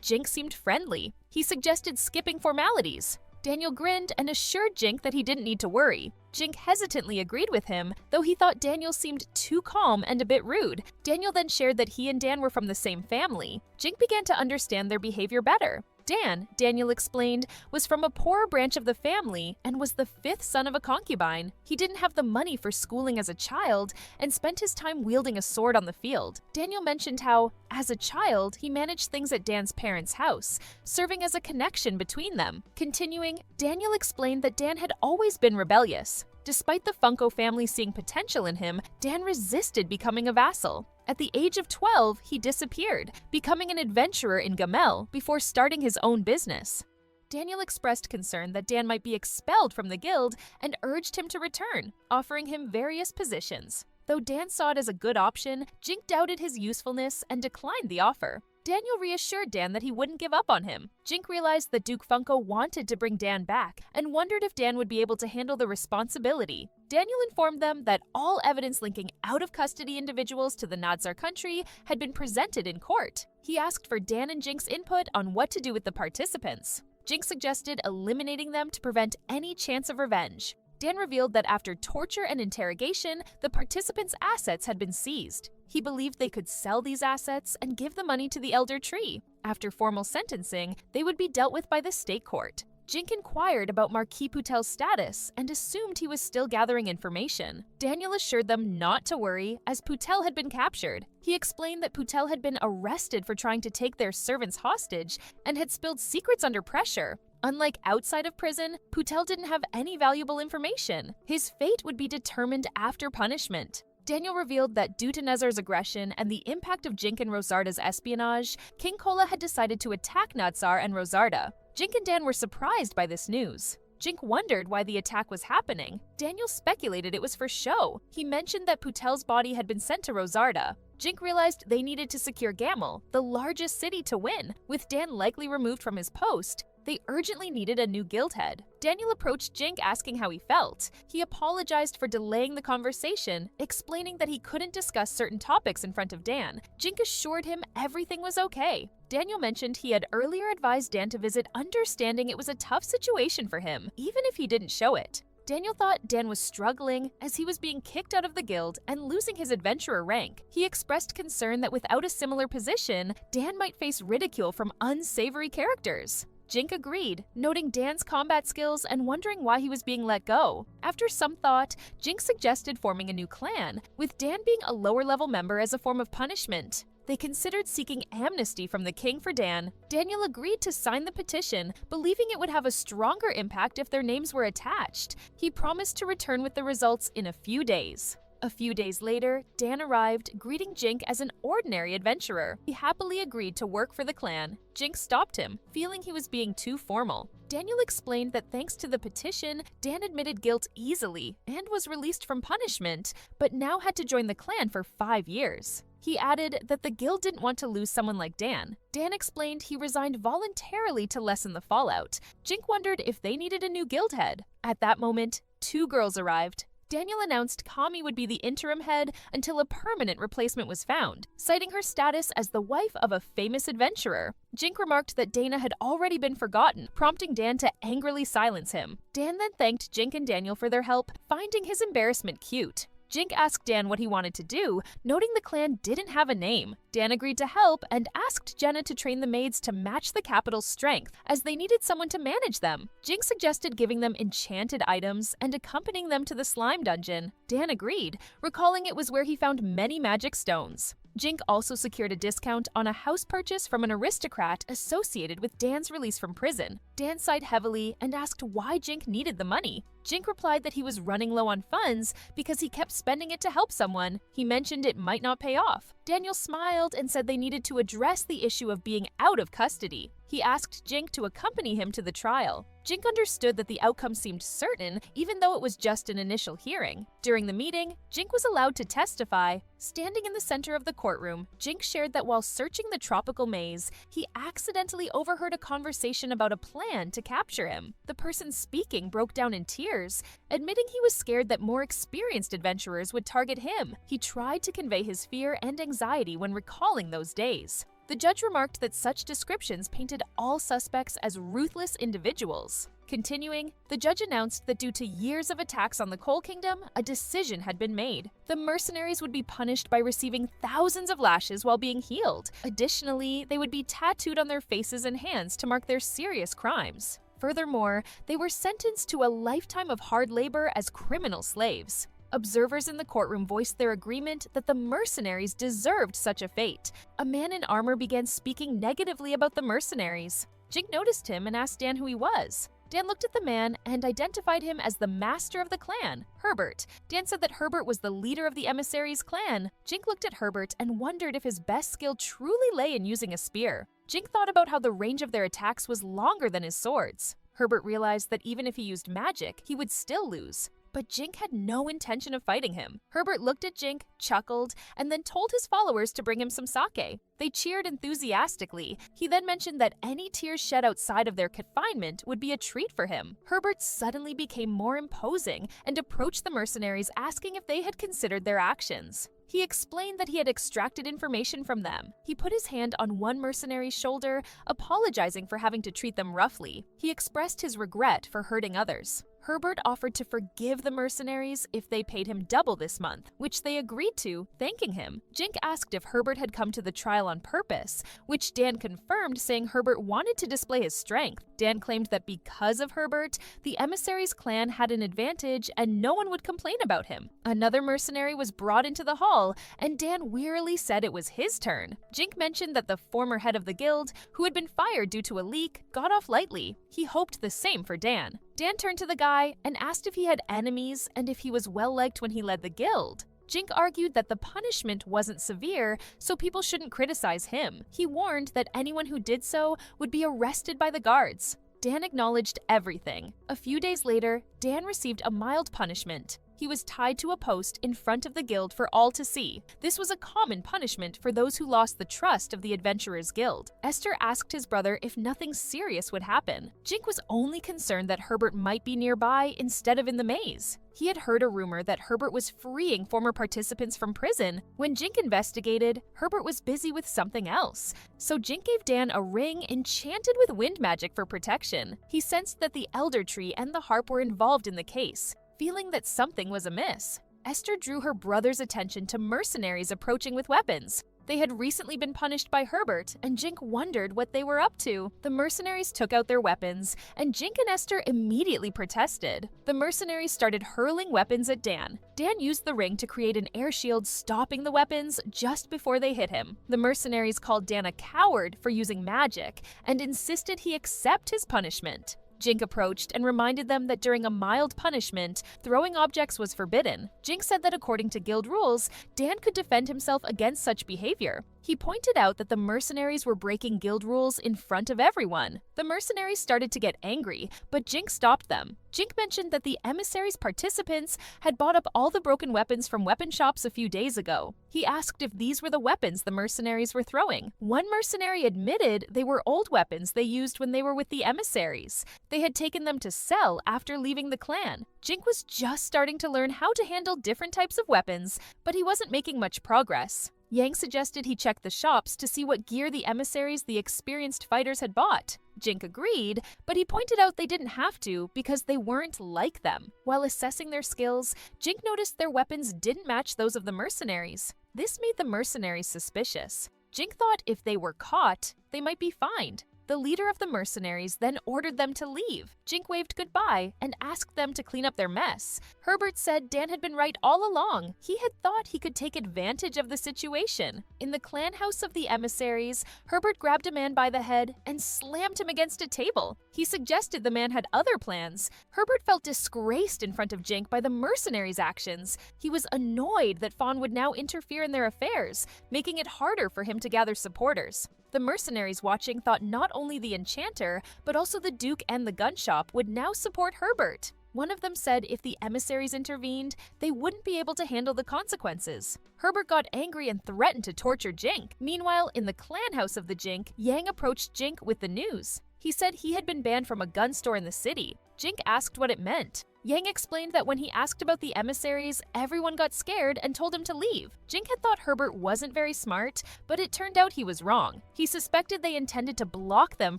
Jink seemed friendly. He suggested skipping formalities. Daniel grinned and assured Jink that he didn't need to worry. Jink hesitantly agreed with him, though he thought Daniel seemed too calm and a bit rude. Daniel then shared that he and Dan were from the same family. Jink began to understand their behavior better. Dan, Daniel explained, was from a poorer branch of the family and was the fifth son of a concubine. He didn't have the money for schooling as a child and spent his time wielding a sword on the field. Daniel mentioned how, as a child, he managed things at Dan's parents' house, serving as a connection between them. Continuing, Daniel explained that Dan had always been rebellious. Despite the Funko family seeing potential in him, Dan resisted becoming a vassal. At the age of 12, he disappeared, becoming an adventurer in Gamel before starting his own business. Daniel expressed concern that Dan might be expelled from the guild and urged him to return, offering him various positions. Though Dan saw it as a good option, Jink doubted his usefulness and declined the offer. Daniel reassured Dan that he wouldn't give up on him. Jink realized that Duke Funko wanted to bring Dan back and wondered if Dan would be able to handle the responsibility. Daniel informed them that all evidence linking out-of-custody individuals to the Nadzar country had been presented in court. He asked for Dan and Jink's input on what to do with the participants. Jink suggested eliminating them to prevent any chance of revenge. Dan revealed that after torture and interrogation, the participants' assets had been seized. He believed they could sell these assets and give the money to the Elder Tree. After formal sentencing, they would be dealt with by the state court. Jink inquired about Marquis Putel's status and assumed he was still gathering information. Daniel assured them not to worry, as Putel had been captured. He explained that Putel had been arrested for trying to take their servants hostage and had spilled secrets under pressure. Unlike outside of prison, Putel didn't have any valuable information. His fate would be determined after punishment. Daniel revealed that due to Nezar's aggression and the impact of Jink and Rosarda's espionage, King Kola had decided to attack Natsar and Rosarda. Jink and Dan were surprised by this news. Jink wondered why the attack was happening. Daniel speculated it was for show. He mentioned that Putel's body had been sent to Rosarda. Jink realized they needed to secure Gamel, the largest city, to win. With Dan likely removed from his post, they urgently needed a new guild head. Daniel approached Jink asking how he felt. He apologized for delaying the conversation, explaining that he couldn't discuss certain topics in front of Dan. Jink assured him everything was okay. Daniel mentioned he had earlier advised Dan to visit, understanding it was a tough situation for him, even if he didn't show it. Daniel thought Dan was struggling as he was being kicked out of the guild and losing his adventurer rank. He expressed concern that without a similar position, Dan might face ridicule from unsavory characters. Jink agreed, noting Dan's combat skills and wondering why he was being let go. After some thought, Jink suggested forming a new clan, with Dan being a lower-level member as a form of punishment. They considered seeking amnesty from the king for Dan. Daniel agreed to sign the petition, believing it would have a stronger impact if their names were attached. He promised to return with the results in a few days. A few days later, Dan arrived, greeting Jink as an ordinary adventurer. He happily agreed to work for the clan. Jink stopped him, feeling he was being too formal. Daniel explained that thanks to the petition, Dan admitted guilt easily and was released from punishment, but now had to join the clan for 5 years. He added that the guild didn't want to lose someone like Dan. Dan explained he resigned voluntarily to lessen the fallout. Jink wondered if they needed a new guild head. At that moment, 2 girls arrived. Daniel announced Kami would be the interim head until a permanent replacement was found, citing her status as the wife of a famous adventurer. Jink remarked that Dana had already been forgotten, prompting Dan to angrily silence him. Dan then thanked Jink and Daniel for their help, finding his embarrassment cute. Jink asked Dan what he wanted to do, noting the clan didn't have a name. Dan agreed to help and asked Jenna to train the maids to match the capital's strength, as they needed someone to manage them. Jink suggested giving them enchanted items and accompanying them to the slime dungeon. Dan agreed, recalling it was where he found many magic stones. Jink also secured a discount on a house purchase from an aristocrat associated with Dan's release from prison. Dan sighed heavily and asked why Jink needed the money. Jink replied that he was running low on funds because he kept spending it to help someone. He mentioned it might not pay off. Daniel smiled and said they needed to address the issue of being out of custody. He asked Jink to accompany him to the trial. Jink understood that the outcome seemed certain, even though it was just an initial hearing. During the meeting, Jink was allowed to testify. Standing in the center of the courtroom, Jink shared that while searching the tropical maze, he accidentally overheard a conversation about a plan to capture him. The person speaking broke down in tears, admitting he was scared that more experienced adventurers would target him. He tried to convey his fear and anxiety when recalling those days. The judge remarked that such descriptions painted all suspects as ruthless individuals. Continuing, the judge announced that due to years of attacks on the Coal Kingdom, a decision had been made. The mercenaries would be punished by receiving thousands of lashes while being healed. Additionally, they would be tattooed on their faces and hands to mark their serious crimes. Furthermore, they were sentenced to a lifetime of hard labor as criminal slaves. Observers in the courtroom voiced their agreement that the mercenaries deserved such a fate. A man in armor began speaking negatively about the mercenaries. Jink noticed him and asked Dan who he was. Dan looked at the man and identified him as the master of the clan, Herbert. Dan said that Herbert was the leader of the emissaries' clan. Jink looked at Herbert and wondered if his best skill truly lay in using a spear. Jink thought about how the range of their attacks was longer than his swords. Herbert realized that even if he used magic, he would still lose. But Jink had no intention of fighting him. Herbert looked at Jink, chuckled, and then told his followers to bring him some sake. They cheered enthusiastically. He then mentioned that any tears shed outside of their confinement would be a treat for him. Herbert suddenly became more imposing and approached the mercenaries asking if they had considered their actions. He explained that he had extracted information from them. He put his hand on one mercenary's shoulder, apologizing for having to treat them roughly. He expressed his regret for hurting others. Herbert offered to forgive the mercenaries if they paid him double this month, which they agreed to, thanking him. Jink asked if Herbert had come to the trial on purpose, which Dan confirmed, saying Herbert wanted to display his strength. Dan claimed that because of Herbert, the emissaries' clan had an advantage and no one would complain about him. Another mercenary was brought into the hall, and Dan wearily said it was his turn. Jink mentioned that the former head of the guild, who had been fired due to a leak, got off lightly. He hoped the same for Dan. Dan turned to the guy and asked if he had enemies and if he was well-liked when he led the guild. Jink argued that the punishment wasn't severe, so people shouldn't criticize him. He warned that anyone who did so would be arrested by the guards. Dan acknowledged everything. A few days later, Dan received a mild punishment. He was tied to a post in front of the guild for all to see. This was a common punishment for those who lost the trust of the Adventurers Guild. Esther asked his brother if nothing serious would happen. Jink was only concerned that Herbert might be nearby instead of in the maze. He had heard a rumor that Herbert was freeing former participants from prison. When Jink investigated, Herbert was busy with something else. So Jink gave Dan a ring enchanted with wind magic for protection. He sensed that the elder tree and the harp were involved in the case. Feeling that something was amiss, Esther drew her brother's attention to mercenaries approaching with weapons. They had recently been punished by Herbert, and Jink wondered what they were up to. The mercenaries took out their weapons, and Jink and Esther immediately protested. The mercenaries started hurling weapons at Dan. Dan used the ring to create an air shield, stopping the weapons just before they hit him. The mercenaries called Dan a coward for using magic, and insisted he accept his punishment. Jink approached and reminded them that during a mild punishment, throwing objects was forbidden. Jink said that according to guild rules, Dan could defend himself against such behavior. He pointed out that the mercenaries were breaking guild rules in front of everyone. The mercenaries started to get angry, but Jink stopped them. Jink mentioned that the emissaries' participants had bought up all the broken weapons from weapon shops a few days ago. He asked if these were the weapons the mercenaries were throwing. One mercenary admitted they were old weapons they used when they were with the emissaries. They had taken them to sell after leaving the clan. Jink was just starting to learn how to handle different types of weapons, but he wasn't making much progress. Yang suggested he check the shops to see what gear the emissaries the experienced fighters had bought. Jink agreed, but he pointed out they didn't have to because they weren't like them. While assessing their skills, Jink noticed their weapons didn't match those of the mercenaries. This made the mercenaries suspicious. Jink thought if they were caught, they might be fined. The leader of the mercenaries then ordered them to leave. Jink waved goodbye and asked them to clean up their mess. Herbert said Dan had been right all along. He had thought he could take advantage of the situation. In the clan house of the emissaries, Herbert grabbed a man by the head and slammed him against a table. He suggested the man had other plans. Herbert felt disgraced in front of Jink by the mercenaries' actions. He was annoyed that Fawn would now interfere in their affairs, making it harder for him to gather supporters. The mercenaries watching thought not only the enchanter, but also the Duke and the gun shop would now support Herbert. One of them said if the emissaries intervened, they wouldn't be able to handle the consequences. Herbert got angry and threatened to torture Jink. Meanwhile, in the clan house of the Jink, Yang approached Jink with the news. He said he had been banned from a gun store in the city. Jink asked what it meant. Yang explained that when he asked about the emissaries, everyone got scared and told him to leave. Jink had thought Herbert wasn't very smart, but it turned out he was wrong. He suspected they intended to block them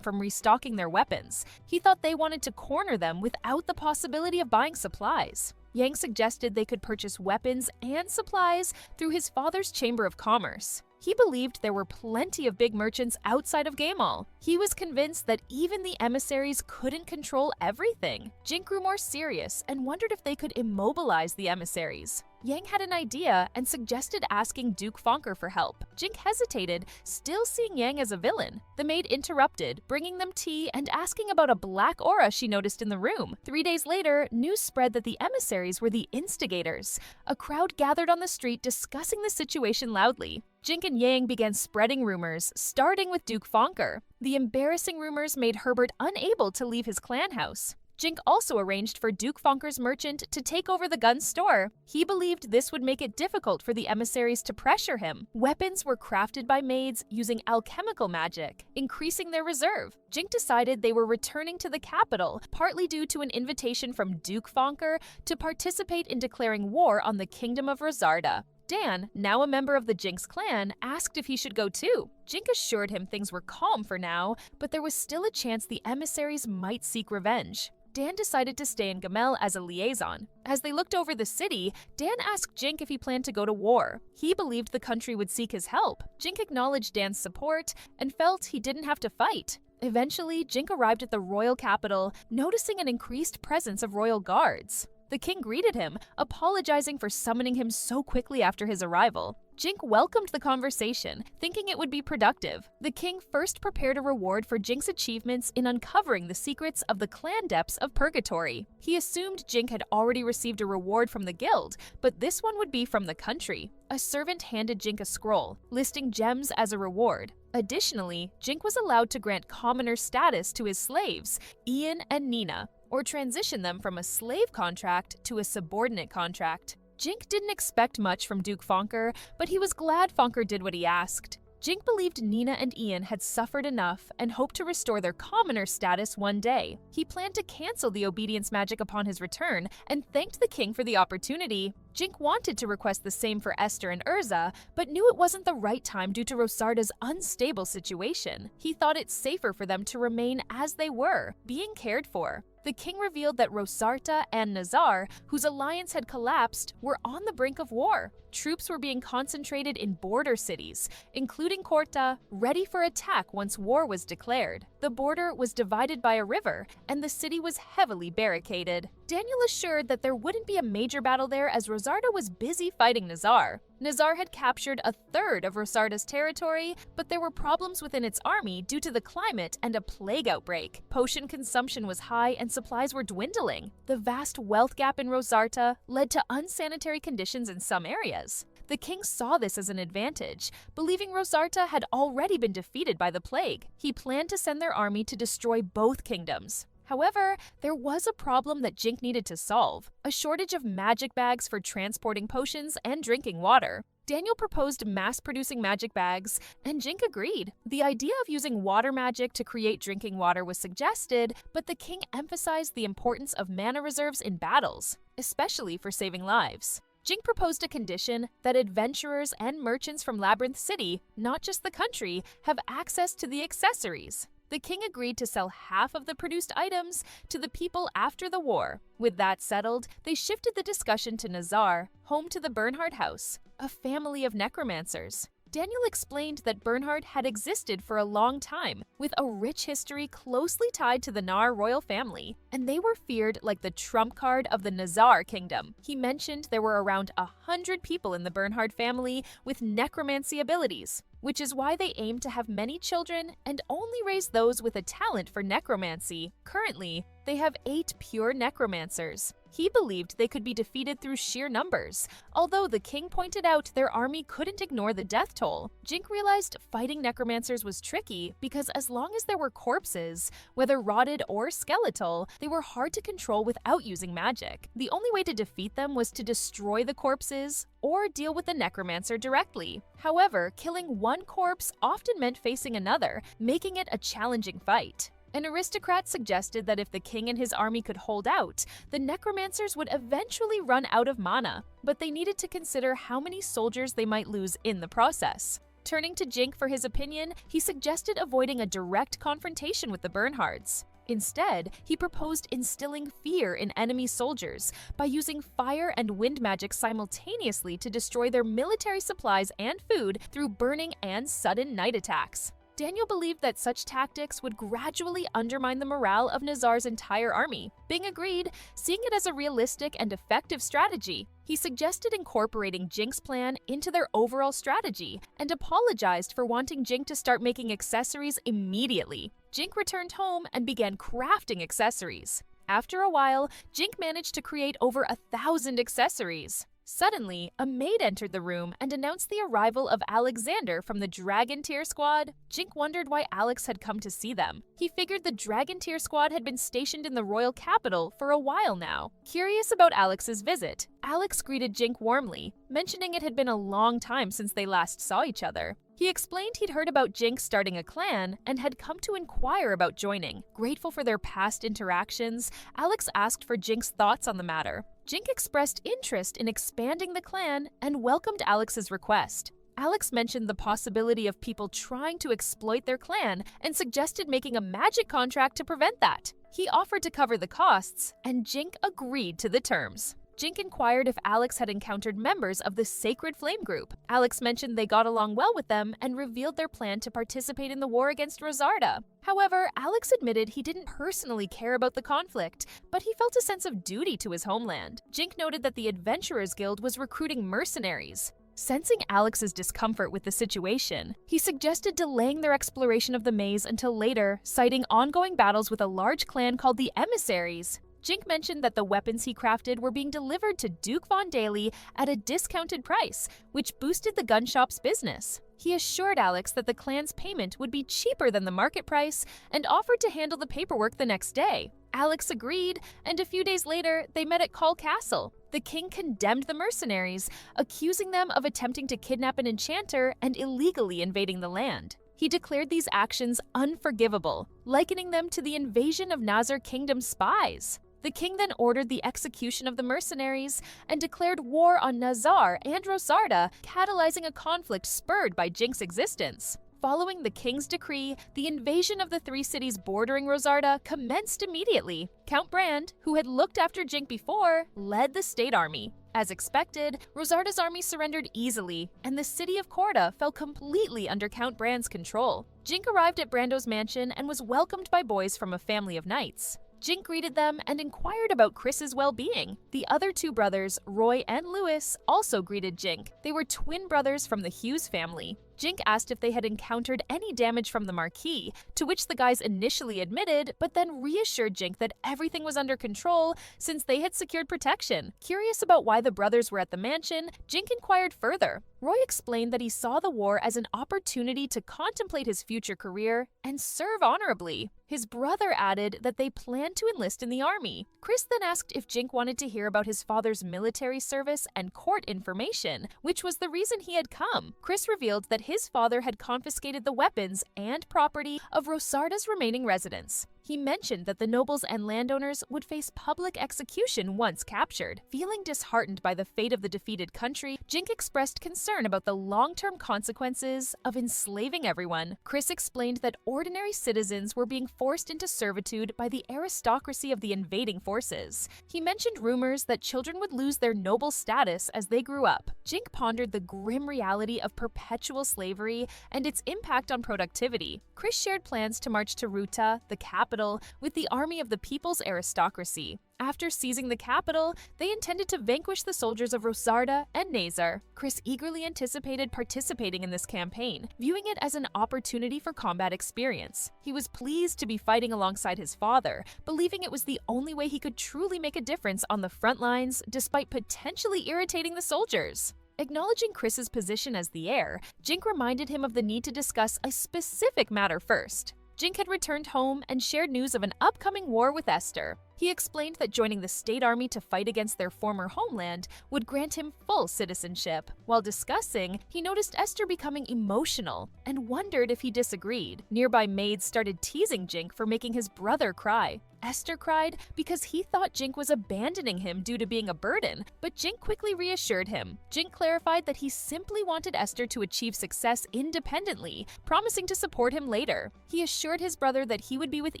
from restocking their weapons. He thought they wanted to corner them without the possibility of buying supplies. Yang suggested they could purchase weapons and supplies through his father's Chamber of Commerce. He believed there were plenty of big merchants outside of Gamal. He was convinced that even the emissaries couldn't control everything. Jink grew more serious and wondered if they could immobilize the emissaries. Yang had an idea and suggested asking Duke Fonker for help. Jink hesitated, still seeing Yang as a villain. The maid interrupted, bringing them tea and asking about a black aura she noticed in the room. 3 days later, news spread that the emissaries were the instigators. A crowd gathered on the street discussing the situation loudly. Jink and Yang began spreading rumors, starting with Duke Fonker. The embarrassing rumors made Herbert unable to leave his clan house. Jink also arranged for Duke Fonker's merchant to take over the gun store. He believed this would make it difficult for the emissaries to pressure him. Weapons were crafted by maids using alchemical magic, increasing their reserve. Jink decided they were returning to the capital, partly due to an invitation from Duke Fonker to participate in declaring war on the Kingdom of Rosarda. Dan, now a member of the Jink's clan, asked if he should go too. Jink assured him things were calm for now, but there was still a chance the emissaries might seek revenge. Dan decided to stay in Gamel as a liaison. As they looked over the city, Dan asked Jink if he planned to go to war. He believed the country would seek his help. Jink acknowledged Dan's support and felt he didn't have to fight. Eventually, Jink arrived at the royal capital, noticing an increased presence of royal guards. The king greeted him, apologizing for summoning him so quickly after his arrival. Jink welcomed the conversation, thinking it would be productive. The king first prepared a reward for Jink's achievements in uncovering the secrets of the clan depths of Purgatory. He assumed Jink had already received a reward from the guild, but this one would be from the country. A servant handed Jink a scroll, listing gems as a reward. Additionally, Jink was allowed to grant commoner status to his slaves, Ian and Nina, or transition them from a slave contract to a subordinate contract. Jink didn't expect much from Duke Fonker, but he was glad Fonker did what he asked. Jink believed Nina and Ian had suffered enough and hoped to restore their commoner status one day. He planned to cancel the obedience magic upon his return and thanked the king for the opportunity. Jink wanted to request the same for Esther and Urza, but knew it wasn't the right time due to Rosarda's unstable situation. He thought it safer for them to remain as they were, being cared for. The king revealed that Rosarta and Nazar, whose alliance had collapsed, were on the brink of war. Troops were being concentrated in border cities, including Korta, ready for attack once war was declared. The border was divided by a river, and the city was heavily barricaded. Daniel assured that there wouldn't be a major battle there as Rosarda was busy fighting Nazar. Nazar had captured a third of Rosarda's territory, but there were problems within its army due to the climate and a plague outbreak. Potion consumption was high and supplies were dwindling. The vast wealth gap in Rosarta led to unsanitary conditions in some areas. The king saw this as an advantage, believing Rosarta had already been defeated by the plague. He planned to send their army to destroy both kingdoms. However, there was a problem that Jink needed to solve: a shortage of magic bags for transporting potions and drinking water. Daniel proposed mass-producing magic bags, and Jink agreed. The idea of using water magic to create drinking water was suggested, but the king emphasized the importance of mana reserves in battles, especially for saving lives. Jink proposed a condition that adventurers and merchants from Labyrinth City, not just the country, have access to the accessories. The king agreed to sell half of the produced items to the people after the war. With that settled, they shifted the discussion to Nazar, home to the Bernhard house, a family of necromancers. Daniel explained that Bernhard had existed for a long time, with a rich history closely tied to the Nar royal family, and they were feared like the trump card of the Nazar kingdom. He mentioned there were around 100 people in the Bernhard family with necromancy abilities, which is why they aim to have many children and only raise those with a talent for necromancy. Currently, they have 8 pure necromancers. He believed they could be defeated through sheer numbers, although the king pointed out their army couldn't ignore the death toll. Jink realized fighting necromancers was tricky because as long as there were corpses, whether rotted or skeletal, they were hard to control without using magic. The only way to defeat them was to destroy the corpses or deal with the necromancer directly. However, killing one corpse often meant facing another, making it a challenging fight. An aristocrat suggested that if the king and his army could hold out, the necromancers would eventually run out of mana, but they needed to consider how many soldiers they might lose in the process. Turning to Jink for his opinion, he suggested avoiding a direct confrontation with the Bernhards. Instead, he proposed instilling fear in enemy soldiers by using fire and wind magic simultaneously to destroy their military supplies and food through burning and sudden night attacks. Daniel believed that such tactics would gradually undermine the morale of Nazar's entire army. Bing agreed, seeing it as a realistic and effective strategy. He suggested incorporating Jink's plan into their overall strategy and apologized for wanting Jink to start making accessories immediately. Jink returned home and began crafting accessories. After a while, Jink managed to create over 1,000 accessories. Suddenly, a maid entered the room and announced the arrival of Alexander from the Dragon Tier Squad. Jink wondered why Alex had come to see them. He figured the Dragon Tier Squad had been stationed in the royal capital for a while now. Curious about Alex's visit, Alex greeted Jink warmly, mentioning it had been a long time since they last saw each other. He explained he'd heard about Jink starting a clan and had come to inquire about joining. Grateful for their past interactions, Alex asked for Jink's thoughts on the matter. Jink expressed interest in expanding the clan and welcomed Alex's request. Alex mentioned the possibility of people trying to exploit their clan and suggested making a magic contract to prevent that. He offered to cover the costs, and Jink agreed to the terms. Jink inquired if Alex had encountered members of the Sacred Flame group. Alex mentioned they got along well with them and revealed their plan to participate in the war against Rosarda. However, Alex admitted he didn't personally care about the conflict, but he felt a sense of duty to his homeland. Jink noted that the Adventurers Guild was recruiting mercenaries. Sensing Alex's discomfort with the situation, he suggested delaying their exploration of the maze until later, citing ongoing battles with a large clan called the Emissaries. Jink mentioned that the weapons he crafted were being delivered to Duke Von Daly at a discounted price, which boosted the gun shop's business. He assured Alex that the clan's payment would be cheaper than the market price and offered to handle the paperwork the next day. Alex agreed, and a few days later, they met at Call Castle. The king condemned the mercenaries, accusing them of attempting to kidnap an enchanter and illegally invading the land. He declared these actions unforgivable, likening them to the invasion of Nazar Kingdom's spies. The king then ordered the execution of the mercenaries and declared war on Nazar and Rosarda, catalyzing a conflict spurred by Jink's existence. Following the king's decree, the invasion of the 3 cities bordering Rosarda commenced immediately. Count Brand, who had looked after Jink before, led the state army. As expected, Rosarda's army surrendered easily, and the city of Corda fell completely under Count Brand's control. Jink arrived at Brando's mansion and was welcomed by boys from a family of knights. Jink greeted them and inquired about Chris's well-being. The other 2 brothers, Roy and Lewis, also greeted Jink. They were twin brothers from the Hughes family. Jink asked if they had encountered any damage from the Marquis, to which the guys initially admitted, but then reassured Jink that everything was under control since they had secured protection. Curious about why the brothers were at the mansion, Jink inquired further. Roy explained that he saw the war as an opportunity to contemplate his future career and serve honorably. His brother added that they planned to enlist in the army. Chris then asked if Jink wanted to hear about his father's military service and court information, which was the reason he had come. Chris revealed that his father had confiscated the weapons and property of Rosarda's remaining residents. He mentioned that the nobles and landowners would face public execution once captured. Feeling disheartened by the fate of the defeated country, Jink expressed concern about the long-term consequences of enslaving everyone. Chris explained that ordinary citizens were being forced into servitude by the aristocracy of the invading forces. He mentioned rumors that children would lose their noble status as they grew up. Jink pondered the grim reality of perpetual slavery and its impact on productivity. Chris shared plans to march to Ruta, the capital, with the army of the people's aristocracy. After seizing the capital, they intended to vanquish the soldiers of Rosarda and Nazar. Chris eagerly anticipated participating in this campaign, viewing it as an opportunity for combat experience. He was pleased to be fighting alongside his father, believing it was the only way he could truly make a difference on the front lines, despite potentially irritating the soldiers. Acknowledging Chris's position as the heir, Jink reminded him of the need to discuss a specific matter first. Jink had returned home and shared news of an upcoming war with Esther. He explained that joining the state army to fight against their former homeland would grant him full citizenship. While discussing, he noticed Esther becoming emotional and wondered if he disagreed. Nearby maids started teasing Jink for making his brother cry. Esther cried because he thought Jink was abandoning him due to being a burden, but Jink quickly reassured him. Jink clarified that he simply wanted Esther to achieve success independently, promising to support him later. He assured his brother that he would be with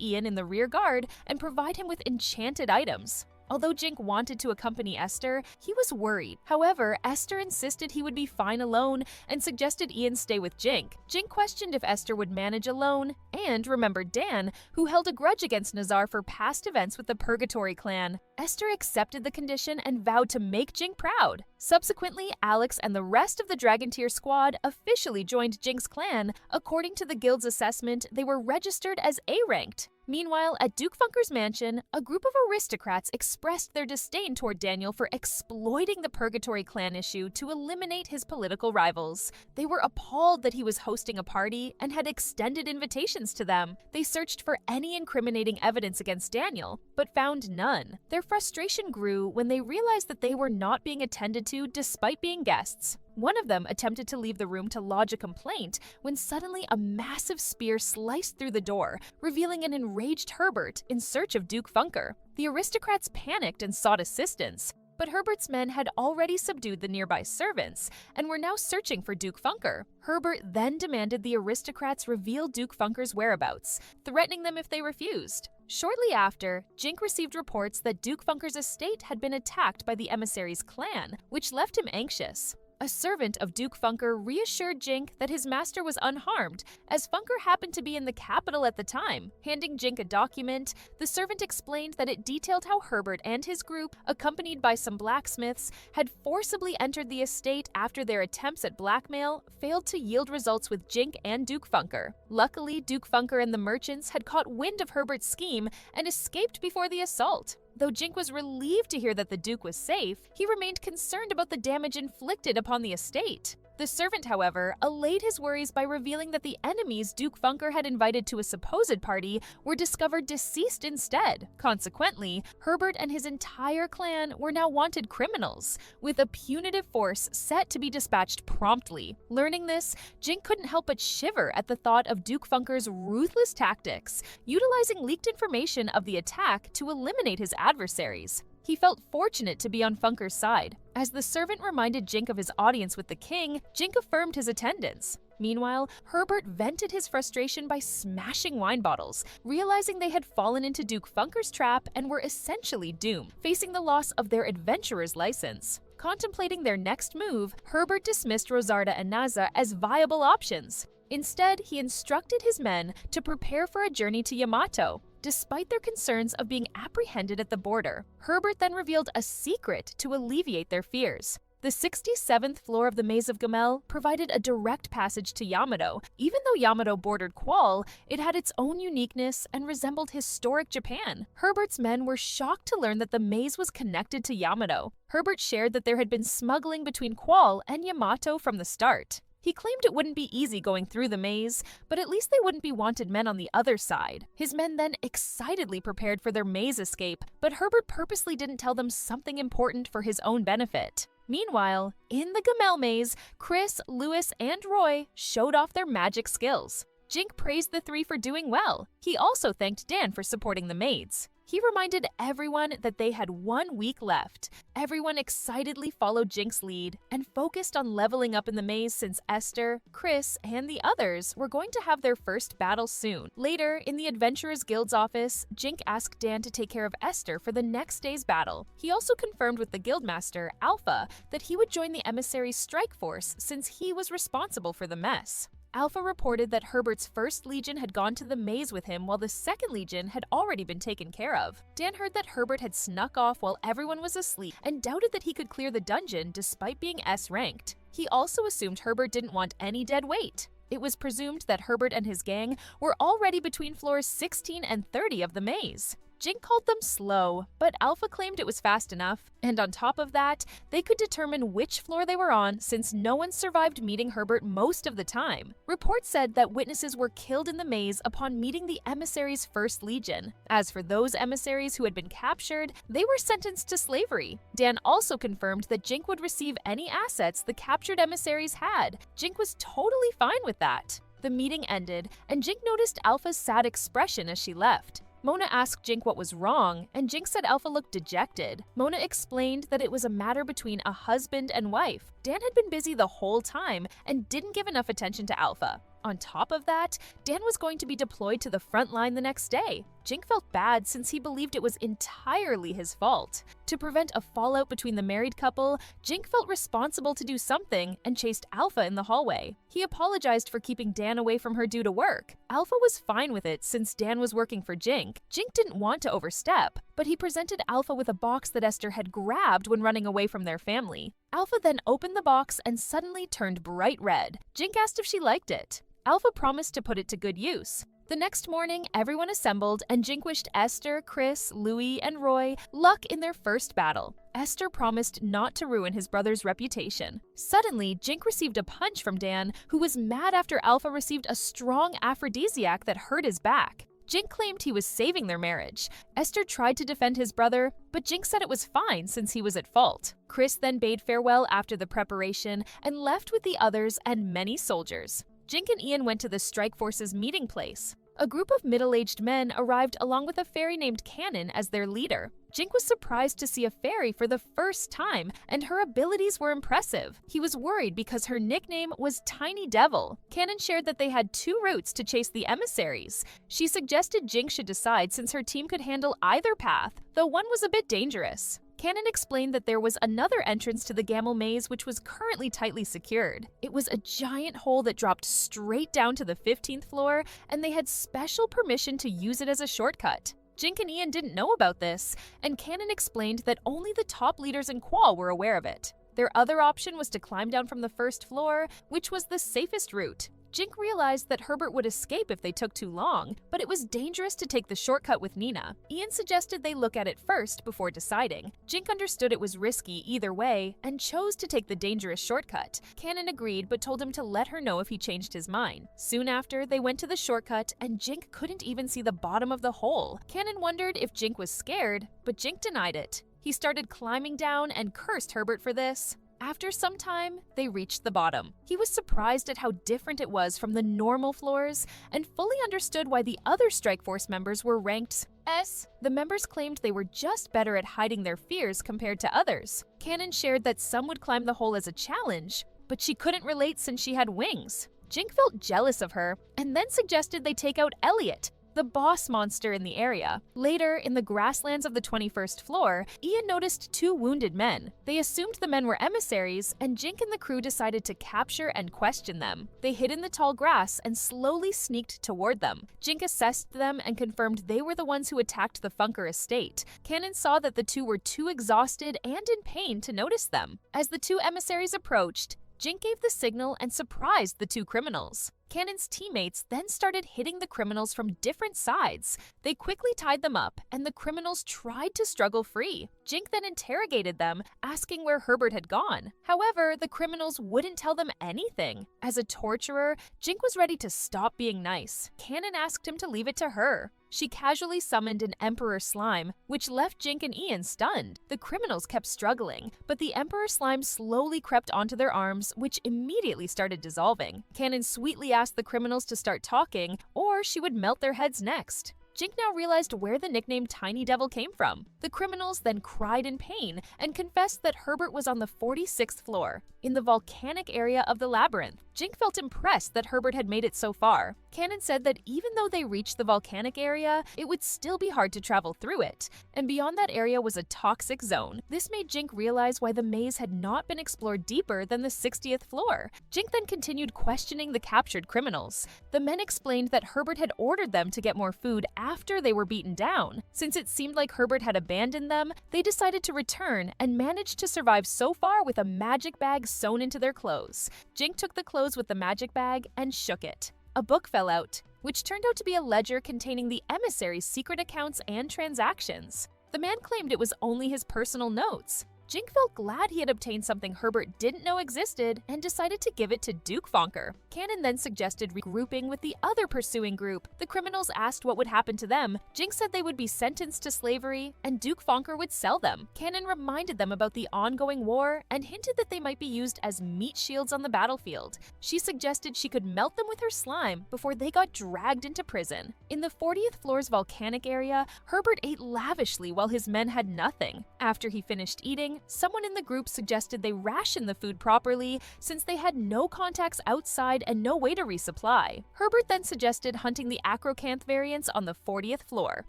Ian in the rear guard and provide him with enchanted items. Although Jink wanted to accompany Esther, he was worried. However, Esther insisted he would be fine alone and suggested Ian stay with Jink. Jink questioned if Esther would manage alone and remembered Dan, who held a grudge against Nazar for past events with the Purgatory clan. Esther accepted the condition and vowed to make Jink proud. Subsequently, Alex and the rest of the Dragon Tier squad officially joined Jink's clan. According to the guild's assessment, they were registered as A-ranked. Meanwhile, at Duke Funker's mansion, a group of aristocrats expressed their disdain toward Daniel for exploiting the Purgatory clan issue to eliminate his political rivals. They were appalled that he was hosting a party and had extended invitations to them. They searched for any incriminating evidence against Daniel, but found none. Their frustration grew when they realized that they were not being attended to despite being guests. One of them attempted to leave the room to lodge a complaint when suddenly a massive spear sliced through the door, revealing an enraged Herbert in search of Duke Funker. The aristocrats panicked and sought assistance, but Herbert's men had already subdued the nearby servants and were now searching for Duke Funker. Herbert then demanded the aristocrats reveal Duke Funker's whereabouts, threatening them if they refused. Shortly after, Jink received reports that Duke Funker's estate had been attacked by the emissary's clan, which left him anxious. A servant of Duke Funker reassured Jink that his master was unharmed, as Funker happened to be in the capital at the time. Handing Jink a document, the servant explained that it detailed how Herbert and his group, accompanied by some blacksmiths, had forcibly entered the estate after their attempts at blackmail failed to yield results with Jink and Duke Funker. Luckily, Duke Funker and the merchants had caught wind of Herbert's scheme and escaped before the assault. Though Jink was relieved to hear that the Duke was safe, he remained concerned about the damage inflicted upon the estate. The servant, however, allayed his worries by revealing that the enemies Duke Funker had invited to a supposed party were discovered deceased instead. Consequently, Herbert and his entire clan were now wanted criminals, with a punitive force set to be dispatched promptly. Learning this, Jink couldn't help but shiver at the thought of Duke Funker's ruthless tactics, utilizing leaked information of the attack to eliminate his adversaries. He felt fortunate to be on Funker's side. As the servant reminded Jink of his audience with the king, Jink affirmed his attendance. Meanwhile, Herbert vented his frustration by smashing wine bottles, realizing they had fallen into Duke Funker's trap and were essentially doomed, facing the loss of their adventurer's license. Contemplating their next move, Herbert dismissed Rosarda and Naza as viable options. Instead, he instructed his men to prepare for a journey to Yamato. Despite their concerns of being apprehended at the border, Herbert then revealed a secret to alleviate their fears. The 67th floor of the Maze of Gamel provided a direct passage to Yamato. Even though Yamato bordered Qual, it had its own uniqueness and resembled historic Japan. Herbert's men were shocked to learn that the maze was connected to Yamato. Herbert shared that there had been smuggling between Qual and Yamato from the start. He claimed it wouldn't be easy going through the maze, but at least they wouldn't be wanted men on the other side. His men then excitedly prepared for their maze escape, but Herbert purposely didn't tell them something important for his own benefit. Meanwhile, in the Gamel maze, Chris, Lewis, and Roy showed off their magic skills. Jink praised the three for doing well. He also thanked Dan for supporting the maids. He reminded everyone that they had 1 week left. Everyone excitedly followed Jink's lead and focused on leveling up in the maze since Esther, Chris, and the others were going to have their first battle soon. Later, in the Adventurers Guild's office, Jink asked Dan to take care of Esther for the next day's battle. He also confirmed with the guildmaster, Alpha, that he would join the emissary's strike force since he was responsible for the mess. Alpha reported that Herbert's first legion had gone to the maze with him while the second legion had already been taken care of. Dan heard that Herbert had snuck off while everyone was asleep and doubted that he could clear the dungeon despite being S-ranked. He also assumed Herbert didn't want any dead weight. It was presumed that Herbert and his gang were already between floors 16 and 30 of the maze. Jink called them slow, but Alpha claimed it was fast enough, and on top of that, they could determine which floor they were on since no one survived meeting Herbert most of the time. Reports said that witnesses were killed in the maze upon meeting the emissary's first legion. As for those emissaries who had been captured, they were sentenced to slavery. Dan also confirmed that Jink would receive any assets the captured emissaries had. Jink was totally fine with that. The meeting ended, and Jink noticed Alpha's sad expression as she left. Mona asked Jink what was wrong, and Jink said Alpha looked dejected. Mona explained that it was a matter between a husband and wife. Dan had been busy the whole time and didn't give enough attention to Alpha. On top of that, Dan was going to be deployed to the front line the next day. Jink felt bad since he believed it was entirely his fault. To prevent a fallout between the married couple, Jink felt responsible to do something and chased Alpha in the hallway. He apologized for keeping Dan away from her due to work. Alpha was fine with it since Dan was working for Jink. Jink didn't want to overstep, but he presented Alpha with a box that Esther had grabbed when running away from their family. Alpha then opened the box and suddenly turned bright red. Jink asked if she liked it. Alpha promised to put it to good use. The next morning, everyone assembled, and Jink wished Esther, Chris, Louis, and Roy luck in their first battle. Esther promised not to ruin his brother's reputation. Suddenly, Jink received a punch from Dan, who was mad after Alpha received a strong aphrodisiac that hurt his back. Jink claimed he was saving their marriage. Esther tried to defend his brother, but Jink said it was fine since he was at fault. Chris then bade farewell after the preparation and left with the others and many soldiers. Jink and Ian went to the strike force's meeting place. A group of middle-aged men arrived along with a fairy named Cannon as their leader. Jink was surprised to see a fairy for the first time, and her abilities were impressive. He was worried because her nickname was Tiny Devil. Cannon shared that they had 2 routes to chase the emissaries. She suggested Jink should decide since her team could handle either path, though one was a bit dangerous. Cannon explained that there was another entrance to the Gamel maze which was currently tightly secured. It was a giant hole that dropped straight down to the 15th floor, and they had special permission to use it as a shortcut. Jink and Ian didn't know about this, and Cannon explained that only the top leaders in Qual were aware of it. Their other option was to climb down from the 1st floor, which was the safest route. Jink realized that Herbert would escape if they took too long, but it was dangerous to take the shortcut with Nina. Ian suggested they look at it first before deciding. Jink understood it was risky either way and chose to take the dangerous shortcut. Cannon agreed but told him to let her know if he changed his mind. Soon after, they went to the shortcut and Jink couldn't even see the bottom of the hole. Cannon wondered if Jink was scared, but Jink denied it. He started climbing down and cursed Herbert for this. After some time, they reached the bottom. He was surprised at how different it was from the normal floors and fully understood why the other Strike Force members were ranked S. The members claimed they were just better at hiding their fears compared to others. Cannon shared that some would climb the hole as a challenge, but she couldn't relate since she had wings. Jink felt jealous of her and then suggested they take out Elliot, the boss monster in the area. Later, in the grasslands of the 21st floor, Ian noticed 2 wounded men. They assumed the men were emissaries, and Jink and the crew decided to capture and question them. They hid in the tall grass and slowly sneaked toward them. Jink assessed them and confirmed they were the ones who attacked the Funker estate. Cannon saw that the 2 were too exhausted and in pain to notice them. As the 2 emissaries approached, Jink gave the signal and surprised the 2 criminals. Cannon's teammates then started hitting the criminals from different sides. They quickly tied them up, and the criminals tried to struggle free. Jink then interrogated them, asking where Herbert had gone. However, the criminals wouldn't tell them anything. As a torturer, Jink was ready to stop being nice. Cannon asked him to leave it to her. She casually summoned an Emperor Slime, which left Jink and Ian stunned. The criminals kept struggling, but the Emperor Slime slowly crept onto their arms, which immediately started dissolving. Cannon sweetly ask the criminals to start talking, or she would melt their heads next. Jink now realized where the nickname Tiny Devil came from. The criminals then cried in pain and confessed that Herbert was on the 46th floor, in the volcanic area of the labyrinth. Jink felt impressed that Herbert had made it so far. Cannon said that even though they reached the volcanic area, it would still be hard to travel through it, and beyond that area was a toxic zone. This made Jink realize why the maze had not been explored deeper than the 60th floor. Jink then continued questioning the captured criminals. The men explained that Herbert had ordered them to get more food after they were beaten down. Since it seemed like Herbert had abandoned them, they decided to return and managed to survive so far with a magic bag sewn into their clothes. Jink took the clothes with the magic bag and shook it. A book fell out, which turned out to be a ledger containing the emissary's secret accounts and transactions. The man claimed it was only his personal notes. Jink felt glad he had obtained something Herbert didn't know existed and decided to give it to Duke Fonker. Cannon then suggested regrouping with the other pursuing group. The criminals asked what would happen to them. Jink said they would be sentenced to slavery and Duke Fonker would sell them. Cannon reminded them about the ongoing war and hinted that they might be used as meat shields on the battlefield. She suggested she could melt them with her slime before they got dragged into prison. In the 40th floor's volcanic area, Herbert ate lavishly while his men had nothing. After he finished eating, someone in the group suggested they ration the food properly since they had no contacts outside and no way to resupply. Herbert then suggested hunting the acrocanth variants on the 40th floor.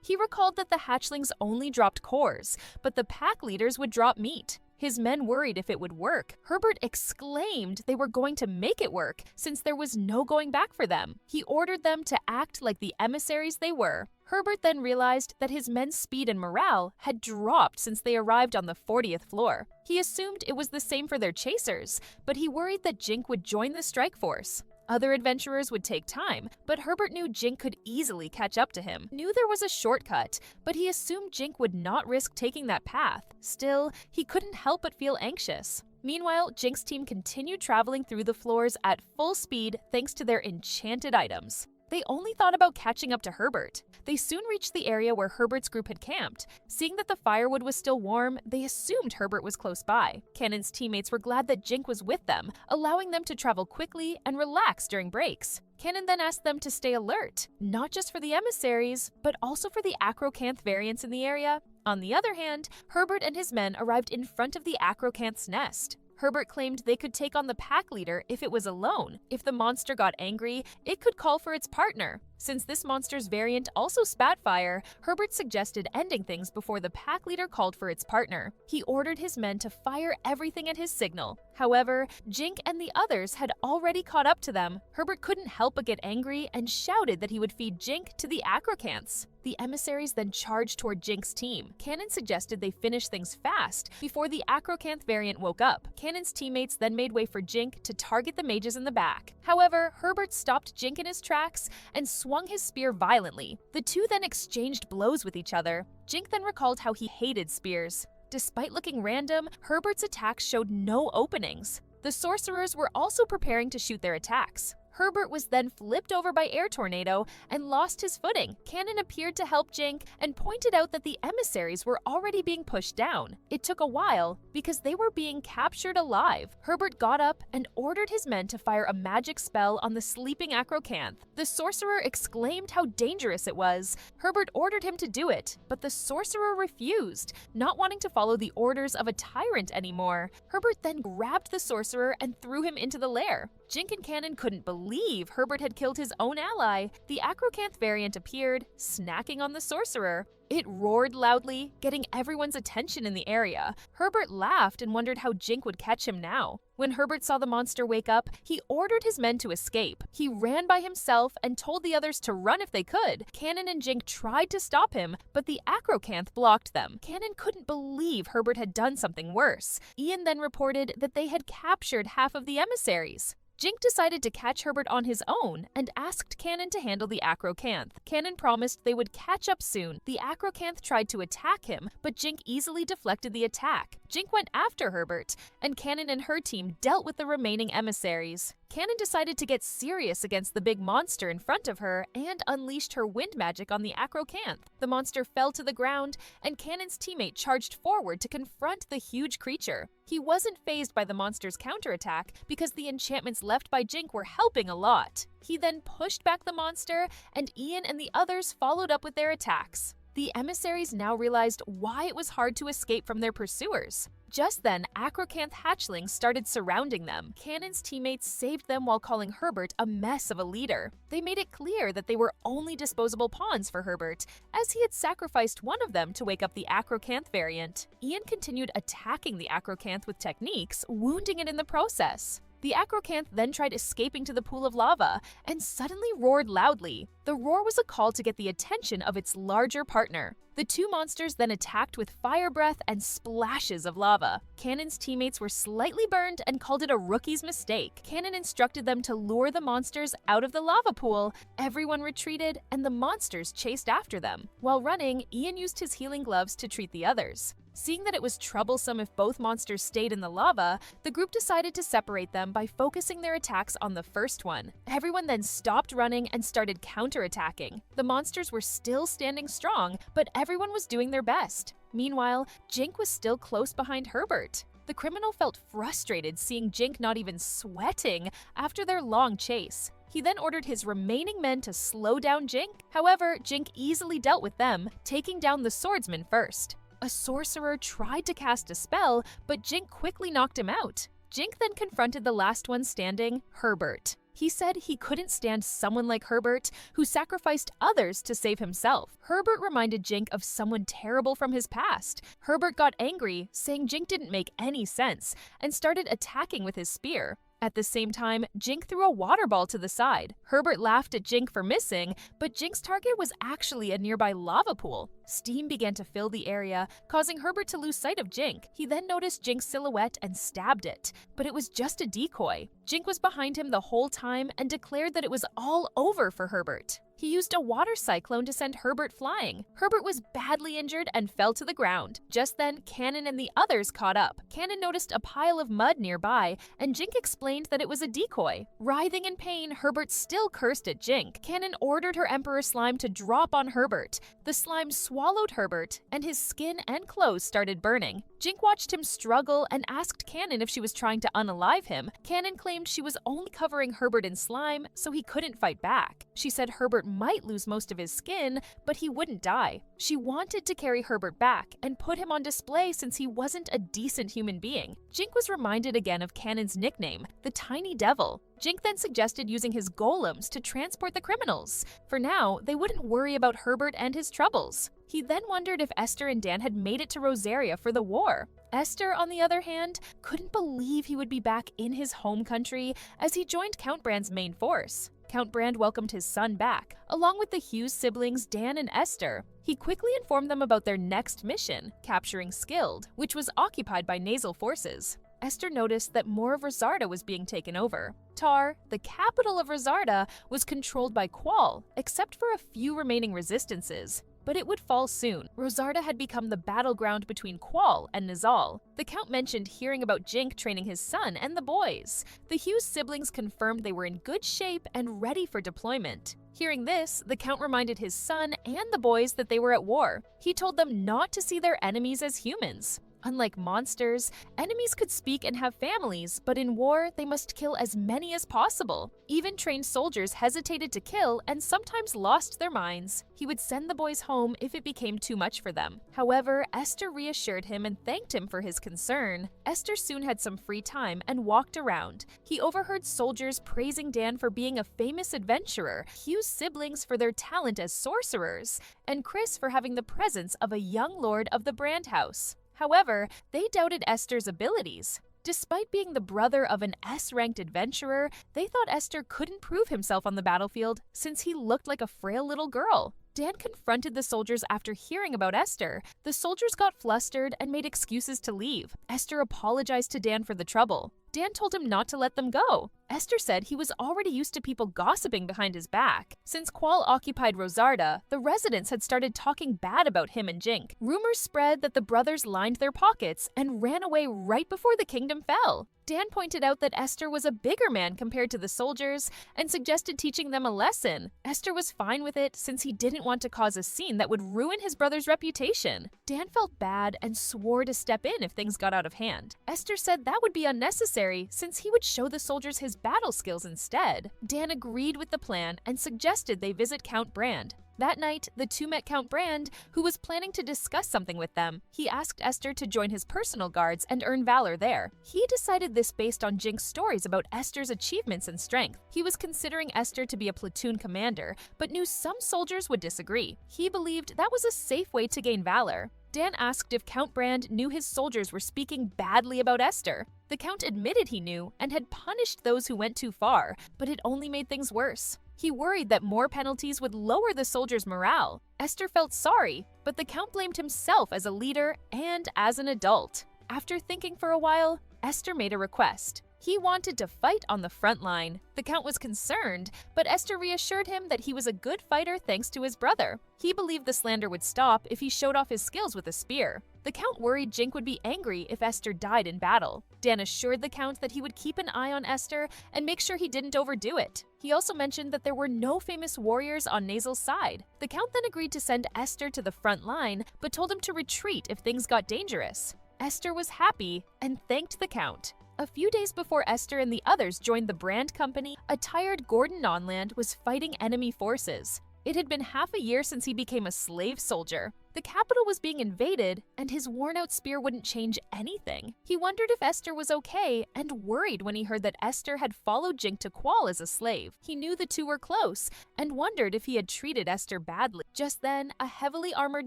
He recalled that the hatchlings only dropped cores, but the pack leaders would drop meat. His men worried if it would work. Herbert exclaimed they were going to make it work since there was no going back for them. He ordered them to act like the emissaries they were. Herbert then realized that his men's speed and morale had dropped since they arrived on the 40th floor. He assumed it was the same for their chasers, but he worried that Jink would join the strike force. Other adventurers would take time, but Herbert knew Jink could easily catch up to him. Knew there was a shortcut, but he assumed Jink would not risk taking that path. Still, he couldn't help but feel anxious. Meanwhile, Jink's team continued traveling through the floors at full speed thanks to their enchanted items. They only thought about catching up to Herbert. They soon reached the area where Herbert's group had camped. Seeing that the firewood was still warm, they assumed Herbert was close by. Cannon's teammates were glad that Jink was with them, allowing them to travel quickly and relax during breaks. Cannon then asked them to stay alert, not just for the emissaries, but also for the acrocanth variants in the area. On the other hand, Herbert and his men arrived in front of the acrocanth's nest. Herbert claimed they could take on the pack leader if it was alone. If the monster got angry, it could call for its partner. Since this monster's variant also spat fire, Herbert suggested ending things before the pack leader called for its partner. He ordered his men to fire everything at his signal. However, Jink and the others had already caught up to them. Herbert couldn't help but get angry and shouted that he would feed Jink to the acrocanths. The emissaries then charged toward Jink's team. Cannon suggested they finish things fast before the acrocanth variant woke up. Cannon's teammates then made way for Jink to target the mages in the back. However, Herbert stopped Jink in his tracks and swung his spear violently. The two then exchanged blows with each other. Jink then recalled how he hated spears. Despite looking random, Herbert's attacks showed no openings. The sorcerers were also preparing to shoot their attacks. Herbert was then flipped over by air tornado and lost his footing. Cannon appeared to help Jink and pointed out that the emissaries were already being pushed down. It took a while because they were being captured alive. Herbert got up and ordered his men to fire a magic spell on the sleeping acrocanth. The sorcerer exclaimed how dangerous it was. Herbert ordered him to do it, but the sorcerer refused, not wanting to follow the orders of a tyrant anymore. Herbert then grabbed the sorcerer and threw him into the lair. Jink and Cannon couldn't believe Herbert had killed his own ally. The acrocanth variant appeared, snacking on the sorcerer. It roared loudly, getting everyone's attention in the area. Herbert laughed and wondered how Jink would catch him now. When Herbert saw the monster wake up, he ordered his men to escape. He ran by himself and told the others to run if they could. Cannon and Jink tried to stop him, but the acrocanth blocked them. Cannon couldn't believe Herbert had done something worse. Ian then reported that they had captured half of the emissaries. Jink decided to catch Herbert on his own and asked Cannon to handle the acrocanth. Cannon promised they would catch up soon. The acrocanth tried to attack him, but Jink easily deflected the attack. Jink went after Herbert, and Cannon and her team dealt with the remaining emissaries. Cannon decided to get serious against the big monster in front of her and unleashed her wind magic on the acrocanth. The monster fell to the ground, and Cannon's teammate charged forward to confront the huge creature. He wasn't fazed by the monster's counterattack because the enchantments left by Jink were helping a lot. He then pushed back the monster, and Ian and the others followed up with their attacks. The emissaries now realized why it was hard to escape from their pursuers. Just then, acrocanth hatchlings started surrounding them. Cannon's teammates saved them while calling Herbert a mess of a leader. They made it clear that they were only disposable pawns for Herbert, as he had sacrificed one of them to wake up the acrocanth variant. Ian continued attacking the acrocanth with techniques, wounding it in the process. The acrocanth then tried escaping to the pool of lava and suddenly roared loudly. The roar was a call to get the attention of its larger partner. The two monsters then attacked with fire breath and splashes of lava. Cannon's teammates were slightly burned and called it a rookie's mistake. Cannon instructed them to lure the monsters out of the lava pool. Everyone retreated, and the monsters chased after them. While running, Ian used his healing gloves to treat the others. Seeing that it was troublesome if both monsters stayed in the lava, the group decided to separate them by focusing their attacks on the first one. Everyone then stopped running and started counterattacking. The monsters were still standing strong, but everyone was doing their best. Meanwhile, Jink was still close behind Herbert. The criminal felt frustrated seeing Jink not even sweating after their long chase. He then ordered his remaining men to slow down Jink. However, Jink easily dealt with them, taking down the swordsman first. A sorcerer tried to cast a spell, but Jink quickly knocked him out. Jink then confronted the last one standing, Herbert. He said he couldn't stand someone like Herbert, who sacrificed others to save himself. Herbert reminded Jink of someone terrible from his past. Herbert got angry, saying Jink didn't make any sense, and started attacking with his spear. At the same time, Jink threw a water ball to the side. Herbert laughed at Jink for missing, but Jink's target was actually a nearby lava pool. Steam began to fill the area, causing Herbert to lose sight of Jink. He then noticed Jink's silhouette and stabbed it, but it was just a decoy. Jink was behind him the whole time and declared that it was all over for Herbert. He used a water cyclone to send Herbert flying. Herbert was badly injured and fell to the ground. Just then, Cannon and the others caught up. Cannon noticed a pile of mud nearby, and Jink explained that it was a decoy. Writhing in pain, Herbert still cursed at Jink. Cannon ordered her Emperor Slime to drop on Herbert. The slime swallowed Herbert, and his skin and clothes started burning. Jink watched him struggle and asked Cannon if she was trying to unalive him. Cannon claimed she was only covering Herbert in slime, so he couldn't fight back. She said Herbert might lose most of his skin, but he wouldn't die. She wanted to carry Herbert back and put him on display since he wasn't a decent human being. Jink was reminded again of Cannon's nickname, the Tiny Devil. Jink then suggested using his golems to transport the criminals. For now, they wouldn't worry about Herbert and his troubles. He then wondered if Esther and Dan had made it to Rosaria for the war. Esther, on the other hand, couldn't believe he would be back in his home country as he joined Count Brand's main force. Count Brand welcomed his son back, along with the Hughes siblings Dan and Esther. He quickly informed them about their next mission, capturing Skilled, which was occupied by nasal forces. Esther noticed that more of Rosarda was being taken over. Tar, the capital of Rosarda, was controlled by Qual, except for a few remaining resistances. But it would fall soon. Rosarda had become the battleground between Qual and Nizal. The Count mentioned hearing about Jink training his son and the boys. The Hughes siblings confirmed they were in good shape and ready for deployment. Hearing this, the Count reminded his son and the boys that they were at war. He told them not to see their enemies as humans. Unlike monsters, enemies could speak and have families, but in war, they must kill as many as possible. Even trained soldiers hesitated to kill and sometimes lost their minds. He would send the boys home if it became too much for them. However, Esther reassured him and thanked him for his concern. Esther soon had some free time and walked around. He overheard soldiers praising Dan for being a famous adventurer, Hugh's siblings for their talent as sorcerers, and Chris for having the presence of a young lord of the Brand House. However, they doubted Esther's abilities. Despite being the brother of an S-ranked adventurer, they thought Esther couldn't prove himself on the battlefield since he looked like a frail little girl. Dan confronted the soldiers after hearing about Esther. The soldiers got flustered and made excuses to leave. Esther apologized to Dan for the trouble. Dan told him not to let them go. Esther said he was already used to people gossiping behind his back. Since Qual occupied Rosarda, the residents had started talking bad about him and Jink. Rumors spread that the brothers lined their pockets and ran away right before the kingdom fell. Dan pointed out that Esther was a bigger man compared to the soldiers and suggested teaching them a lesson. Esther was fine with it since he didn't want to cause a scene that would ruin his brother's reputation. Dan felt bad and swore to step in if things got out of hand. Esther said that would be unnecessary since he would show the soldiers his battle skills instead. Dan agreed with the plan and suggested they visit Count Brand. That night, the two met Count Brand, who was planning to discuss something with them. He asked Esther to join his personal guards and earn valor there. He decided this based on Jink's stories about Esther's achievements and strength. He was considering Esther to be a platoon commander, but knew some soldiers would disagree. He believed that was a safe way to gain valor. Dan asked if Count Brand knew his soldiers were speaking badly about Esther. The Count admitted he knew and had punished those who went too far, but it only made things worse. He worried that more penalties would lower the soldiers' morale. Esther felt sorry, but the Count blamed himself as a leader and as an adult. After thinking for a while, Esther made a request. He wanted to fight on the front line. The Count was concerned, but Esther reassured him that he was a good fighter thanks to his brother. He believed the slander would stop if he showed off his skills with a spear. The Count worried Jink would be angry if Esther died in battle. Dan assured the Count that he would keep an eye on Esther and make sure he didn't overdo it. He also mentioned that there were no famous warriors on Nazel's side. The Count then agreed to send Esther to the front line, but told him to retreat if things got dangerous. Esther was happy and thanked the Count. A few days before Esther and the others joined the Brand Company, a tired Gordon Nonland was fighting enemy forces. It had been half a year since he became a slave soldier. The capital was being invaded, and his worn-out spear wouldn't change anything. He wondered if Esther was okay, and worried when he heard that Esther had followed Jink to Qual as a slave. He knew the two were close, and wondered if he had treated Esther badly. Just then, a heavily armored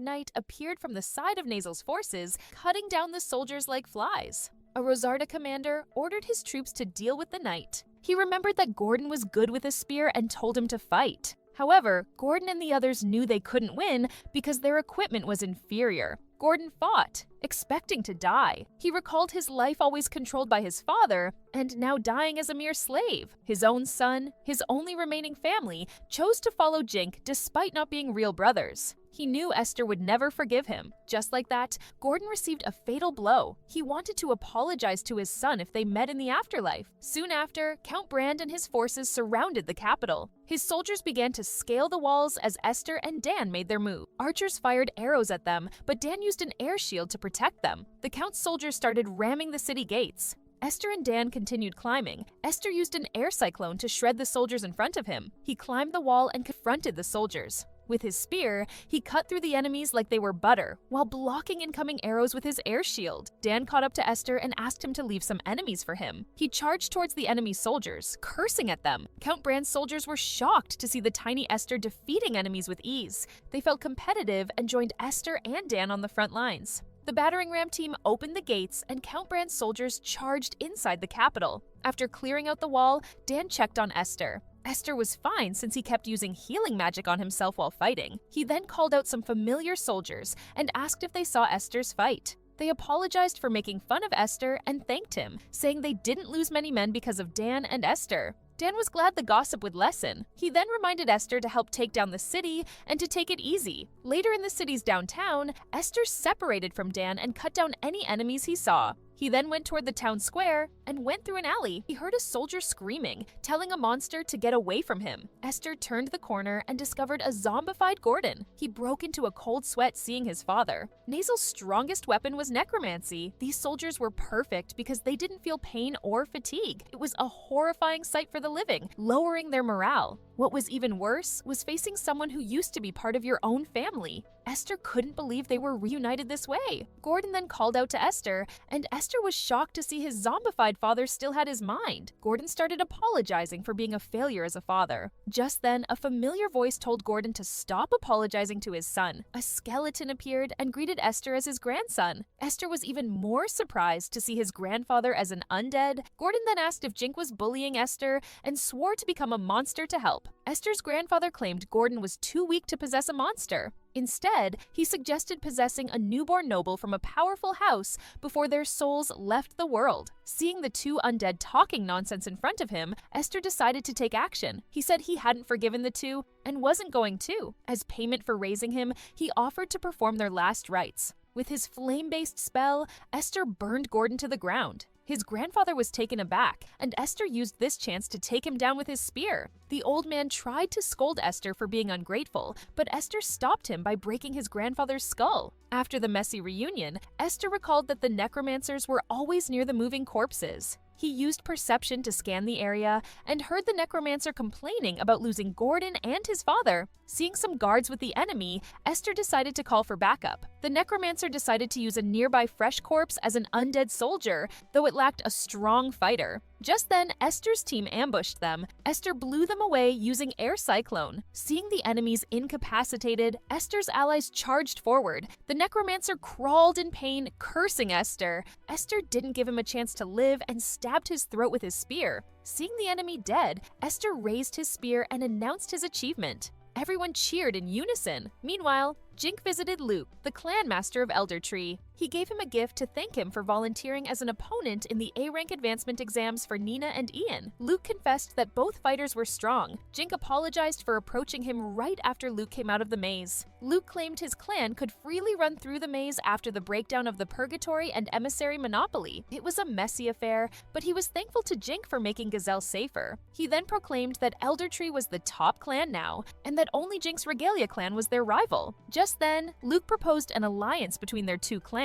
knight appeared from the side of Nazel's forces, cutting down the soldiers like flies. A Rosarda commander ordered his troops to deal with the knight. He remembered that Gordon was good with a spear and told him to fight. However, Gordon and the others knew they couldn't win because their equipment was inferior. Gordon fought, expecting to die. He recalled his life always controlled by his father, and now dying as a mere slave. His own son, his only remaining family, chose to follow Jink despite not being real brothers. He knew Esther would never forgive him. Just like that, Gordon received a fatal blow. He wanted to apologize to his son if they met in the afterlife. Soon after, Count Brand and his forces surrounded the capital. His soldiers began to scale the walls as Esther and Dan made their move. Archers fired arrows at them, but Dan used an air shield to protect them. The Count's soldiers started ramming the city gates. Esther and Dan continued climbing. Esther used an air cyclone to shred the soldiers in front of him. He climbed the wall and confronted the soldiers. With his spear, he cut through the enemies like they were butter, while blocking incoming arrows with his air shield. Dan caught up to Esther and asked him to leave some enemies for him. He charged towards the enemy soldiers, cursing at them. Count Brand's soldiers were shocked to see the tiny Esther defeating enemies with ease. They felt competitive and joined Esther and Dan on the front lines. The battering ram team opened the gates, and Count Brand's soldiers charged inside the capital. After clearing out the wall, Dan checked on Esther. Esther was fine since he kept using healing magic on himself while fighting. He then called out some familiar soldiers and asked if they saw Esther's fight. They apologized for making fun of Esther and thanked him, saying they didn't lose many men because of Dan and Esther. Dan was glad the gossip would lessen. He then reminded Esther to help take down the city and to take it easy. Later in the city's downtown, Esther separated from Dan and cut down any enemies he saw. He then went toward the town square and went through an alley. He heard a soldier screaming, telling a monster to get away from him. Esther turned the corner and discovered a zombified Gordon. He broke into a cold sweat seeing his father. Nazel's strongest weapon was necromancy. These soldiers were perfect because they didn't feel pain or fatigue. It was a horrifying sight for the living, lowering their morale. What was even worse was facing someone who used to be part of your own family. Esther couldn't believe they were reunited this way. Gordon then called out to Esther, and Esther was shocked to see his zombified father still had his mind. Gordon started apologizing for being a failure as a father. Just then, a familiar voice told Gordon to stop apologizing to his son. A skeleton appeared and greeted Esther as his grandson. Esther was even more surprised to see his grandfather as an undead. Gordon then asked if Jink was bullying Esther and swore to become a monster to help. Esther's grandfather claimed Gordon was too weak to possess a monster. Instead, he suggested possessing a newborn noble from a powerful house before their souls left the world. Seeing the two undead talking nonsense in front of him, Esther decided to take action. He said he hadn't forgiven the two and wasn't going to. As payment for raising him, he offered to perform their last rites. With his flame-based spell, Esther burned Gordon to the ground. His grandfather was taken aback, and Esther used this chance to take him down with his spear. The old man tried to scold Esther for being ungrateful, but Esther stopped him by breaking his grandfather's skull. After the messy reunion, Esther recalled that the necromancers were always near the moving corpses. He used perception to scan the area and heard the necromancer complaining about losing Gordon and his father. Seeing some guards with the enemy, Esther decided to call for backup. The necromancer decided to use a nearby fresh corpse as an undead soldier, though it lacked a strong fighter. Just then, Esther's team ambushed them. Esther blew them away using air cyclone. Seeing the enemies incapacitated, Esther's allies charged forward. The necromancer crawled in pain, cursing Esther. Esther didn't give him a chance to live and stabbed his throat with his spear. Seeing the enemy dead, Esther raised his spear and announced his achievement. Everyone cheered in unison. Meanwhile, Jink visited Luke, the clan master of Elder Tree. He gave him a gift to thank him for volunteering as an opponent in the A-rank advancement exams for Nina and Ian. Luke confessed that both fighters were strong. Jink apologized for approaching him right after Luke came out of the maze. Luke claimed his clan could freely run through the maze after the breakdown of the Purgatory and Emissary Monopoly. It was a messy affair, but he was thankful to Jink for making Gazelle safer. He then proclaimed that Elder Tree was the top clan now, and that only Jink's Regalia clan was their rival. Just then, Luke proposed an alliance between their two clans.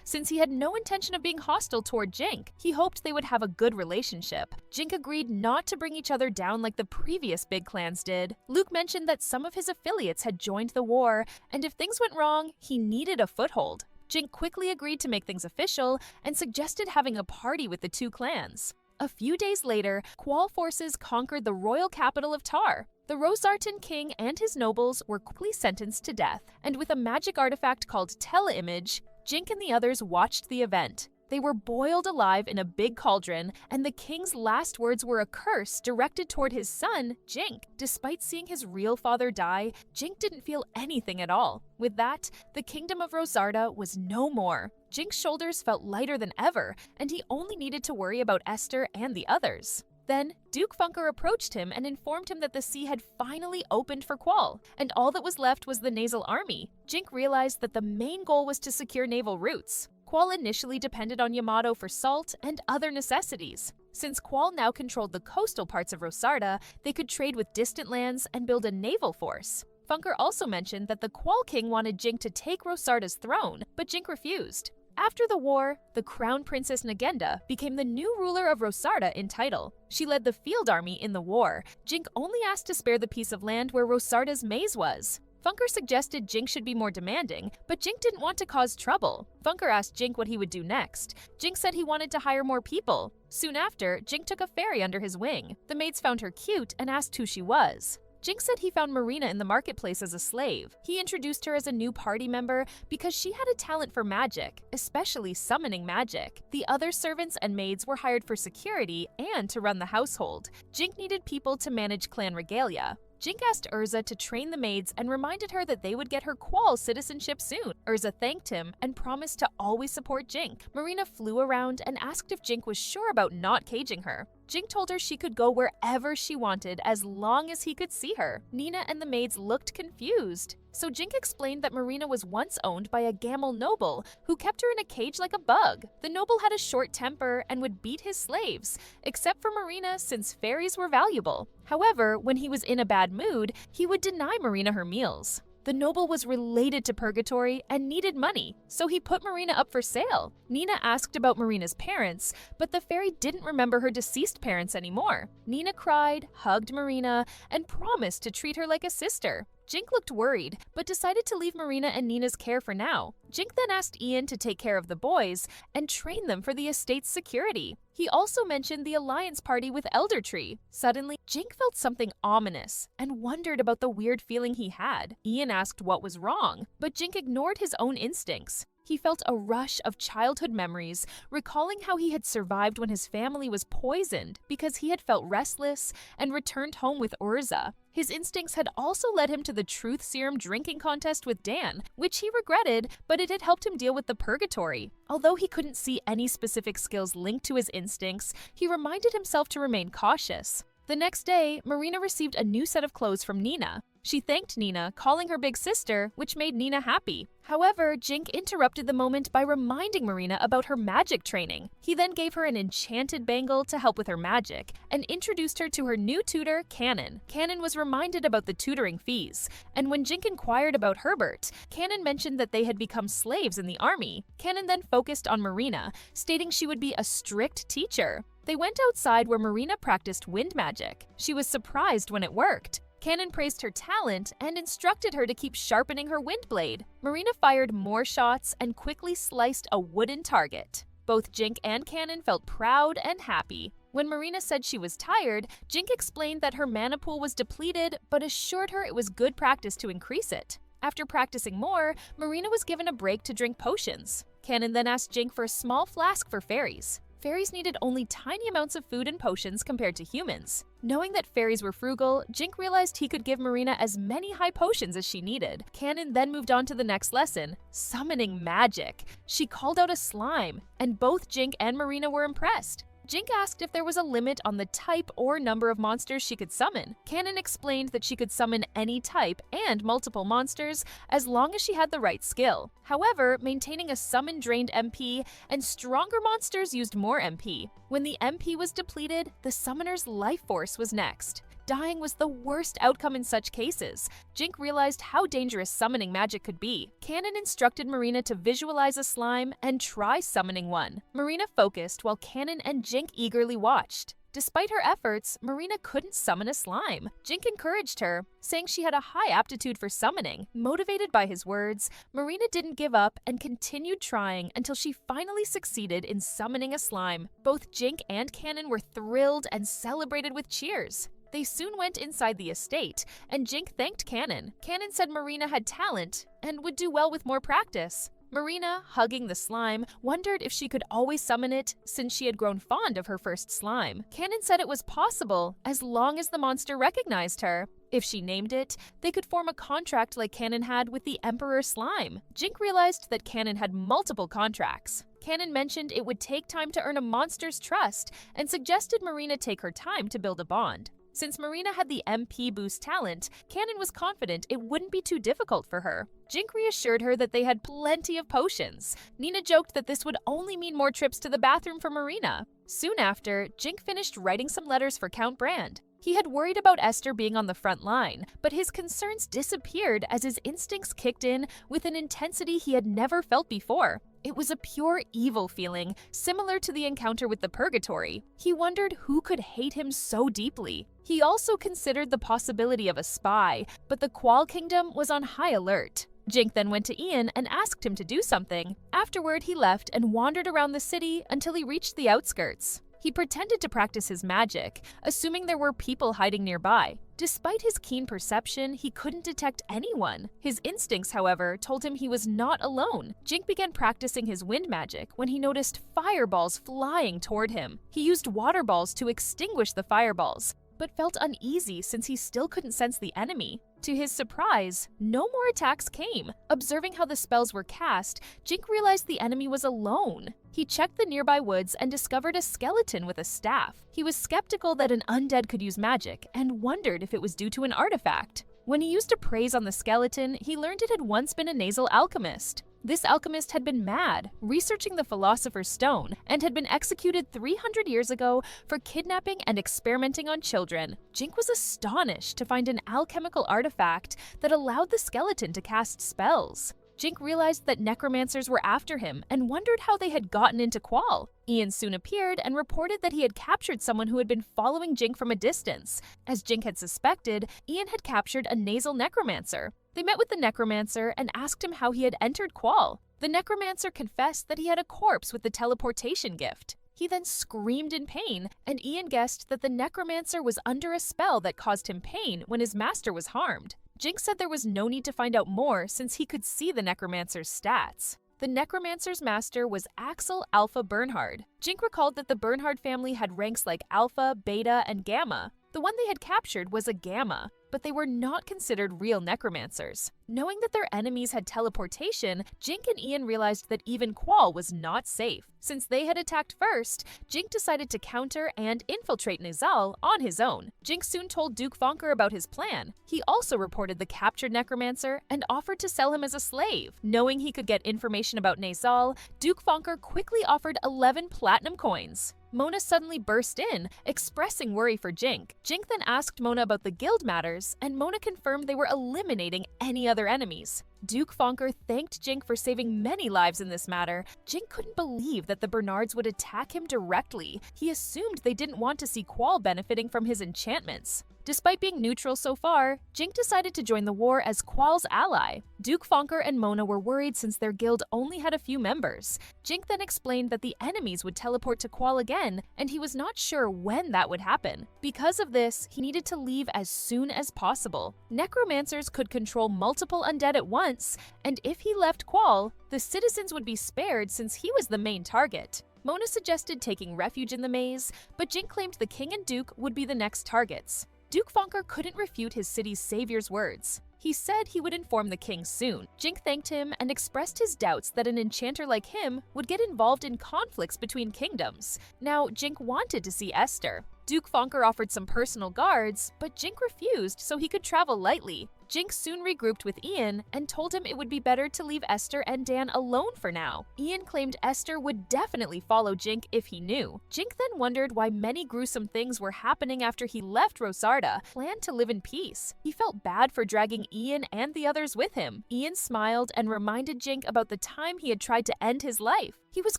Since he had no intention of being hostile toward Jink, he hoped they would have a good relationship. Jink agreed not to bring each other down like the previous big clans did. Luke mentioned that some of his affiliates had joined the war, and if things went wrong, he needed a foothold. Jink quickly agreed to make things official and suggested having a party with the two clans. A few days later, Qual forces conquered the royal capital of Tar. The Rosartan king and his nobles were quickly sentenced to death, and with a magic artifact called Teleimage, Jink and the others watched the event. They were boiled alive in a big cauldron, and the king's last words were a curse directed toward his son, Jink. Despite seeing his real father die, Jink didn't feel anything at all. With that, the kingdom of Rosarda was no more. Jink's shoulders felt lighter than ever, and he only needed to worry about Esther and the others. Then, Duke Funker approached him and informed him that the sea had finally opened for Qual, and all that was left was the Nasal Army. Jink realized that the main goal was to secure naval routes. Qual initially depended on Yamato for salt and other necessities. Since Qual now controlled the coastal parts of Rosarda, they could trade with distant lands and build a naval force. Funker also mentioned that the Qual king wanted Jink to take Rosarda's throne, but Jink refused. After the war, the Crown Princess Nagenda became the new ruler of Rosarda in title. She led the field army in the war. Jink only asked to spare the piece of land where Rosarda's maze was. Funker suggested Jink should be more demanding, but Jink didn't want to cause trouble. Funker asked Jink what he would do next. Jink said he wanted to hire more people. Soon after, Jink took a fairy under his wing. The maids found her cute and asked who she was. Jink said he found Marina in the marketplace as a slave. He introduced her as a new party member because she had a talent for magic, especially summoning magic. The other servants and maids were hired for security and to run the household. Jink needed people to manage clan regalia. Jink asked Urza to train the maids and reminded her that they would get her Qual citizenship soon. Urza thanked him and promised to always support Jink. Marina flew around and asked if Jink was sure about not caging her. Jink told her she could go wherever she wanted as long as he could see her. Nina and the maids looked confused. So Jink explained that Marina was once owned by a Gamel noble who kept her in a cage like a bug. The noble had a short temper and would beat his slaves, except for Marina since fairies were valuable. However, when he was in a bad mood, he would deny Marina her meals. The noble was related to Purgatory and needed money, so he put Marina up for sale. Nina asked about Marina's parents, but the fairy didn't remember her deceased parents anymore. Nina cried, hugged Marina, and promised to treat her like a sister. Jink looked worried, but decided to leave Marina and Nina's care for now. Jink then asked Ian to take care of the boys and train them for the estate's security. He also mentioned the alliance party with Elder Tree. Suddenly, Jink felt something ominous and wondered about the weird feeling he had. Ian asked what was wrong, but Jink ignored his own instincts. He felt a rush of childhood memories, recalling how he had survived when his family was poisoned because he had felt restless and returned home with Urza. His instincts had also led him to the truth serum drinking contest with Dan, which he regretted, but it had helped him deal with the purgatory. Although he couldn't see any specific skills linked to his instincts, he reminded himself to remain cautious. The next day, Marina received a new set of clothes from Nina. She thanked Nina, calling her big sister, which made Nina happy. However, Jink interrupted the moment by reminding Marina about her magic training. He then gave her an enchanted bangle to help with her magic, and introduced her to her new tutor, Cannon. Cannon was reminded about the tutoring fees, and when Jink inquired about Herbert, Cannon mentioned that they had become slaves in the army. Cannon then focused on Marina, stating she would be a strict teacher. They went outside where Marina practiced wind magic. She was surprised when it worked. Cannon praised her talent and instructed her to keep sharpening her wind blade. Marina fired more shots and quickly sliced a wooden target. Both Jink and Cannon felt proud and happy. When Marina said she was tired, Jink explained that her mana pool was depleted but assured her it was good practice to increase it. After practicing more, Marina was given a break to drink potions. Cannon then asked Jink for a small flask for fairies. Fairies needed only tiny amounts of food and potions compared to humans. Knowing that fairies were frugal, Jink realized he could give Marina as many high potions as she needed. Cannon then moved on to the next lesson, summoning magic. She called out a slime, and both Jink and Marina were impressed. Jink asked if there was a limit on the type or number of monsters she could summon. Cannon explained that she could summon any type and multiple monsters as long as she had the right skill. However, maintaining a summon drained MP, and stronger monsters used more MP. When the MP was depleted, the summoner's life force was next. Dying was the worst outcome in such cases. Jink realized how dangerous summoning magic could be. Cannon instructed Marina to visualize a slime and try summoning one. Marina focused while Cannon and Jink eagerly watched. Despite her efforts, Marina couldn't summon a slime. Jink encouraged her, saying she had a high aptitude for summoning. Motivated by his words, Marina didn't give up and continued trying until she finally succeeded in summoning a slime. Both Jink and Cannon were thrilled and celebrated with cheers. They soon went inside the estate, and Jink thanked Cannon. Cannon said Marina had talent and would do well with more practice. Marina, hugging the slime, wondered if she could always summon it since she had grown fond of her first slime. Cannon said it was possible as long as the monster recognized her. If she named it, they could form a contract like Cannon had with the Emperor Slime. Jink realized that Cannon had multiple contracts. Cannon mentioned it would take time to earn a monster's trust and suggested Marina take her time to build a bond. Since Marina had the MP boost talent, Cannon was confident it wouldn't be too difficult for her. Jink reassured her that they had plenty of potions. Nina joked that this would only mean more trips to the bathroom for Marina. Soon after, Jink finished writing some letters for Count Brand. He had worried about Esther being on the front line, but his concerns disappeared as his instincts kicked in with an intensity he had never felt before. It was a pure evil feeling, similar to the encounter with the Purgatory. He wondered who could hate him so deeply. He also considered the possibility of a spy, but the Qual Kingdom was on high alert. Jink then went to Ian and asked him to do something. Afterward, he left and wandered around the city until he reached the outskirts. He pretended to practice his magic, assuming there were people hiding nearby. Despite his keen perception, he couldn't detect anyone. His instincts, however, told him he was not alone. Jink began practicing his wind magic when he noticed fireballs flying toward him. He used water balls to extinguish the fireballs, but felt uneasy since he still couldn't sense the enemy. To his surprise, no more attacks came. Observing how the spells were cast, Jink realized the enemy was alone. He checked the nearby woods and discovered a skeleton with a staff. He was skeptical that an undead could use magic and wondered if it was due to an artifact. When he used appraise on the skeleton, he learned it had once been a nasal alchemist. This alchemist had been mad, researching the Philosopher's Stone, and had been executed 300 years ago for kidnapping and experimenting on children. Jink was astonished to find an alchemical artifact that allowed the skeleton to cast spells. Jink realized that necromancers were after him and wondered how they had gotten into Qual. Ian soon appeared and reported that he had captured someone who had been following Jink from a distance. As Jink had suspected, Ian had captured a nasal necromancer. They met with the necromancer and asked him how he had entered Qual. The necromancer confessed that he had a corpse with the teleportation gift. He then screamed in pain, and Ian guessed that the necromancer was under a spell that caused him pain when his master was harmed. Jink said there was no need to find out more since he could see the necromancer's stats. The necromancer's master was Axel Alpha Bernhard. Jink recalled that the Bernhard family had ranks like Alpha, Beta, and Gamma. The one they had captured was a gamma, but they were not considered real necromancers. Knowing that their enemies had teleportation, Jink and Ian realized that even Qual was not safe. Since they had attacked first, Jink decided to counter and infiltrate Nazal on his own. Jink soon told Duke Fonker about his plan. He also reported the captured necromancer and offered to sell him as a slave. Knowing he could get information about Nazal, Duke Fonker quickly offered 11 platinum coins. Mona suddenly burst in, expressing worry for Jink. Jink then asked Mona about the guild matters, and Mona confirmed they were eliminating any other enemies. Duke Fonker thanked Jink for saving many lives in this matter. Jink couldn't believe that the Bernards would attack him directly. He assumed they didn't want to see Qual benefiting from his enchantments. Despite being neutral so far, Jink decided to join the war as Qual's ally. Duke Fonker and Mona were worried since their guild only had a few members. Jink then explained that the enemies would teleport to Qual again, and he was not sure when that would happen. Because of this, he needed to leave as soon as possible. Necromancers could control multiple undead at once, and if he left Qual, the citizens would be spared since he was the main target. Mona suggested taking refuge in the maze, but Jink claimed the king and duke would be the next targets. Duke Fonker couldn't refute his city's savior's words. He said he would inform the king soon. Jink thanked him and expressed his doubts that an enchanter like him would get involved in conflicts between kingdoms. Now, Jink wanted to see Esther. Duke Fonker offered some personal guards, but Jink refused so he could travel lightly. Jink soon regrouped with Ian and told him it would be better to leave Esther and Dan alone for now. Ian claimed Esther would definitely follow Jink if he knew. Jink then wondered why many gruesome things were happening after he left Rosarda, planned to live in peace. He felt bad for dragging Ian and the others with him. Ian smiled and reminded Jink about the time he had tried to end his life. He was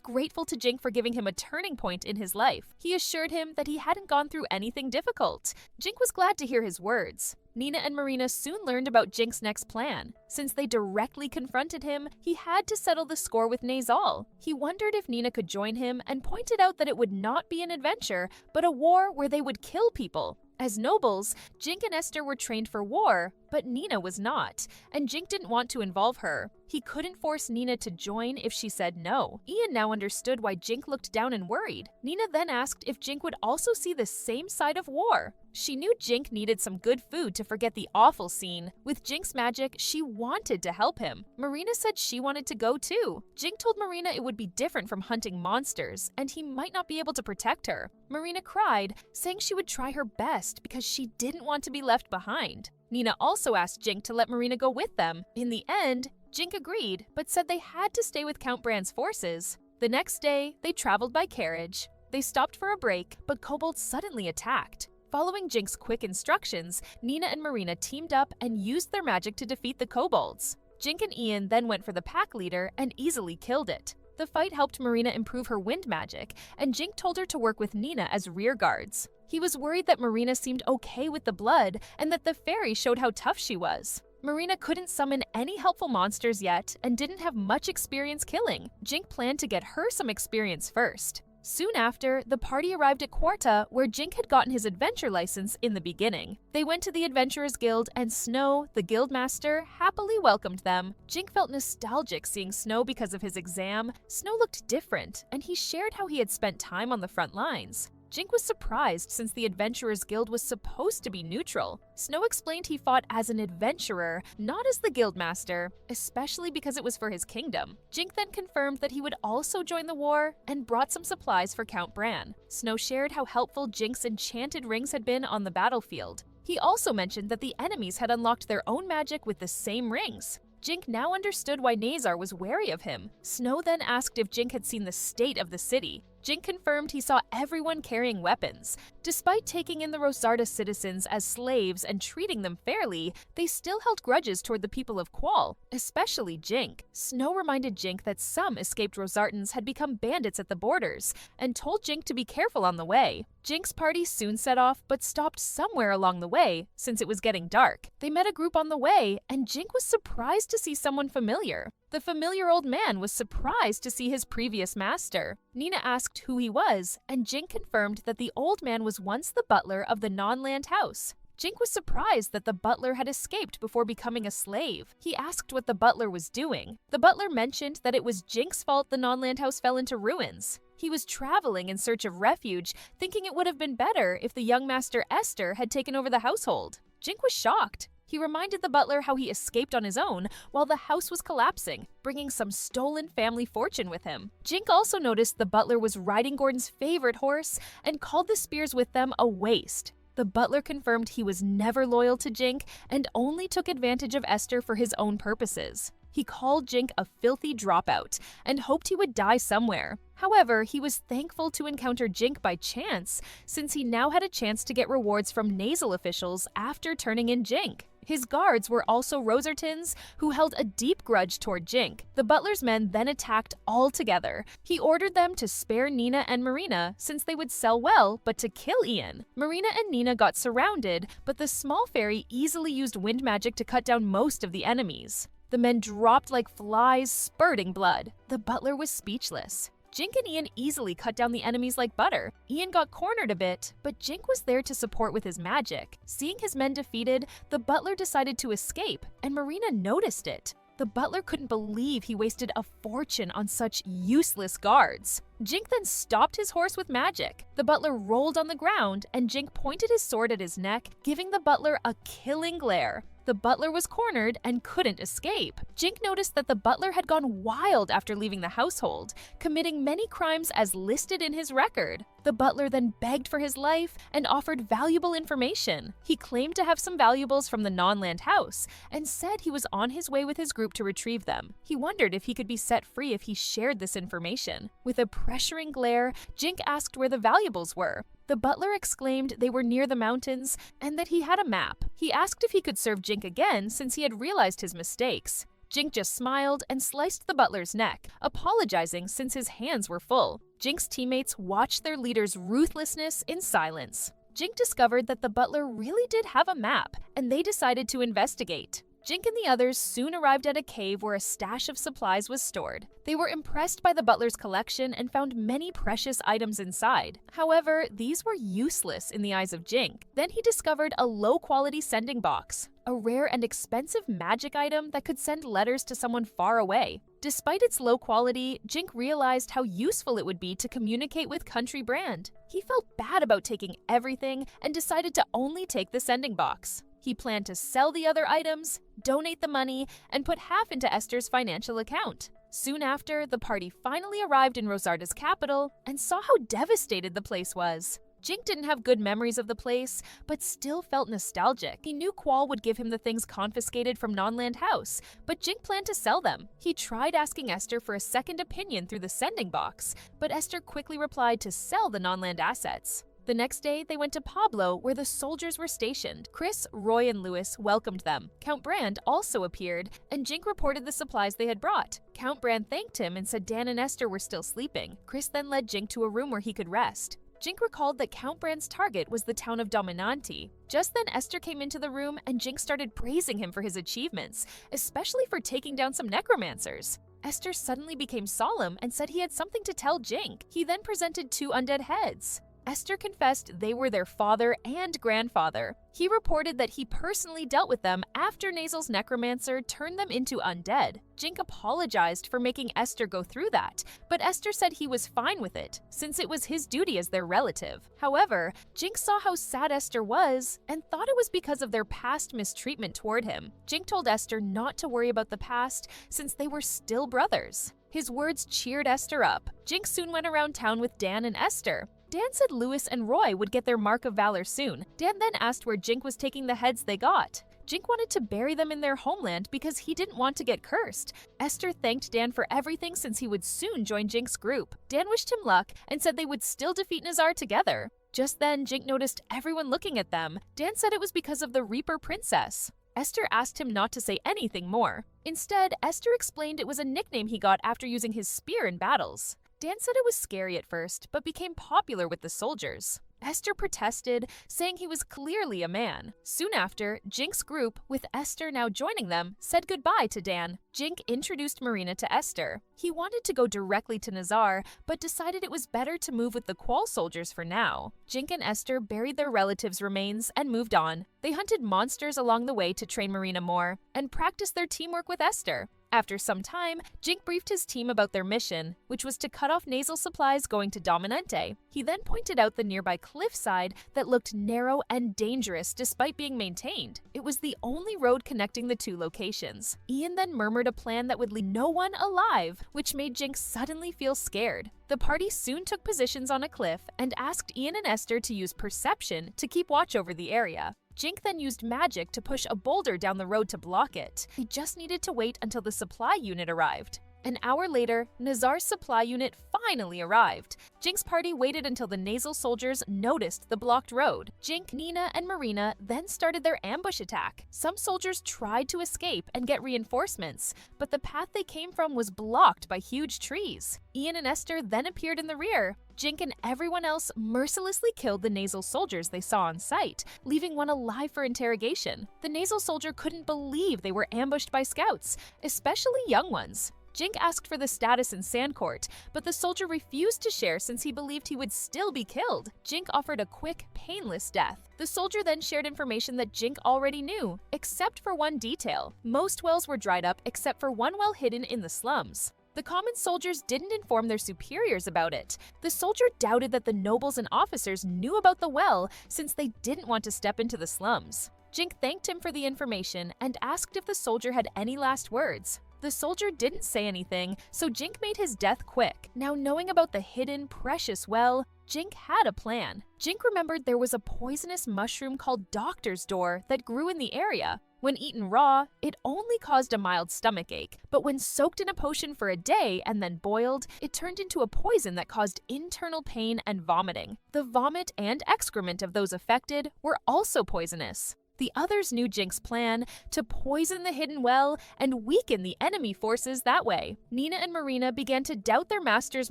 grateful to Jink for giving him a turning point in his life. He assured him that he hadn't gone through anything difficult. Jink was glad to hear his words. Nina and Marina soon learned about Jink's next plan. Since they directly confronted him, he had to settle the score with Nazal. He wondered if Nina could join him and pointed out that it would not be an adventure, but a war where they would kill people. As nobles, Jink and Esther were trained for war, but Nina was not, and Jink didn't want to involve her. He couldn't force Nina to join if she said no. Ian now understood why Jink looked down and worried. Nina then asked if Jink would also see the same side of war. She knew Jink needed some good food to forget the awful scene. With Jink's magic, she wanted to help him. Marina said she wanted to go too. Jink told Marina it would be different from hunting monsters, and he might not be able to protect her. Marina cried, saying she would try her best because she didn't want to be left behind. Nina also asked Jink to let Marina go with them. In the end, Jink agreed, but said they had to stay with Count Brand's forces. The next day, they traveled by carriage. They stopped for a break, but kobolds suddenly attacked. Following Jink's quick instructions, Nina and Marina teamed up and used their magic to defeat the kobolds. Jink and Ian then went for the pack leader and easily killed it. The fight helped Marina improve her wind magic, and Jink told her to work with Nina as rear guards. He was worried that Marina seemed okay with the blood and that the fairy showed how tough she was. Marina couldn't summon any helpful monsters yet and didn't have much experience killing. Jink planned to get her some experience first. Soon after, the party arrived at Quarta, where Jink had gotten his adventure license in the beginning. They went to the Adventurers Guild, and Snow, the guildmaster, happily welcomed them. Jink felt nostalgic seeing Snow because of his exam. Snow looked different, and he shared how he had spent time on the front lines. Jink was surprised since the Adventurers Guild was supposed to be neutral. Snow explained he fought as an adventurer, not as the guildmaster, especially because it was for his kingdom. Jink then confirmed that he would also join the war and brought some supplies for Count Bran. Snow shared how helpful Jink's enchanted rings had been on the battlefield. He also mentioned that the enemies had unlocked their own magic with the same rings. Jink now understood why Nazar was wary of him. Snow then asked if Jink had seen the state of the city. Jink confirmed he saw everyone carrying weapons. Despite taking in the Rosarda citizens as slaves and treating them fairly, they still held grudges toward the people of Qual, especially Jink. Snow reminded Jink that some escaped Rosartans had become bandits at the borders, and told Jink to be careful on the way. Jink's party soon set off, but stopped somewhere along the way, since it was getting dark. They met a group on the way, and Jink was surprised to see someone familiar. The familiar old man was surprised to see his previous master. Nina asked who he was, and Jink confirmed that the old man was once the butler of the non-land house. Jink was surprised that the butler had escaped before becoming a slave. He asked what the butler was doing. The butler mentioned that it was Jink's fault the non-land house fell into ruins. He was traveling in search of refuge, thinking it would have been better if the young master Esther had taken over the household. Jink was shocked. He reminded the butler how he escaped on his own while the house was collapsing, bringing some stolen family fortune with him. Jink also noticed the butler was riding Gordon's favorite horse and called the spears with them a waste. The butler confirmed he was never loyal to Jink and only took advantage of Esther for his own purposes. He called Jink a filthy dropout and hoped he would die somewhere. However, he was thankful to encounter Jink by chance, since he now had a chance to get rewards from nasal officials after turning in Jink. His guards were also Rosertons, who held a deep grudge toward Jink. The butler's men then attacked all together. He ordered them to spare Nina and Marina, since they would sell well, but to kill Ian. Marina and Nina got surrounded, but the small fairy easily used wind magic to cut down most of the enemies. The men dropped like flies, spurting blood. The butler was speechless. Jink and Ian easily cut down the enemies like butter. Ian got cornered a bit, but Jink was there to support with his magic. Seeing his men defeated, the butler decided to escape, and Marina noticed it. The butler couldn't believe he wasted a fortune on such useless guards. Jink then stopped his horse with magic. The butler rolled on the ground, and Jink pointed his sword at his neck, giving the butler a killing glare. The butler was cornered and couldn't escape. Jink noticed that the butler had gone wild after leaving the household, committing many crimes as listed in his record. The butler then begged for his life and offered valuable information. He claimed to have some valuables from the non-land house and said he was on his way with his group to retrieve them. He wondered if he could be set free if he shared this information. With a pressuring glare, Jink asked where the valuables were. The butler exclaimed they were near the mountains and that he had a map. He asked if he could serve Jink again since he had realized his mistakes. Jink just smiled and sliced the butler's neck, apologizing since his hands were full. Jink's teammates watched their leader's ruthlessness in silence. Jink discovered that the butler really did have a map, and they decided to investigate. Jink and the others soon arrived at a cave where a stash of supplies was stored. They were impressed by the butler's collection and found many precious items inside. However, these were useless in the eyes of Jink. Then he discovered a low-quality sending box, a rare and expensive magic item that could send letters to someone far away. Despite its low quality, Jink realized how useful it would be to communicate with Country Brand. He felt bad about taking everything and decided to only take the sending box. He planned to sell the other items, donate the money, and put half into Esther's financial account. Soon after, the party finally arrived in Rosarda's capital and saw how devastated the place was. Jink didn't have good memories of the place, but still felt nostalgic. He knew Qual would give him the things confiscated from Non-Land House, but Jink planned to sell them. He tried asking Esther for a second opinion through the sending box, but Esther quickly replied to sell the non-land assets. The next day, they went to Pablo, where the soldiers were stationed. Chris, Roy, and Louis welcomed them. Count Brand also appeared, and Jink reported the supplies they had brought. Count Brand thanked him and said Dan and Esther were still sleeping. Chris then led Jink to a room where he could rest. Jink recalled that Count Brand's target was the town of Dominanti. Just then, Esther came into the room, and Jink started praising him for his achievements, especially for taking down some necromancers. Esther suddenly became solemn and said he had something to tell Jink. He then presented two undead heads. Esther confessed they were their father and grandfather. He reported that he personally dealt with them after Nasal's necromancer turned them into undead. Jink apologized for making Esther go through that, but Esther said he was fine with it, since it was his duty as their relative. However, Jink saw how sad Esther was and thought it was because of their past mistreatment toward him. Jink told Esther not to worry about the past, since they were still brothers. His words cheered Esther up. Jink soon went around town with Dan and Esther. Dan said Louis and Roy would get their Mark of Valor soon. Dan then asked where Jink was taking the heads they got. Jink wanted to bury them in their homeland because he didn't want to get cursed. Esther thanked Dan for everything since he would soon join Jink's group. Dan wished him luck and said they would still defeat Nazar together. Just then, Jink noticed everyone looking at them. Dan said it was because of the Reaper Princess. Esther asked him not to say anything more. Instead, Esther explained it was a nickname he got after using his spear in battles. Dan said it was scary at first, but became popular with the soldiers. Esther protested, saying he was clearly a man. Soon after, Jink's group, with Esther now joining them, said goodbye to Dan. Jink introduced Marina to Esther. He wanted to go directly to Nazar, but decided it was better to move with the Qual soldiers for now. Jink and Esther buried their relatives' remains and moved on. They hunted monsters along the way to train Marina more, and practiced their teamwork with Esther. After some time, Jink briefed his team about their mission, which was to cut off nasal supplies going to Dominante. He then pointed out the nearby cliffside that looked narrow and dangerous despite being maintained. It was the only road connecting the two locations. Ian then murmured a plan that would leave no one alive, which made Jink suddenly feel scared. The party soon took positions on a cliff and asked Ian and Esther to use perception to keep watch over the area. Jink then used magic to push a boulder down the road to block it. They just needed to wait until the supply unit arrived. An hour later, Nazar's supply unit finally arrived. Jink's party waited until the nasal soldiers noticed the blocked road. Jink, Nina, and Marina then started their ambush attack. Some soldiers tried to escape and get reinforcements, but the path they came from was blocked by huge trees. Ian and Esther then appeared in the rear. Jink and everyone else mercilessly killed the nasal soldiers they saw on sight, leaving one alive for interrogation. The nasal soldier couldn't believe they were ambushed by scouts, especially young ones. Jink asked for the status in Sandcourt, but the soldier refused to share since he believed he would still be killed. Jink offered a quick, painless death. The soldier then shared information that Jink already knew, except for one detail. Most wells were dried up except for one well hidden in the slums. The common soldiers didn't inform their superiors about it. The soldier doubted that the nobles and officers knew about the well since they didn't want to step into the slums. Jink thanked him for the information and asked if the soldier had any last words. The soldier didn't say anything, so Jink made his death quick. Now knowing about the hidden, precious well, Jink had a plan. Jink remembered there was a poisonous mushroom called Doctor's Door that grew in the area. When eaten raw, it only caused a mild stomachache, but when soaked in a potion for a day and then boiled, it turned into a poison that caused internal pain and vomiting. The vomit and excrement of those affected were also poisonous. The others knew Jink's plan to poison the hidden well and weaken the enemy forces that way. Nina and Marina began to doubt their master's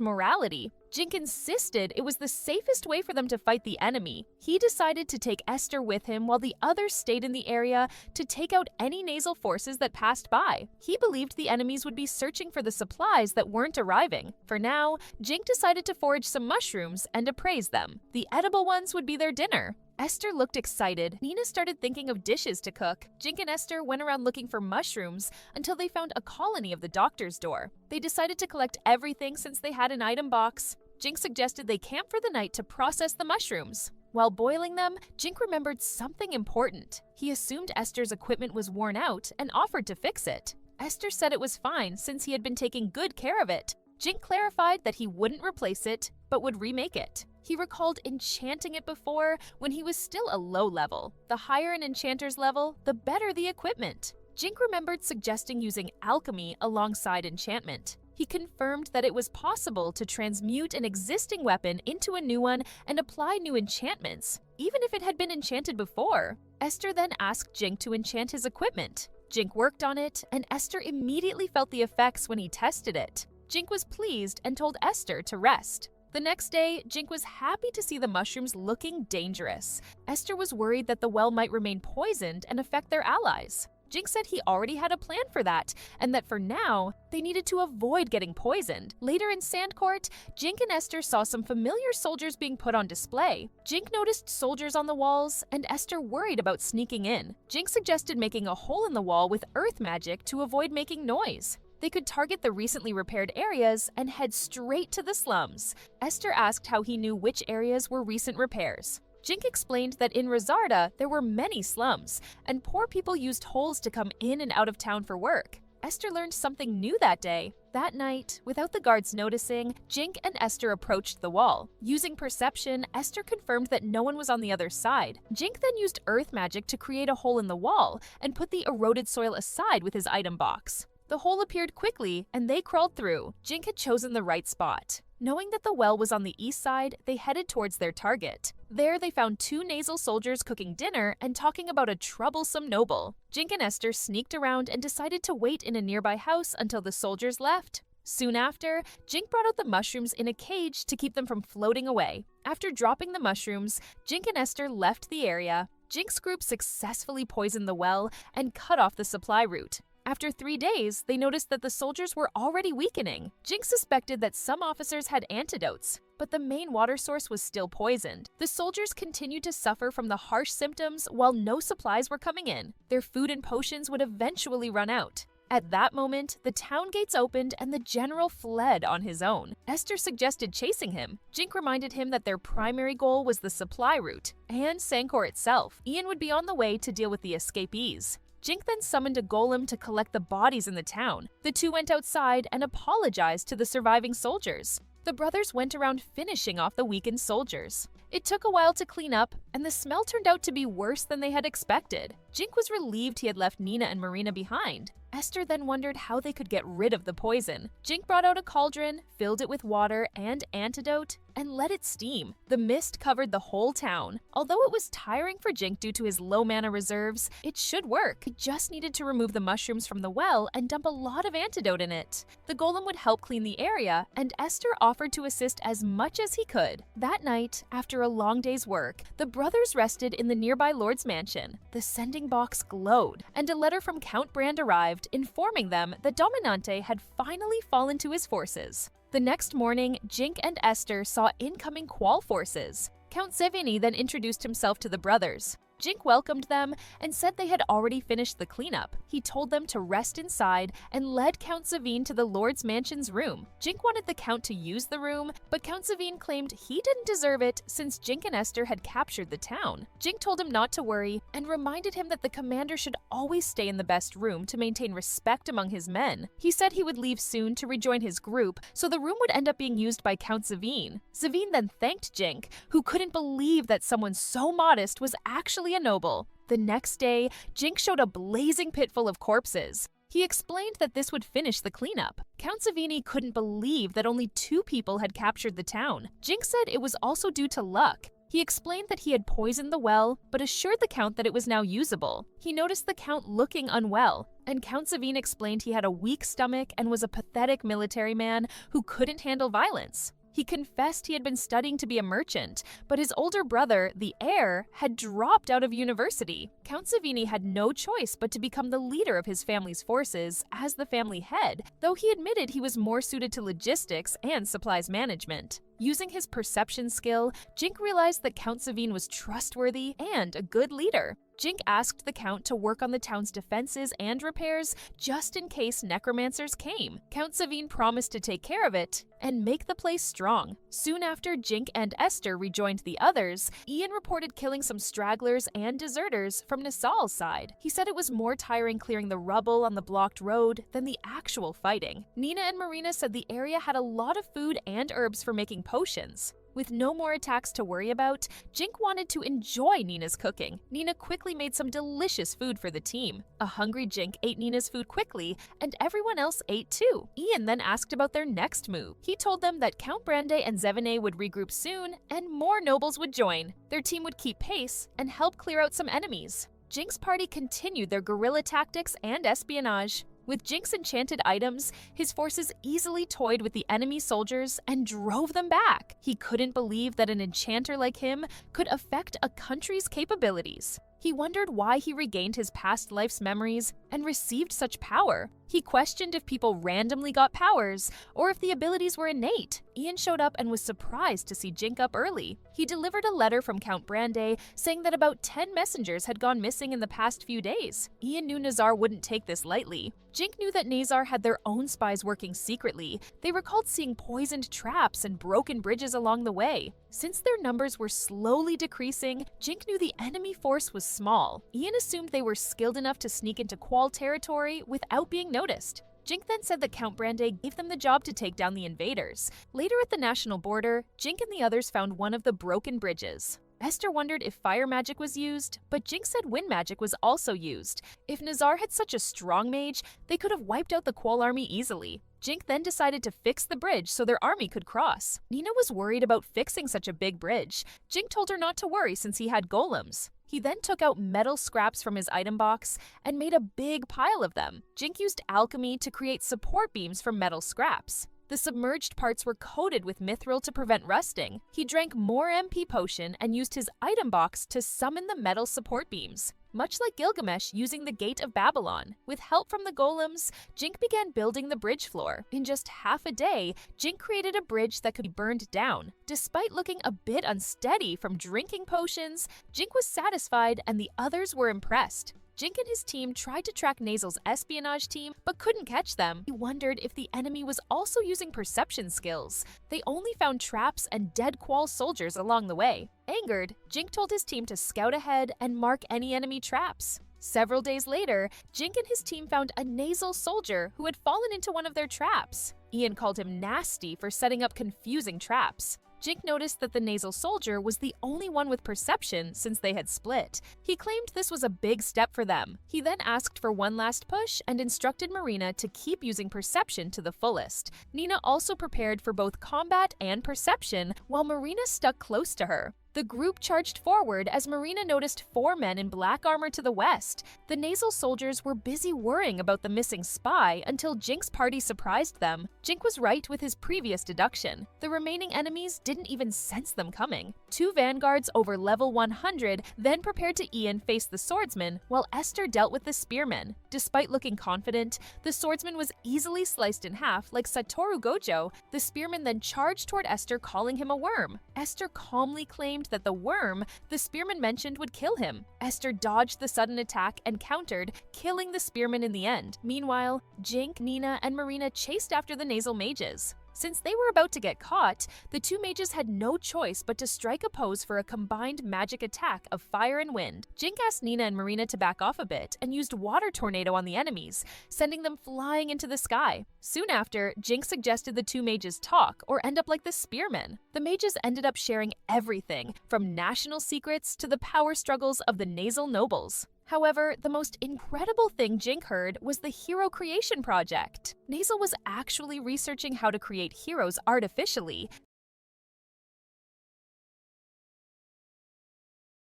morality. Jink insisted it was the safest way for them to fight the enemy. He decided to take Esther with him while the others stayed in the area to take out any nasal forces that passed by. He believed the enemies would be searching for the supplies that weren't arriving. For now, Jink decided to forage some mushrooms and appraise them. The edible ones would be their dinner. Esther looked excited. Nina started thinking of dishes to cook. Jink and Esther went around looking for mushrooms until they found a colony of the Doctor's Door. They decided to collect everything since they had an item box. Jink suggested they camp for the night to process the mushrooms. While boiling them, Jink remembered something important. He assumed Esther's equipment was worn out and offered to fix it. Esther said it was fine since he had been taking good care of it. Jink clarified that he wouldn't replace it, but would remake it. He recalled enchanting it before when he was still a low level. The higher an enchanter's level, the better the equipment. Jink remembered suggesting using alchemy alongside enchantment. He confirmed that it was possible to transmute an existing weapon into a new one and apply new enchantments, even if it had been enchanted before. Esther then asked Jink to enchant his equipment. Jink worked on it, and Esther immediately felt the effects when he tested it. Jink was pleased and told Esther to rest. The next day, Jink was happy to see the mushrooms looking dangerous. Esther was worried that the well might remain poisoned and affect their allies. Jink said he already had a plan for that, and that for now, they needed to avoid getting poisoned. Later in Sandcourt, Jink and Esther saw some familiar soldiers being put on display. Jink noticed soldiers on the walls, and Esther worried about sneaking in. Jink suggested making a hole in the wall with earth magic to avoid making noise. They could target the recently repaired areas and head straight to the slums. Esther asked how he knew which areas were recent repairs. Jink explained that in Rosarda, there were many slums, and poor people used holes to come in and out of town for work. Esther learned something new that day. That night, without the guards noticing, Jink and Esther approached the wall. Using perception, Esther confirmed that no one was on the other side. Jink then used earth magic to create a hole in the wall and put the eroded soil aside with his item box. The hole appeared quickly, and they crawled through. Jink had chosen the right spot. Knowing that the well was on the east side, they headed towards their target. There, they found two nasal soldiers cooking dinner and talking about a troublesome noble. Jink and Esther sneaked around and decided to wait in a nearby house until the soldiers left. Soon after, Jink brought out the mushrooms in a cage to keep them from floating away. After dropping the mushrooms, Jink and Esther left the area. Jink's group successfully poisoned the well and cut off the supply route. After 3 days, they noticed that the soldiers were already weakening. Jink suspected that some officers had antidotes, but the main water source was still poisoned. The soldiers continued to suffer from the harsh symptoms while no supplies were coming in. Their food and potions would eventually run out. At that moment, the town gates opened and the general fled on his own. Esther suggested chasing him. Jink reminded him that their primary goal was the supply route and Sancor itself. Ian would be on the way to deal with the escapees. Jink then summoned a golem to collect the bodies in the town. The two went outside and apologized to the surviving soldiers. The brothers went around finishing off the weakened soldiers. It took a while to clean up, and the smell turned out to be worse than they had expected. Jink was relieved he had left Nina and Marina behind. Esther then wondered how they could get rid of the poison. Jink brought out a cauldron, filled it with water and antidote, and let it steam. The mist covered the whole town. Although it was tiring for Jink due to his low mana reserves, it should work. He just needed to remove the mushrooms from the well and dump a lot of antidote in it. The golem would help clean the area, and Esther offered to assist as much as he could. That night, after a long day's work, the brothers rested in the nearby Lord's mansion. The sending box glowed, and a letter from Count Brand arrived, informing them that Dominante had finally fallen to his forces. The next morning, Jink and Esther saw incoming Qual forces. Count Zevini then introduced himself to the brothers. Jink welcomed them and said they had already finished the cleanup. He told them to rest inside and led Count Zavine to the Lord's Mansion's room. Jink wanted the Count to use the room, but Count Zavine claimed he didn't deserve it since Jink and Esther had captured the town. Jink told him not to worry and reminded him that the commander should always stay in the best room to maintain respect among his men. He said he would leave soon to rejoin his group, so the room would end up being used by Count Zavine. Zavine then thanked Jink, who couldn't believe that someone so modest was actually a noble. The next day, Jink showed a blazing pit full of corpses. He explained that this would finish the cleanup. Count Savini couldn't believe that only 2 people had captured the town. Jink said it was also due to luck. He explained that he had poisoned the well, but assured the Count that it was now usable. He noticed the Count looking unwell, and Count Savine explained he had a weak stomach and was a pathetic military man who couldn't handle violence. He confessed he had been studying to be a merchant, but his older brother, the heir, had dropped out of university. Count Savini had no choice but to become the leader of his family's forces as the family head, though he admitted he was more suited to logistics and supplies management. Using his perception skill, Jink realized that Count Savine was trustworthy and a good leader. Jink asked the Count to work on the town's defenses and repairs just in case necromancers came. Count Savine promised to take care of it and make the place strong. Soon after Jink and Esther rejoined the others, Ian reported killing some stragglers and deserters from Nisal's side. He said it was more tiring clearing the rubble on the blocked road than the actual fighting. Nina and Marina said the area had a lot of food and herbs for making potions. With no more attacks to worry about, Jink wanted to enjoy Nina's cooking. Nina quickly made some delicious food for the team. A hungry Jink ate Nina's food quickly, and everyone else ate too. Ian then asked about their next move. He told them that Count Brande and Zevene would regroup soon, and more nobles would join. Their team would keep pace and help clear out some enemies. Jink's party continued their guerrilla tactics and espionage. With Jink's enchanted items, his forces easily toyed with the enemy soldiers and drove them back. He couldn't believe that an enchanter like him could affect a country's capabilities. He wondered why he regained his past life's memories and received such power. He questioned if people randomly got powers or if the abilities were innate. Ian showed up and was surprised to see Jink up early. He delivered a letter from Count Brande saying that about 10 messengers had gone missing in the past few days. Ian knew Nazar wouldn't take this lightly. Jink knew that Nazar had their own spies working secretly. They recalled seeing poisoned traps and broken bridges along the way. Since their numbers were slowly decreasing, Jink knew the enemy force was small. Ian assumed they were skilled enough to sneak into Qual territory without being noticed. Jink then said that Count Brande gave them the job to take down the invaders. Later at the national border, Jink and the others found one of the broken bridges. Esther wondered if fire magic was used, but Jink said wind magic was also used. If Nazar had such a strong mage, they could have wiped out the Qual army easily. Jink then decided to fix the bridge so their army could cross. Nina was worried about fixing such a big bridge. Jink told her not to worry since he had golems. He then took out metal scraps from his item box and made a big pile of them. Jink used alchemy to create support beams from metal scraps. The submerged parts were coated with mithril to prevent rusting. He drank more MP potion and used his item box to summon the metal support beams. Much like Gilgamesh using the Gate of Babylon, with help from the golems, Jink began building the bridge floor. In just half a day, Jink created a bridge that could be burned down. Despite looking a bit unsteady from drinking potions, Jink was satisfied and the others were impressed. Jink and his team tried to track Nazel's espionage team, but couldn't catch them. He wondered if the enemy was also using perception skills. They only found traps and dead Qual soldiers along the way. Angered, Jink told his team to scout ahead and mark any enemy traps. Several days later, Jink and his team found a Nazel soldier who had fallen into one of their traps. Ian called him nasty for setting up confusing traps. Jink noticed that the Nazel soldier was the only one with perception since they had split. He claimed this was a big step for them. He then asked for one last push and instructed Marina to keep using perception to the fullest. Nina also prepared for both combat and perception, while Marina stuck close to her. The group charged forward as Marina noticed 4 men in black armor to the west. The Nazel soldiers were busy worrying about the missing spy until Jink's party surprised them. Jink was right with his previous deduction. The remaining enemies didn't even sense them coming. 2 vanguards over level 100 then prepared to Ian face the swordsman, while Esther dealt with the spearmen. Despite looking confident, the swordsman was easily sliced in half like Satoru Gojo. The spearman then charged toward Esther, calling him a worm. Esther calmly claimed that the worm the spearman mentioned would kill him. Esther dodged the sudden attack and countered, killing the spearman in the end. Meanwhile, Jink, Nina, and Marina chased after the Nazel mages. Since they were about to get caught, the 2 mages had no choice but to strike a pose for a combined magic attack of fire and wind. Jink asked Nina and Marina to back off a bit and used water tornado on the enemies, sending them flying into the sky. Soon after, Jink suggested the 2 mages talk or end up like the spearmen. The mages ended up sharing everything, from national secrets to the power struggles of the Nazel nobles. However, the most incredible thing Jink heard was the Hero Creation Project. Nazel was actually researching how to create heroes artificially.